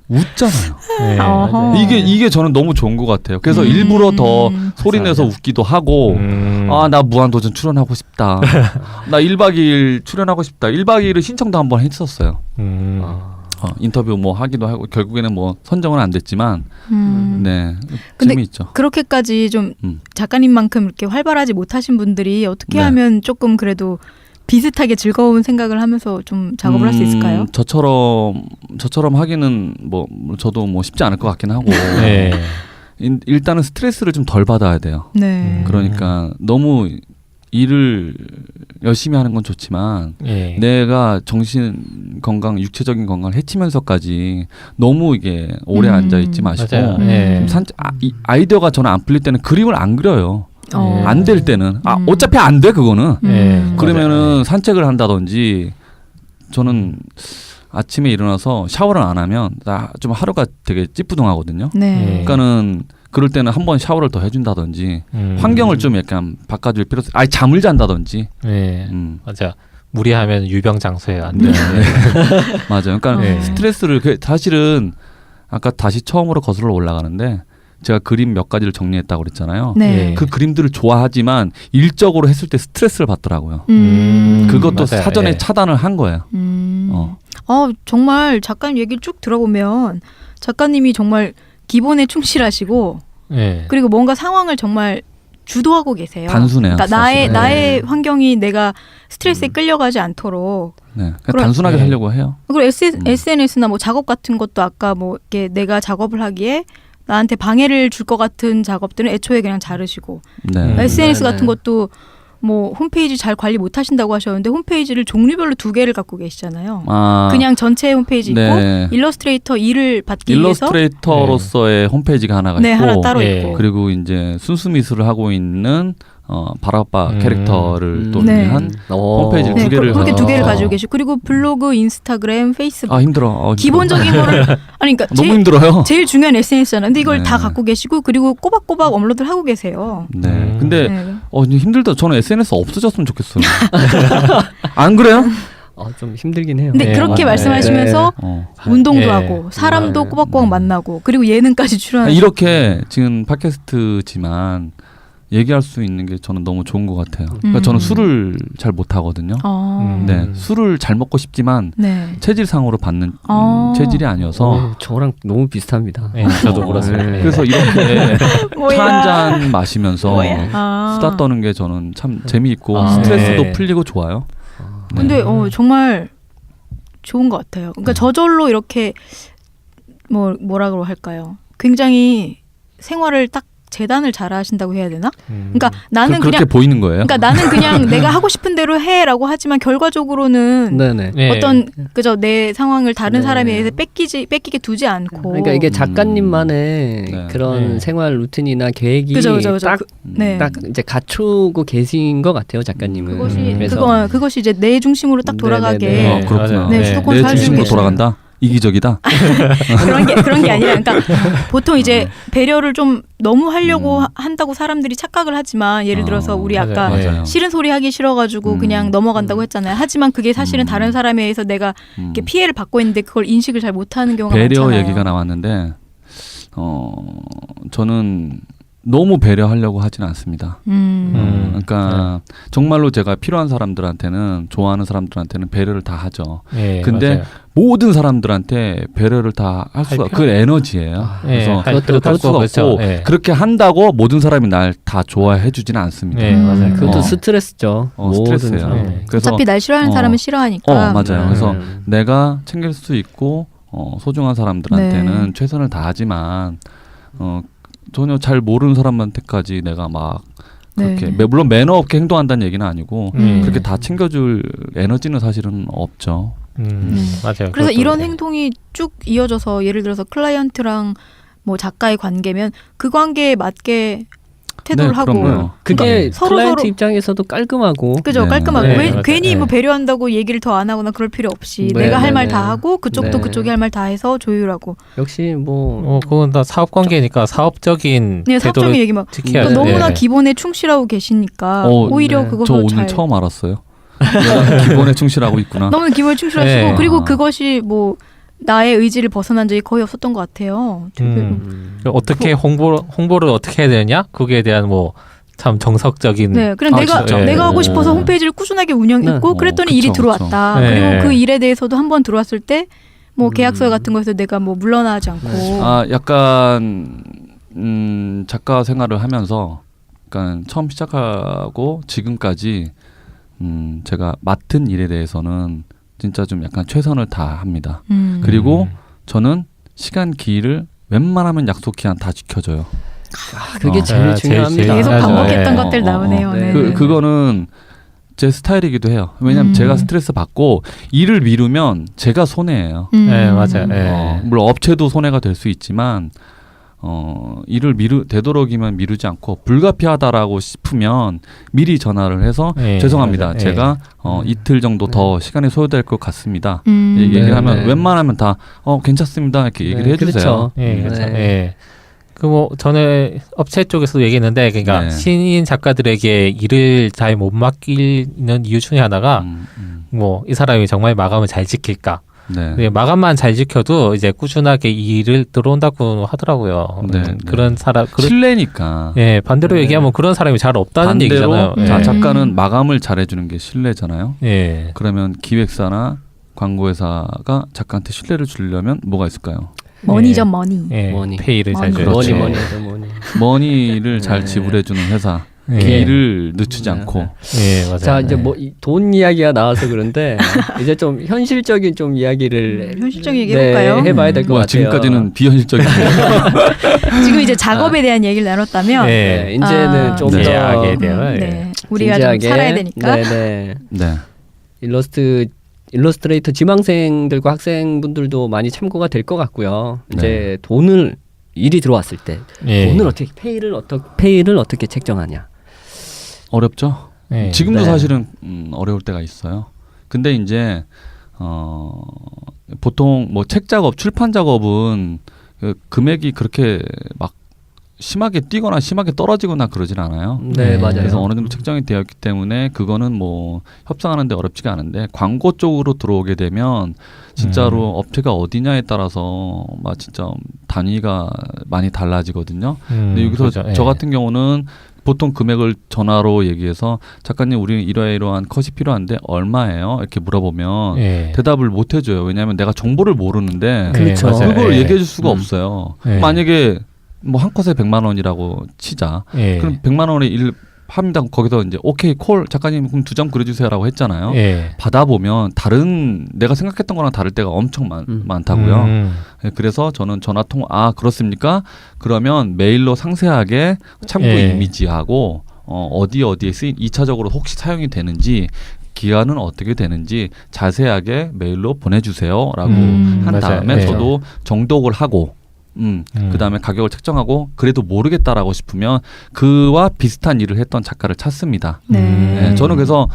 웃잖아요.
예.
어허.
이게 저는 너무 좋은 것 같아요. 그래서 일부러 더 소리 내서 웃기도 하고 나 무한도전 출연하고 싶다. 나 1박 2일 출연하고 싶다. 1박 2일을 신청도 한번 했었어요. 인터뷰 뭐 하기도 하고 결국에는 뭐 선정은 안 됐지만 네
근데
재미있죠.
그렇게까지 좀 작가님만큼 이렇게 활발하지 못하신 분들이 어떻게
네.
하면 조금 그래도 비슷하게 즐거운 생각을 하면서 좀 작업을 할 수 있을까요?
저처럼 하기는 뭐 저도 뭐 쉽지 않을 것 같긴 하고
예.
일단은 스트레스를 좀 덜 받아야 돼요.
네.
그러니까 너무 일을 열심히 하는 건 좋지만
예.
내가 정신 건강, 육체적인 건강을 해치면서까지 너무 이게 오래 앉아 있지 마시고
맞아요. 예.
아이디어가 저는 안 풀릴 때는 그림을 안 그려요. 안 될 때는 어차피 안 돼 그거는.
예.
그러면은 산책을 한다든지 저는 아침에 일어나서 샤워를 안 하면 나 좀 하루가 되게 찌뿌둥하거든요.
네.
그러니까는 그럴 때는 한 번 샤워를 더 해준다든지 환경을 좀 약간 바꿔줄 필요. 잠을 잔다든지.
예. 맞아. 무리하면 유병장수해요. 안 돼.
맞아요. 그러니까
네.
스트레스를 사실은 아까 다시 처음으로 거슬러 올라가는데 제가 그림 몇 가지를 정리했다고 그랬잖아요.
네.
예.
그 그림들을 좋아하지만 일적으로 했을 때 스트레스를 받더라고요. 그것도
맞아요.
사전에
예.
차단을 한 거예요.
정말 작가님 얘기를 쭉 들어보면 작가님이 정말 기본에 충실하시고
예.
그리고 뭔가 상황을 정말 주도하고 계세요.
단순해요.
그러니까
사실은.
나의 환경이 내가 스트레스에 끌려가지 않도록.
네. 그냥 단순하게
네.
하려고 해요.
그리고 SNS나 뭐 작업 같은 것도 아까 뭐 이렇게 내가 작업을 하기에 나한테 방해를 줄 것 같은 작업들은 애초에 그냥 자르시고
네.
SNS
네,
같은 것도 뭐 홈페이지 잘 관리 못 하신다고 하셨는데 홈페이지를 종류별로 2개를 갖고 계시잖아요. 그냥 전체 홈페이지 있고
네.
일러스트레이터 일을 받기 위해서
일러스트레이터로서의 홈페이지가 하나가
네,
있고
하나 따로
예.
있고
그리고 이제 순수 미술을 하고 있는 바라빠 캐릭터를 또
네.
위한 홈페이지를 두 개를
그렇게 2개를
가지고
가지고 계시고 그리고 블로그, 인스타그램, 페이스북
힘들어.
기본적인 거를 아니 그러니까
너무 힘들어요.
제일 중요한 SNS잖아요. 근데 이걸
네.
다 갖고 계시고 그리고 꼬박꼬박 업로드를 하고 계세요.
네. 근데
네.
힘들다. 저는 SNS 없어졌으면 좋겠어요. 안 그래요?
좀 힘들긴 해요.
근데
네,
그렇게
맞아요.
말씀하시면서
어.
운동도
예.
하고 사람도 꼬박꼬박 만나고 그리고 예능까지 출연하고
이렇게 지금 팟캐스트지만 얘기할 수 있는 게 저는 너무 좋은 것 같아요. 그러니까 저는 술을 잘 못하거든요. 네, 술을 잘 먹고 싶지만
네.
체질상으로 받는 체질이 아니어서
저랑 너무 비슷합니다.
네, 저도 그렇습니다. 네.
그래서 이렇게
뭐야.
차 한 잔 마시면서
아.
수다 떠는 게 저는 참 재미있고
아.
스트레스도
네.
풀리고 좋아요. 네.
근데 정말 좋은 것 같아요. 그러니까 저절로 이렇게 뭐라고 할까요? 굉장히 생활을 딱 재단을 잘 하신다고 해야 되나? 그러니까 나는
그렇게
그냥
보이는 거예요?
그러니까 나는 그냥 내가 하고 싶은 대로 해라고 하지만 결과적으로는
네네.
네.
어떤 그저 내 상황을 다른
네.
사람에 의해서 뺏기게 두지 않고
그러니까 이게 작가님만의
네.
그런
네.
생활 루틴이나 계획이
그죠.
딱,
네.
딱 이제 갖추고 계신 것 같아요, 작가님은.
그것이 이제 내 중심으로 딱 돌아가게
네네네.
그렇구나.
맞아요.
네,
네.
수도권
내
살고
중심으로
계시는.
돌아간다? 이기적이다?
그런 게 아니라 그러니까 보통 이제 배려를 좀 너무 하려고 한다고 사람들이 착각을 하지만 예를 들어서 우리 아까
맞아요.
맞아요.
싫은 소리 하기 싫어가지고 그냥 넘어간다고 했잖아요. 하지만 그게 사실은 다른 사람에 의해서 내가 이렇게 피해를 받고 있는데 그걸 인식을 잘 못하는 경우가
배려
많잖아요.
얘기가 나왔는데 저는 너무 배려하려고 하지는 않습니다. 그러니까 정말로 제가 필요한 사람들한테는 좋아하는 사람들한테는 배려를 다 하죠.
네,
근데
맞아요.
모든 사람들한테 배려를 다 할 수가 그 에너지예요. 그래서
할
그것도 할 수가
그렇죠.
없고
네.
그렇게 한다고 모든 사람이 날 다 좋아해 주지는 않습니다.
네, 맞아요.
그것도
어.
스트레스죠.
스트레스예요.
모든
네.
그래서
어차피 날 싫어하는 사람은 싫어하니까.
맞아요. 그래서
네.
내가 챙길 수 있고 소중한 사람들한테는 최선을 다하지만 전혀 잘 모르는 사람한테까지 내가 막 그렇게 물론 매너 없게 행동한다는 얘기는 아니고 그렇게 다 챙겨줄 에너지는 사실은 없죠.
맞아요.
그래서
그것도
이런
네.
행동이 쭉 이어져서 예를 들어서 클라이언트랑 뭐 작가의 관계면 그 관계에 맞게 태도를
네,
하고
그럼요.
그게
그러니까 서로
클라이언트
서로-
입장에서도 깔끔하고
그죠
네.
깔끔하고
네, 맞아요.
괜히 뭐
네.
배려한다고 얘기를 더 안 하거나 그럴 필요 없이
네,
내가 할
네,
말
네.
다 하고 그쪽도
네.
그쪽이 할 말 다 해서 조율하고
역시 뭐
그건 다 사업 관계니까 사업적인
네,
태도를
사업적인 얘기 막
지켜야
그러니까
돼.
너무나
네.
기본에 충실하고 계시니까
어,
오히려
네.
그거
저 오늘
잘
처음 알았어요. 내가 기본에 충실하고 있구나.
너무 기본에 충실하시고
네.
그리고 그것이 뭐 나의 의지를 벗어난 적이 거의 없었던 것 같아요.
어떻게 홍보를 어떻게 해야 되느냐? 그거에 대한 뭐 참 정석적인
네, 그냥
진짜?
내가 하고
네.
싶어서 홈페이지를 꾸준하게 운영했고
네.
그랬더니
그쵸,
일이
그쵸.
들어왔다.
네.
그리고 그 일에 대해서도 한 번 들어왔을 때 뭐 계약서 같은 거에서 내가 뭐 물러나지 않고
약간 작가 생활을 하면서 그러니까 처음 시작하고 지금까지 제가 맡은 일에 대해서는 진짜 좀 약간 최선을 다합니다. 그리고 저는 시간 기일을 웬만하면 약속 기한 다 지켜줘요.
그게 제일 중요합니다.
계속
중요하죠.
반복했던
네.
것들 나오네요.
네.
네.
그거는 제 스타일이기도 해요. 왜냐하면 제가 스트레스 받고 일을 미루면 제가 손해예요.
네, 맞아요. 네.
물론 업체도 손해가 될 수 있지만 일을 되도록이면 미루지 않고 불가피하다라고 싶으면 미리 전화를 해서
네,
죄송합니다.
맞아요.
제가 이틀 정도 더 시간이 소요될 것 같습니다.
네.
얘기를 하면
네.
wen만하면 다 괜찮습니다 이렇게 얘기를 해주세요.
그렇죠.
예, 그렇죠.
네.
예. 그 뭐 전에 업체 쪽에서도 얘기했는데 그러니까
네.
신인 작가들에게 일을 잘 못 맡기는 이유 중에 하나가 뭐 이 사람이 정말 마감을 잘 지킬까.
네.
네, 마감만 잘 지켜도 이제 꾸준하게 일을 들어온다고 하더라고요.
네,
그런 사람
신뢰니까.
예, 반대로
네.
얘기하면 그런 사람이 잘 없다는
반대로
얘기잖아요. 예.
작가는 마감을 잘해주는 게 신뢰잖아요.
예.
그러면 기획사나 광고회사가 작가한테 신뢰를 주려면 뭐가 있을까요?
머니죠 머니.
예.
머니.
페이를 잘
머니.
줘야죠.
머니.
머니를 잘
네.
지불해주는 회사.
예.
일을 늦추지 않고.
예, 맞아요.
자 이제
예.
뭐 돈 이야기가 나와서 그런데 이제 좀 현실적인 좀 이야기를
현실적인 얘기 해볼까요?
해봐야 될 것 같아요.
지금까지는 비현실적인.
지금 이제 작업에 대한 얘기를 나눴다면
예.
네, 이제는
아.
좀
진지하게
더
돼요. 예.
네. 우리가 좀 살아야 되니까.
네네.
네.
일러스트레이터 지망생들과 학생분들도 많이 참고가 될 것 같고요. 이제 돈을 일이 들어왔을 때
예.
돈을 어떻게 페이를 어떻게 책정하냐.
어렵죠.
예.
지금도
네.
사실은 어려울 때가 있어요. 근데 이제 보통 뭐 책 작업, 출판 작업은 그 금액이 그렇게 막 심하게 뛰거나 심하게 떨어지거나 그러진 않아요.
네, 맞아요.
그래서 어느 정도 책정이 되어 있기 때문에 그거는 뭐 협상하는데 어렵지가 않은데 광고 쪽으로 들어오게 되면 진짜로 업체가 어디냐에 따라서 막 진짜 단위가 많이 달라지거든요. 근데 여기서
그렇죠.
저
예.
같은 경우는 보통 금액을 전화로 얘기해서 작가님 우리는 이러이러한 컷이 필요한데 얼마예요? 이렇게 물어보면
예.
대답을 못 해줘요. 왜냐하면 내가 정보를 모르는데
그렇죠.
맞아요.
그걸
예.
얘기해 줄 수가 없어요.
예.
만약에 뭐 한 컷에 100만 원이라고 치자.
예.
그럼 100만 원에 일 합니다. 거기서 이제 오케이 콜 작가님 그럼 2장 그려주세요라고 했잖아요.
예.
받아보면 다른 내가 생각했던 거랑 다를 때가 엄청 많다고요. 예, 그래서 저는 전화통화 그렇습니까? 그러면 메일로 상세하게 참고
예.
이미지하고 어디에 쓰인 2차적으로 혹시 사용이 되는지 기간은 어떻게 되는지 자세하게 메일로 보내주세요라고 한
맞아요.
다음에
예.
저도 정독을 하고 그다음에 가격을 책정하고 그래도 모르겠다라고 싶으면 그와 비슷한 일을 했던 작가를 찾습니다.
네.
네, 저는 그래서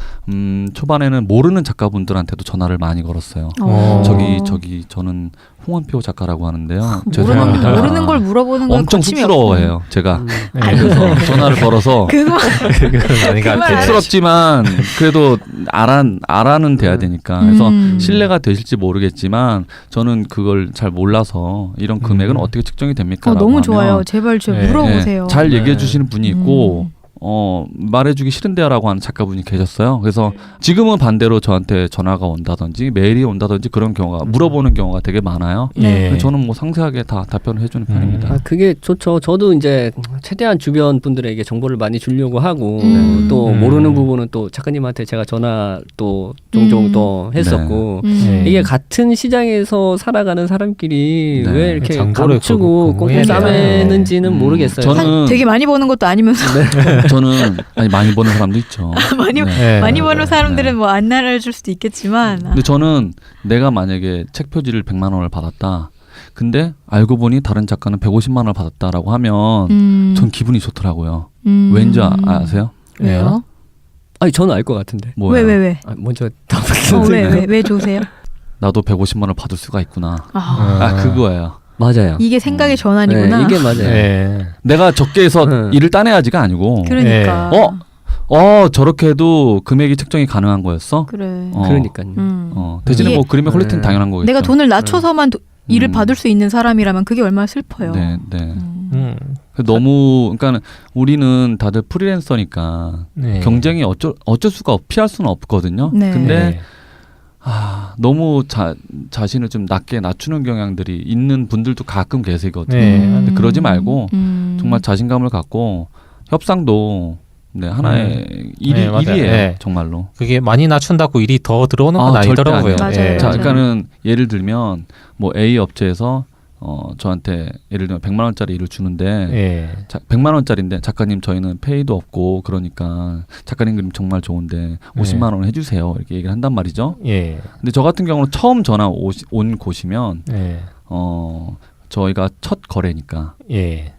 초반에는 모르는 작가분들한테도 전화를 많이 걸었어요. 저기 저는 홍원표 작가라고 하는데요. 죄송합니다.
모르는 걸 물어보는 건
엄청
거침이
쑥스러워해요. 제가
예.
그래서 전화를 걸어서
그만.
그건 아닌 것 같아.
쑥스럽지만 그래도 알아는 돼야 되니까 그래서 신뢰가 되실지 모르겠지만 저는 그걸 잘 몰라서 이런 금액은 어떻게 측정이 됩니까?
너무 좋아요. 제발 좀
네.
물어보세요.
잘 얘기해
네.
주시는 분이 있고 말해주기 싫은데요라고 하는 작가분이 계셨어요. 그래서 지금은 반대로 저한테 전화가 온다든지 메일이 온다든지 그런 경우가 물어보는 경우가 되게 많아요.
예.
저는 뭐 상세하게 다 답변을 해주는 편입니다.
그게 좋죠. 저도 이제 최대한 주변 분들에게 정보를 많이 주려고 하고 또
음.
모르는 부분은 또 작가님한테 제가 전화 또 종종 또 했었고
예.
이게 같은 시장에서 살아가는 사람끼리
네.
왜 이렇게
정보를
감추고 꽁꽁
공유해야
싸매는지는 모르겠어요.
저는
되게 많이 버는 것도 아니면서
저는 많이 버는 사람도 있죠.
많이
네.
예.
많이 버는 사람들은
네.
뭐 안 알아줄 수도 있겠지만
근데 저는 내가 만약에 책 표지를 100만 원을 받았다. 근데 알고 보니 다른 작가는 150만 원을 받았다라고 하면 전 기분이 좋더라고요. 왠지 아세요?
왜요?
아니 저는 알 것 같은데.
뭐예요?
왜?
먼저 답
왜 좋으세요?
나도 150만 원을 받을 수가 있구나.
아,
그거예요.
맞아요.
이게 생각의 전환이구나.
네, 이게 맞아요.
예.
내가 적게 해서 일을 따내야지가 아니고
그러니까.
저렇게 해도 금액이 책정이 가능한 거였어?
그래.
그러니까요.
대신에
이게-
뭐 그림의 퀄리티는 당연한 거겠죠.
내가 돈을 낮춰서만 일을
음.
받을 수 있는 사람이라면 그게 얼마나 슬퍼요.
네.
음.
너무 그러니까 우리는 다들 프리랜서니까
네.
경쟁이 어쩔 수가 피할 수는 없거든요.
네.
근데
네.
너무 자신을 좀 낮게 낮추는 경향들이 있는 분들도 가끔 계시거든요.
네.
근데 그러지 말고
음.
정말 자신감을 갖고 협상도 하나의
네, 맞아요.
일이에요.
네.
정말로.
그게 많이 낮춘다고 일이 더 들어오는 건
절대
아니더라고요.
아니에요.
예.
맞아요.
자,
맞아요.
그러니까는 예를 들면 뭐 A 업체에서 저한테 예를 들면 100만 원짜리 일을 주는데
예.
100만 원짜리인데 작가님 저희는 페이도 없고 그러니까 작가님 그림 정말 좋은데 50만 원 해주세요 이렇게 얘기를 한단 말이죠.
예.
근데 저 같은 경우는 처음 전화 온 곳이면
예.
저희가 첫 거래니까
예.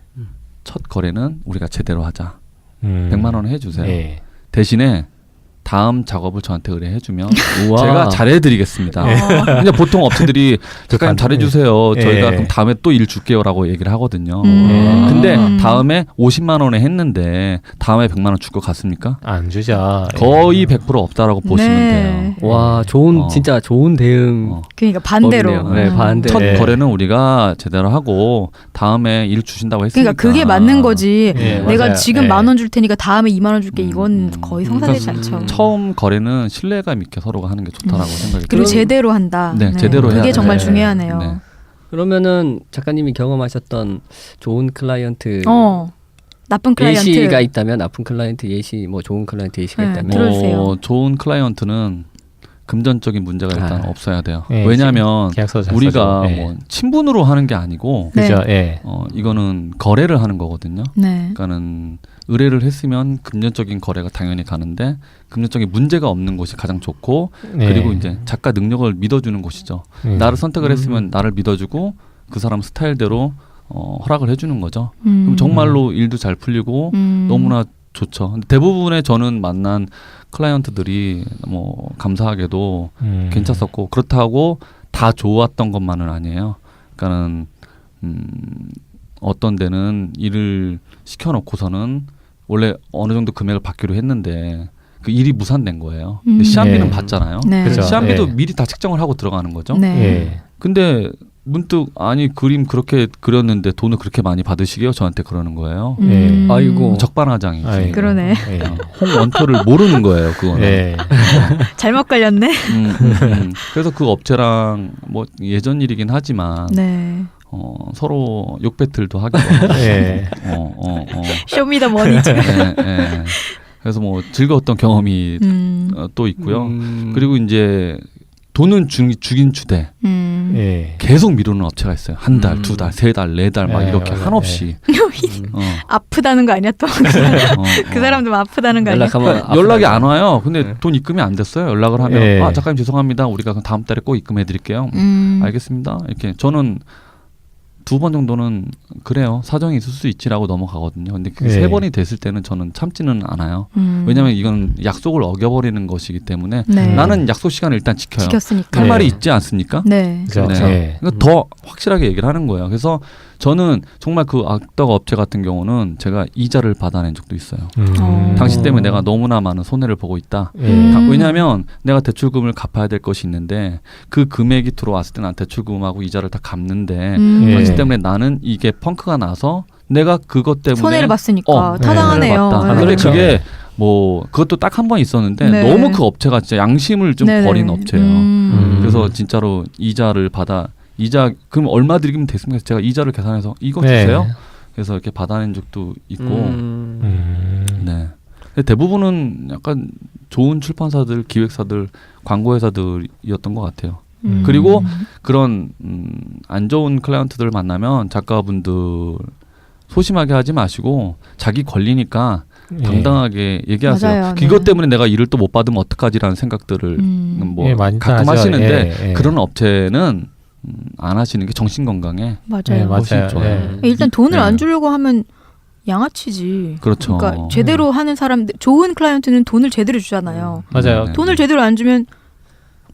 첫 거래는 우리가 제대로 하자.
100만
100만 원 해주세요.
예.
대신에 다음 작업을 저한테 의뢰해주면
우와.
제가 잘해드리겠습니다.
예.
근데 보통 업체들이 작가님 잘해주세요.
예.
저희가 그럼 다음에 또 일 줄게요라고 얘기를 하거든요.
근데
근데 다음에 50만 원에 했는데 다음에 100만 원 줄 것 같습니까?
안 주죠.
거의 100% 없다라고 보시면
네.
돼요.
와 진짜 좋은 대응.
그러니까 반대로.
법이네요. 네, 반대.
첫
예.
거래는 우리가 제대로 하고 다음에 일 주신다고 했으니까.
그러니까 그게 맞는 거지.
예,
내가
맞아요.
지금
예.
10,000원 줄 테니까 다음에 20,000원 줄게. 이건 거의 성사되지
그러니까
않죠.
처음 거래는 신뢰감 있게 서로가 하는 게 좋다라고 생각이
그리고
들어요.
제대로 한다.
네, 제대로 해야
그게
돼요.
정말
네.
중요하네요.
네.
그러면은 작가님이 경험하셨던 좋은 클라이언트
나쁜 클라이언트.
예시가 있다면 나쁜 클라이언트 예시, 뭐 좋은 클라이언트 예시가
네,
있다면
들어주세요.
좋은 클라이언트는 금전적인 문제가 일단
아.
없어야 돼요.
예,
왜냐하면
계약서 잘
우리가
써줘. 예.
뭐 친분으로 하는 게 아니고
네.
그죠. 예.
이거는 거래를 하는 거거든요.
네.
그러니까는 의뢰를 했으면 금전적인 거래가 당연히 가는데 금전적인 문제가 없는 곳이 가장 좋고
네.
그리고 이제 작가 능력을 믿어주는 곳이죠. 나를 선택을 했으면 나를 믿어주고 그 사람 스타일대로 허락을 해주는 거죠. 그럼 정말로 일도 잘 풀리고 너무나 좋죠. 근데 대부분의 저는 만난 클라이언트들이 뭐 감사하게도 괜찮았고 그렇다고 다 좋았던 것만은 아니에요. 그러니까는 어떤 데는 일을 시켜놓고서는 원래 어느 정도 금액을 받기로 했는데 그 일이 무산된 거예요. 근데 시한비는
예.
받잖아요.
네.
그죠.
시한비도
예.
미리 다 책정을 하고 들어가는 거죠.
네.
예.
근데 문득 아니 그림 그렇게 그렸는데 돈을 그렇게 많이 받으시게요? 저한테 그러는 거예요.
예.
아이고.
적반하장이지.
아이고.
그러네.
예.
홍원표를 모르는 거예요. 그거는.
예.
잘못 걸렸네.
그래서 그 업체랑 뭐 예전 일이긴 하지만
네.
서로 욕 배틀도 하기도 하고.
예.
쇼미더머니죠.
네. 그래서 뭐 즐거웠던 경험이 또 있고요. 그리고 이제 돈은 주긴 주되
예.
계속 미루는 업체가 있어요. 한 달, 두 달, 세 달, 네 달 막
예,
이렇게
맞아요.
한없이.
아프다는 거 아니야 또? 그 사람도 아프다는 거 아니야?
연락하면
연락이 안 와요. 근데 돈 입금이 안 됐어요. 연락을 하면
예.
아 작가님 죄송합니다. 우리가 그럼 다음 달에 꼭 입금해 드릴게요. 알겠습니다. 이렇게 저는 2번 정도는 그래요. 사정이 있을 수 있지라고 넘어가거든요. 근데 그게
예.
3번이 됐을 때는 저는 참지는 않아요. 왜냐하면 이건 약속을 어겨버리는 것이기 때문에
네.
나는 약속 시간을 일단 지켜요.
지켰으니까.
할
네.
말이 있지 않습니까?
네.
그죠.
네.
예.
그러니까 더 확실하게 얘기를 하는 거예요. 그래서 저는 정말 그 악덕 업체 같은 경우는 제가 이자를 받아낸 적도 있어요. 당신 때문에 내가 너무나 많은 손해를 보고 있다.
예.
왜냐하면 내가 대출금을 갚아야 될 것이 있는데 그 금액이 들어왔을 때 난 대출금하고 이자를 다 갚는데
예.
당신 때문에 나는 이게 펑크가 나서 내가 그것 때문에
손해를 봤으니까
네.
타당하네요.
손해를 봤다.
네.
근데
그렇죠.
그게 뭐 그것도 딱 한 번 있었는데
네.
너무 그 업체가 진짜 양심을 좀
네네.
버린 업체예요. 그래서 진짜로 이자를 받아 이자 그럼 얼마 드리면 됐습니까? 제가 이자를 계산해서 이거
네.
주세요. 그래서 이렇게 받아낸 적도 있고 네. 근데 대부분은 약간 좋은 출판사들, 기획사들, 광고회사들이었던 것 같아요. 그리고 그런 안 좋은 클라이언트들을 만나면 작가분들 소심하게 하지 마시고 자기 권리니까 당당하게 얘기하세요.
맞아요.
이것
네.
때문에 내가 일을 또 못 받으면 어떡하지라는 생각들을 뭐
예, 많이
가끔
하죠.
하시는데
예, 예.
그런 업체는 안 하시는 게 정신 건강에
맞아요.
예,
훨씬
맞아요.
좋아요.
예.
일단 돈을
네.
안 주려고 하면 양아치지.
그렇죠.
그러니까 제대로 하는 사람들, 좋은 클라이언트는 돈을 제대로 주잖아요.
맞아요.
네.
돈을 제대로 안 주면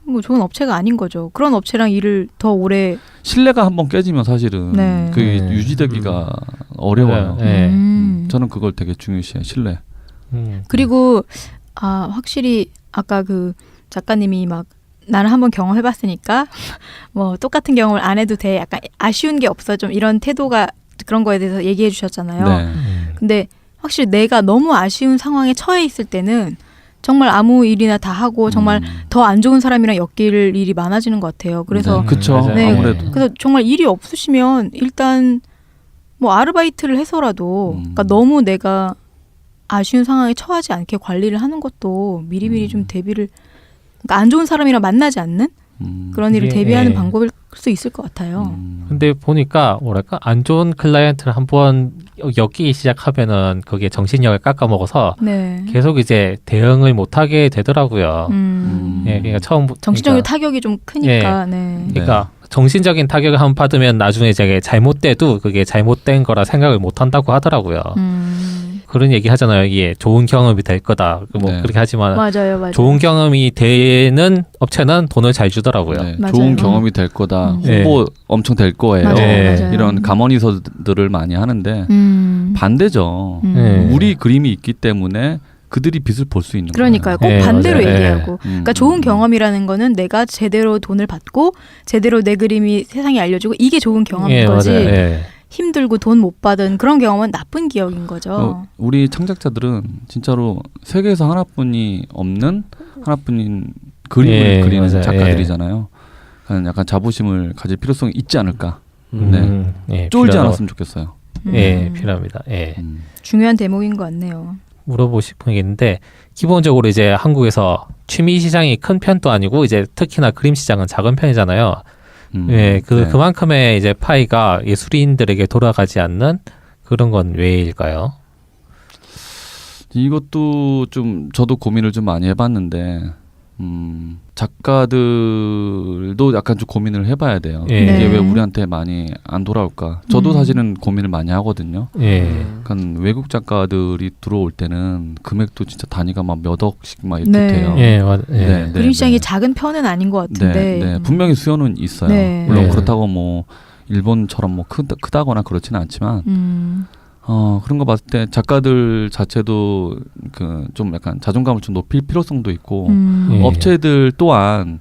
뭐 좋은 업체가 아닌 거죠. 그런 업체랑 일을 더 오래.
신뢰가 한번 깨지면 사실은
네.
그게
네.
유지되기가 어려워요.
네.
저는 그걸 되게 중요시해요. 신뢰.
그리고 확실히 아까 그 작가님이 막 나는 한번 경험해봤으니까 뭐 똑같은 경험을 안 해도 돼. 약간 아쉬운 게 없어. 좀 이런 태도가 그런 거에 대해서 얘기해 주셨잖아요.
네.
근데 확실히 내가 너무 아쉬운 상황에 처해 있을 때는 정말 아무 일이나 다 하고 정말 더 안 좋은 사람이랑 엮일 일이 많아지는 것 같아요. 그래서
네. 그쵸.
맞아요.
네.
아무래도
그래서 정말 일이 없으시면 일단 뭐 아르바이트를 해서라도 그러니까 너무 내가 아쉬운 상황에 처하지 않게 관리를 하는 것도 미리미리 좀 대비를 그러니까 안 좋은 사람이랑 만나지 않는 그런 일을
이게,
대비하는
예.
방법일 수 있을 것 같아요.
근데 보니까 뭐랄까 안 좋은 클라이언트를 한번 엮이기 시작하면은 그게 정신력을 깎아먹어서
네.
계속 이제 대응을 못하게 되더라고요. 예, 그러니까 처음
정신적인
그러니까,
타격이 좀 크니까. 네.
그러니까 정신적인 타격을 한번 받으면 나중에 이제 잘못돼도 그게 잘못된 거라 생각을 못 한다고 하더라고요. 그런 얘기 하잖아요. 이게 좋은 경험이 될 거다. 뭐
네.
그렇게 하지만
맞아요.
좋은 경험이 되는 업체는 돈을 잘 주더라고요.
네.
맞아요.
좋은 경험이 될 거다.
네.
홍보 엄청 될 거예요.
맞아요.
네.
맞아요.
이런 가머니서들을 많이 하는데 반대죠.
네.
우리 그림이 있기 때문에 그들이 빛을 볼 수 있는
그러니까요. 꼭
네,
반대로
맞아요.
얘기하고. 그러니까 좋은 경험이라는 거는 내가 제대로 돈을 받고 제대로 내 그림이 세상에 알려주고 이게 좋은 경험인
예,
거지.
맞아요. 예.
힘들고 돈 못 받은 그런 경험은 나쁜 기억인 거죠.
우리 창작자들은 진짜로 세계에서 하나뿐이 없는 하나뿐인 그림을
예,
그리는
맞아요.
작가들이잖아요. 약간 자부심을 가질 필요성이 있지 않을까.
예,
쫄지
필요하다고.
않았으면 좋겠어요.
예, 필요합니다. 예.
중요한 대목인 것 같네요.
물어보고 싶은 게 있는데 기본적으로 이제 한국에서 취미 시장이 큰 편도 아니고 이제 특히나 그림 시장은 작은 편이잖아요. 예,
네.
그만큼의 이제 파이가 예술인들에게 돌아가지 않는 그런 건 왜일까요?
이것도 좀 저도 고민을 좀 많이 해봤는데 작가들도 약간 좀 고민을 해봐야 돼요.
예.
이게
네.
왜 우리한테 많이 안 돌아올까? 저도 사실은 고민을 많이 하거든요.
예.
약간 외국 작가들이 들어올 때는 금액도 진짜 단위가 막 몇 억씩 막 이렇게
네.
돼요.
예, 예.
네, 네,
그림 시장이
네.
작은 편은 아닌 것 같은데.
네, 네. 분명히 수요는 있어요.
네.
물론
네.
그렇다고 뭐 일본처럼 뭐 크다거나 그렇지는 않지만 그런 거 봤을 때 작가들 자체도 그 좀 약간 자존감을 좀 높일 필요성도 있고 업체들 또한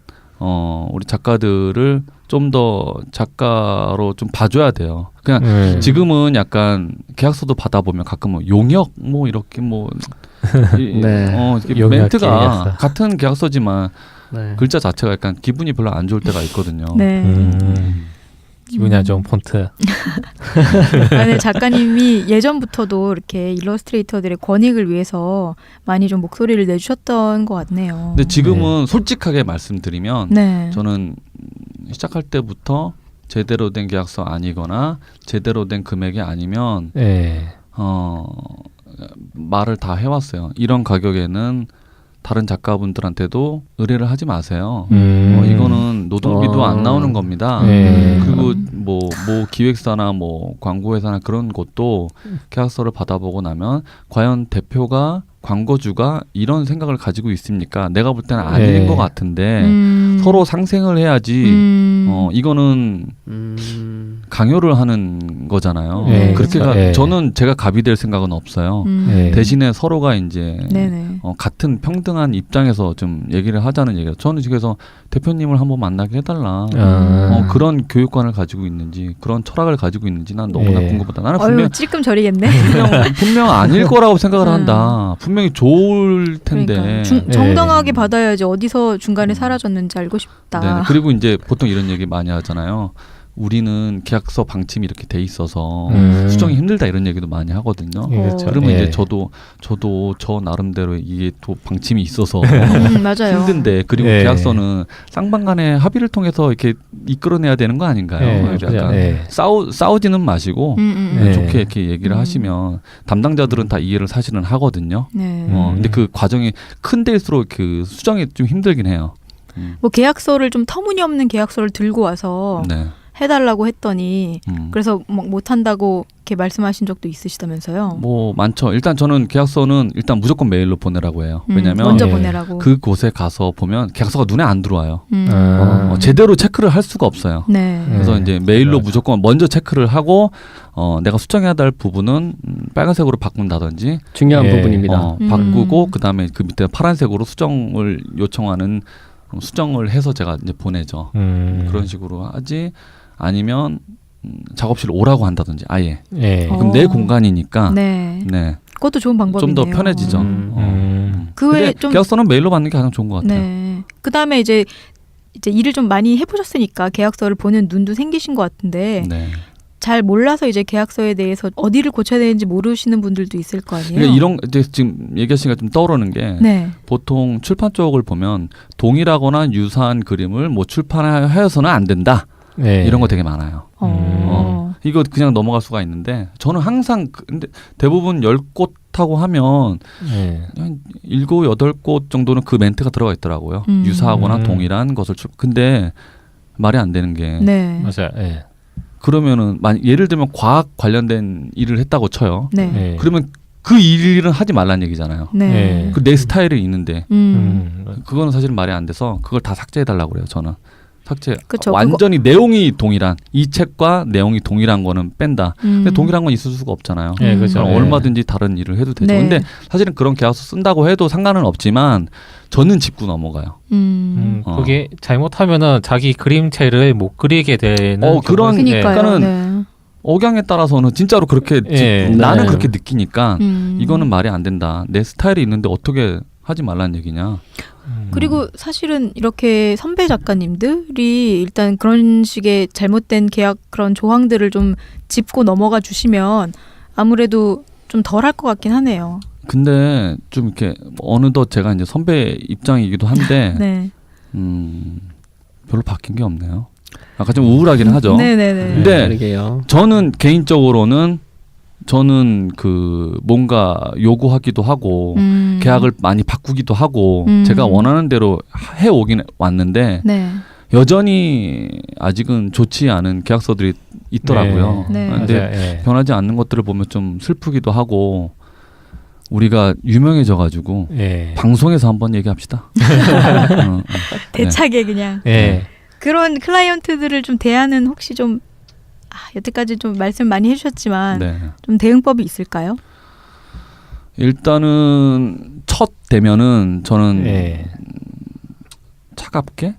우리 작가들을 좀 더 작가로 좀 봐줘야 돼요. 그냥 지금은 약간 계약서도 받아보면 가끔 뭐 용역 뭐 이렇게 뭐 멘트가 계약서. 같은 계약서지만 글자 자체가 약간 기분이 별로 안 좋을 때가 있거든요.
네.
기분이 안 좋은 폰트.
아니, 작가님이 예전부터도 이렇게 일러스트레이터들의 권익을 위해서 많이 좀 목소리를 내주셨던 것 같네요.
근데 지금은 솔직하게 말씀드리면 저는 시작할 때부터 제대로 된 계약서 아니거나 제대로 된 금액이 아니면 말을 다 해왔어요. 이런 가격에는 다른 작가분들한테도 의뢰를 하지 마세요. 이거는 노동비도 안 나오는 겁니다. 그리고 뭐 기획사나 뭐 광고회사나 그런 곳도 계약서를 받아보고 나면 과연 대표가 광고주가 이런 생각을 가지고 있습니까? 내가 볼 때는 아닌 것 같은데 서로 상생을 해야지. 이거는 강요를 하는 거잖아요. 그렇게 저는 제가 갑이 될 생각은 없어요. 대신에 서로가 이제 같은 평등한 입장에서 좀 얘기를 하자는 얘기예요. 저는 그래서 대표님을 한번 만나게 해달라. 그런 교육관을 가지고 있는지 그런 철학을 가지고 있는지 난 너무나 궁금하다. 나는 분명
찔끔 저리겠네.
분명 아닐 거라고 생각을 한다. 분명히 좋을 텐데.
그러니까. 정당하게 받아야지 어디서 중간에 사라졌는지 알고 싶다.
네. 그리고 이제 보통 이런 얘기 많이 하잖아요. 우리는 계약서 방침이 이렇게 돼 있어서 수정이 힘들다 이런 얘기도 많이 하거든요.
그렇죠.
그러면 이제 저도 저 나름대로 이게 또 방침이 있어서
맞아요.
힘든데 그리고 계약서는 쌍방간의 합의를 통해서 이렇게 이끌어내야 되는 거 아닌가요? 약간 싸우지는 마시고 좋게 이렇게 얘기를 하시면 담당자들은 다 이해를 사실은 하거든요. 근데 그 과정이 큰 데일수록 그 수정이 좀 힘들긴 해요.
뭐 계약서를 좀 터무니없는 계약서를 들고 와서 해달라고 했더니 그래서 막 못한다고 이렇게 말씀하신 적도 있으시다면서요?
뭐 많죠. 일단 저는 계약서는 일단 무조건 메일로 보내라고 해요. 왜냐하면
먼저 보내라고.
그곳에 가서 보면 계약서가 눈에 안 들어와요. 제대로 체크를 할 수가 없어요. 그래서 이제 메일로 무조건 먼저 체크를 하고 내가 수정해야 될 부분은 빨간색으로 바꾼다든지
중요한 부분입니다.
바꾸고 그 다음에 그 밑에 파란색으로 수정을 요청하는 수정을 해서 제가 이제 보내죠. 그런 식으로 하지. 아니면 작업실 오라고 한다든지 아예. 그럼 내 공간이니까.
그것도 좋은 방법이네요.
좀 더 편해지죠.
그 외에 좀
계약서는 메일로 받는 게 가장 좋은 것 같아요.
그 다음에 이제 일을 좀 많이 해보셨으니까 계약서를 보는 눈도 생기신 것 같은데 잘 몰라서 이제 계약서에 대해서 어디를 고쳐야 되는지 모르시는 분들도 있을 거 아니에요.
그러니까 이런 이제 지금 얘기하시니까 좀 떠오르는 게 보통 출판 쪽을 보면 동일하거나 유사한 그림을 뭐 출판하여서는 안 된다. 이런 거 되게 많아요. 이거 그냥 넘어갈 수가 있는데 저는 항상 근데 대부분 10곳하고 하면 한 7, 8곳 정도는 그 멘트가 들어가 있더라고요. 유사하거나 동일한 것을 근데 말이 안 되는 게
맞아요.
그러면은 예를 들면 과학 관련된 일을 했다고 쳐요. 그러면 그 일은 하지 말란 얘기잖아요. 그 내 스타일이 있는데 그거는 사실 말이 안 돼서 그걸 다 삭제해달라고 그래요. 저는. 삭제.
그쵸,
완전히 내용이 동일한 이 책과 내용이 동일한 거는 뺀다. 근데 동일한 건 있을 수가 없잖아요.
그렇죠.
얼마든지 다른 일을 해도 되죠. 근데 사실은 그런 계약서 쓴다고 해도 상관은 없지만 저는 짚고 넘어가요.
그게 잘못하면은 자기 그림체를 못 그리게 되는
그러니까는 억양에 따라서는 진짜로 그렇게 나는 그렇게 느끼니까 이거는 말이 안 된다. 내 스타일이 있는데 어떻게 하지 말라는 얘기냐.
그리고 사실은 이렇게 선배 작가님들이 일단 그런 식의 잘못된 계약 그런 조항들을 좀 짚고 넘어가 주시면 아무래도 좀 덜 할 것 같긴 하네요.
근데 좀 이렇게 어느덧 제가 이제 선배 입장이기도 한데 별로 바뀐 게 없네요. 아까 좀 우울하긴 하죠. 근데 저는 개인적으로는 저는 그 뭔가 요구하기도 하고 계약을 많이 바꾸기도 하고 제가 원하는 대로 해오긴 왔는데 여전히 아직은 좋지 않은 계약서들이 있더라고요. 근데 변하지 않는 것들을 보면 좀 슬프기도 하고 우리가 유명해져가지고 방송에서 한번 얘기합시다.
대차게 그냥. 그런 클라이언트들을 좀 대하는 혹시 좀
여태까지 좀 말씀 많이 해주셨지만
네.
좀 대응법이 있을까요?
일단은 첫 대면은 저는 차갑게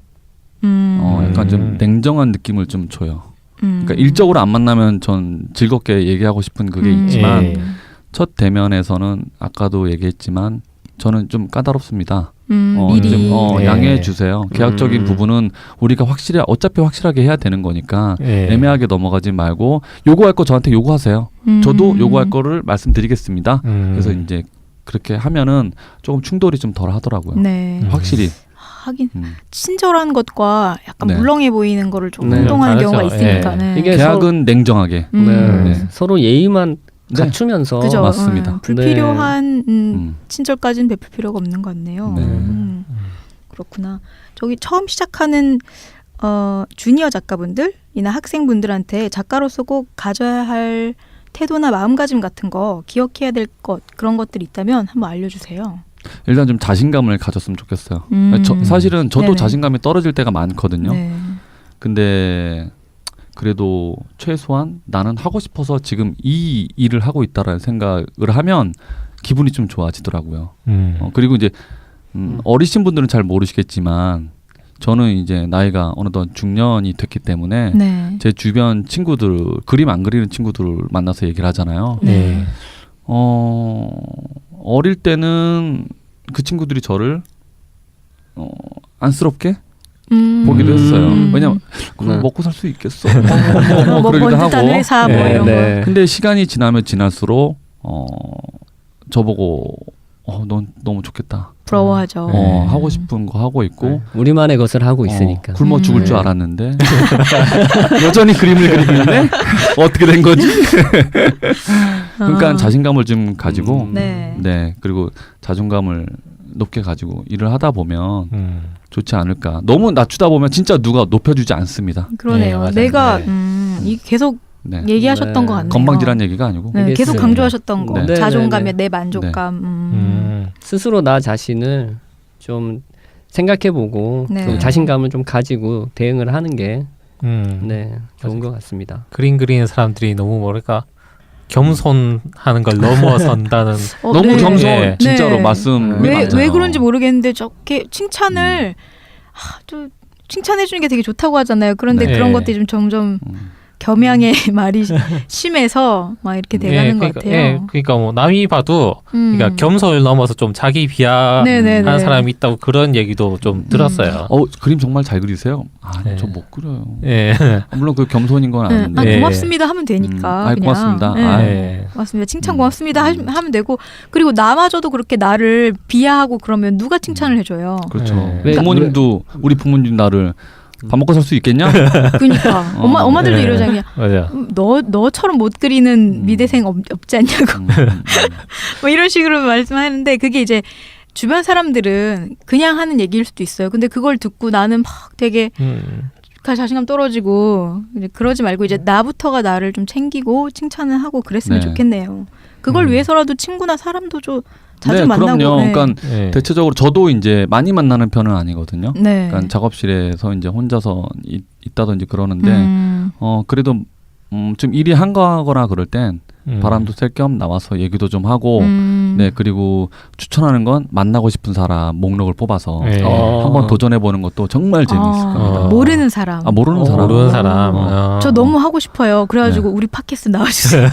약간 좀 냉정한 느낌을 좀 줘요. 그러니까 일적으로 안 만나면 전 즐겁게 얘기하고 싶은 그게 있지만 첫 대면에서는 아까도 얘기했지만 저는 좀 까다롭습니다.
미리
좀 양해해 주세요. 계약적인 부분은 우리가 어차피 확실하게 해야 되는 거니까 애매하게 넘어가지 말고 요구할 거 저한테 요구하세요. 저도 요구할 거를 말씀드리겠습니다. 그래서 이제 그렇게 하면은 조금 충돌이 좀 덜 하더라고요.
네.
확실히.
하긴 친절한 것과 약간
네.
물렁해 보이는 거를 좀
네,
혼동하는
다르죠.
경우가 있으니까는.
이게
계약은 냉정하게.
네.
네.
서로 예의만
네.
갖추면서
그죠?
맞습니다.
불필요한 친절까지는 베풀 필요가 없는 것 같네요.
네.
그렇구나. 저기 처음 시작하는 주니어 작가분들이나 학생분들한테 작가로서 꼭 가져야 할 태도나 마음가짐 같은 거 기억해야 될 것 그런 것들이 있다면 한번 알려주세요.
일단 좀 자신감을 가졌으면 좋겠어요. 사실은 저도
네네.
자신감이 떨어질 때가 많거든요.
네.
근데 그래도 최소한 나는 하고 싶어서 지금 이 일을 하고 있다라는 생각을 하면 기분이 좀 좋아지더라고요. 그리고 이제 어리신 분들은 잘 모르시겠지만 저는 이제 나이가 어느덧 중년이 됐기 때문에
네.
제 주변 친구들 그림 안 그리는 친구들을 만나서 얘기를 하잖아요.
네.
어릴 때는 그 친구들이 저를 안쓰럽게 보기도 했어요. 왜냐면 그걸 먹고 살 수 있겠어.
뭐
그러기도
번듯한
하고.
회사 뭐 이런 거.
근데 시간이 지나면 지날수록 저보고 넌 너무 좋겠다.
부러워하죠.
하고 싶은 거 하고 있고
우리만의 것을 하고 있으니까.
굶어 죽을 줄 알았는데 여전히 그림을 그리고 있네. 어떻게 된 거지? 그러니까 자신감을 좀 가지고
네.
그리고 자존감을 높게 가지고 일을 하다 보면 좋지 않을까. 너무 낮추다 보면 진짜 누가 높여주지 않습니다.
그러네요.
맞아요.
내가
네.
이 계속
네.
얘기하셨던
네.
것 같네요.
건방지란 얘기가 아니고.
네, 계속
알겠어요.
강조하셨던 거.
네.
자존감에
네.
내 만족감.
스스로 나 자신을 좀 생각해보고
네.
좀 자신감을 좀 가지고 대응을 하는 게 좋은 것 같습니다.
그림 그리는 사람들이 너무 뭐랄까 겸손하는 걸 넘어선다는
너무
네.
겸손
네.
진짜로
네.
말씀
왜 그런지 모르겠는데 저렇게 칭찬을 또 칭찬해 주는 게 되게 좋다고 하잖아요. 그런데
네.
그런 것들이 좀 점점 겸양의 말이 심해서 막 이렇게 돼가는 것 같아요.
그러니까 뭐 남이 봐도 그러니까 겸손을 넘어서 좀 자기 비하하는
네네네.
사람이 있다고 그런 얘기도 좀 들었어요.
그림 정말 잘 그리세요?
네.
저 못 그려요.
예.
물론 그 겸손인 건
네.
아는데.
아,
네.
고맙습니다 하면 되니까. 그냥.
고맙습니다.
네.
아,
예.
고맙습니다. 칭찬 고맙습니다 하면 되고 그리고 나마저도 그렇게 나를 비하하고 그러면 누가 칭찬을 해줘요.
그렇죠.
네.
부모님도 우리 부모님 나를 밥 먹고 살 수 있겠냐?
그러니까 엄마들도
네.
이러잖아요.
맞아.
너처럼 못 그리는 미대생 없지 않냐고 뭐 이런 식으로 말씀하는데 그게 이제 주변 사람들은 그냥 하는 얘기일 수도 있어요. 근데 그걸 듣고 나는 막 되게 자신감 떨어지고 이제 그러지 말고 이제 나부터가 나를 좀 챙기고 칭찬을 하고 그랬으면
네.
좋겠네요. 그걸 위해서라도 친구나 사람도 좀 자주
네,
만나고.
그럼요.
네.
그러니까 대체적으로 저도 이제 많이 만나는 편은 아니거든요.
네.
그러니까 작업실에서 이제 혼자서 있다든지 그러는데 그래도 좀 일이 한가하거나 그럴 땐 바람도 쐴 겸 나와서 얘기도 좀 하고 네 그리고 추천하는 건 만나고 싶은 사람 목록을 뽑아서
네.
한번 도전해 보는 것도 정말 재미있을 겁니다.
모르는 사람.
모르는 사람.
모르는 사람.
저 너무 하고 싶어요. 그래가지고 우리 팟캐스트 나와주세요.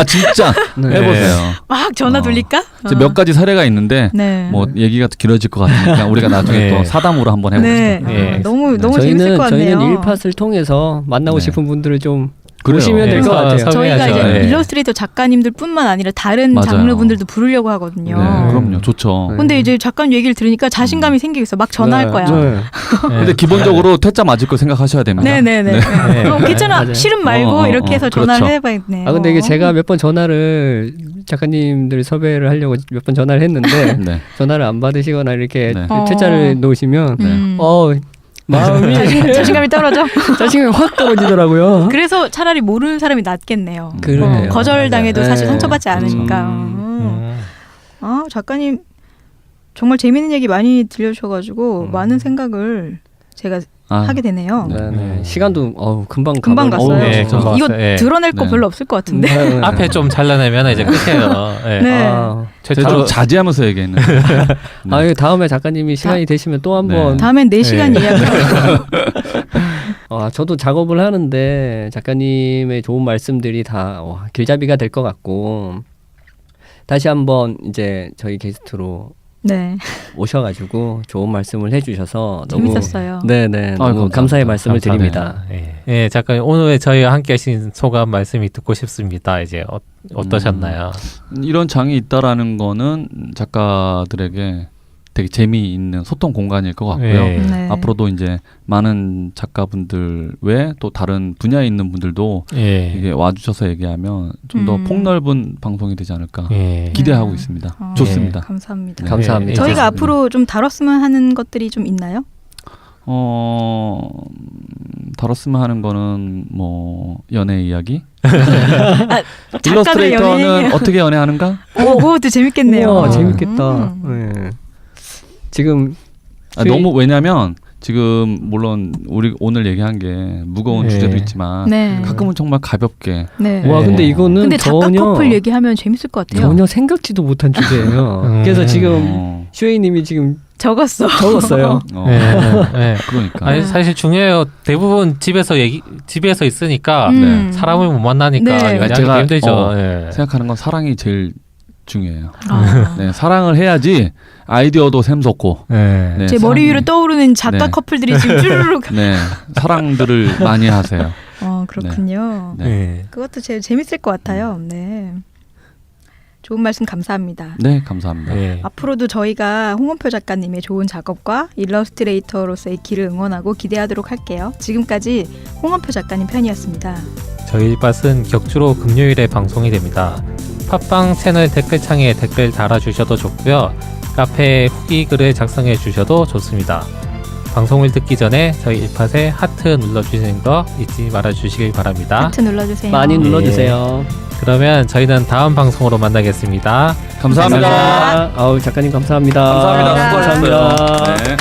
진짜 해보세요.
막 전화 돌릴까?
이제 몇 가지 사례가 있는데
네.
뭐 얘기가 길어질 것 같으니까 우리가 나중에
네.
또 사담으로 한번 해보겠습니다.
네.
예.
너무 재밌을 것 같네요.
저희는 일팟을 통해서 만나고
네.
싶은 분들을 좀
그래요.
보시면 될 것
네.
같아요.
저희가 이제
네.
일러스트레이터 작가님들뿐만 아니라 다른
맞아요.
장르분들도 부르려고 하거든요.
네, 그럼요. 좋죠.
근데 이제 작가님 얘기를 들으니까 자신감이 생기겠어. 막 전화할 거야.
네.
근데 기본적으로 퇴짜 맞을 거 생각하셔야 됩니다.
네네네. 괜찮아.
맞아요.
싫음 말고 이렇게 해서 전화를
그렇죠.
해봐야겠네요.
아 근데 이게 제가 몇 번 전화를 작가님들 섭외를 하려고 몇 번 전화를 했는데
네.
전화를 안 받으시거나 이렇게
네.
퇴짜를 놓으시면
음.
마음이
자신감이 떨어져.
자신감이 확 떨어지더라고요.
그래서 차라리 모르는 사람이 낫겠네요.
그러네요.
거절당해도
맞아요.
사실
네.
상처받지 않으니까. 작가님 정말 재밌는 얘기 많이 들려주셔가지고 많은 생각을
제가 하게 되네요.
네. 시간도 금방
갔어요.
네, 금방
이거
갔어요.
드러낼 거
네.
별로 없을 것 같은데.
앞에 좀 잘라내면 이제 끝이에요. 네.
네.
제가 좀 자제하면서 얘기했는데. 네.
다음에 작가님이 시간이 되시면 또 한번.
다음엔 4시간 이야기하고.
저도 작업을 하는데 작가님의 좋은 말씀들이 다 길잡이가 될 것 같고 다시 한번 이제 저희 게스트로
네.
오셔가지고 좋은 말씀을 해주셔서
재밌었어요.
네네 너무 감사의 말씀을 드립니다.
네, 작가님 오늘 저희와 함께하신 소감 말씀이 듣고 싶습니다. 이제 어떠셨나요?
이런 장이 있다라는 거는 작가들에게 되게 재미있는 소통 공간일 것 같고요.
네.
앞으로도 이제 많은 작가분들 외에 또 다른 분야에 있는 분들도 이게 와주셔서 얘기하면 좀 더 폭넓은 방송이 되지 않을까 기대하고 있습니다. 좋습니다.
감사합니다.
네.
감사합니다.
저희가 앞으로 좀 다뤘으면 하는 것들이 좀 있나요?
다뤘으면 하는 거는 뭐 연애 이야기?
작가들
일러스트레이터는
연예인이요.
어떻게 연애하는가?
그것도 재밌겠네요.
우와, 재밌겠다. 네. 지금
너무 왜냐면 지금 물론 우리 오늘 얘기한 게 무거운 주제도 있지만
네.
가끔은 정말 가볍게
네.
와 근데 이거는
근데 작가
전혀
커플 얘기하면 재밌을 것 같아요.
전혀 생각지도 못한 주제예요. 그래서 지금 슈에이님이 지금 적었어요.
네.
그러니까
아니, 사실 중요해요. 대부분 집에서 있으니까 사람을 못 만나니까
네.
얘기하기
제가
힘들죠.
생각하는 건 사랑이 제일 중요해요. 네, 사랑을 해야지 아이디어도 샘솟고 네,
제 머리 위로 떠오르는 작가
네.
커플들이 지금 쭈르륵.
네, 사랑들을 많이 하세요.
그렇군요.
네.
그것도 제일 재밌을 것 같아요. 네. 좋은 말씀 감사합니다.
네, 감사합니다.
앞으로도 저희가 홍원표 작가님의 좋은 작업과 일러스트레이터로서의 길을 응원하고 기대하도록 할게요. 지금까지 홍원표 작가님 편이었습니다.
저희 팟은 격주로 금요일에 방송이 됩니다. 팟빵 채널 댓글창에 댓글 달아주셔도 좋고요. 카페에 후기 글을 작성해 주셔도 좋습니다. 방송을 듣기 전에 저희 일팟에 하트 눌러주시는 거 잊지 말아주시길 바랍니다.
하트 눌러주세요.
많이 눌러주세요.
그러면 저희는 다음 방송으로 만나겠습니다.
감사합니다.
작가님 감사합니다.
감사합니다. 수고하셨어요.
감사합니다.
네.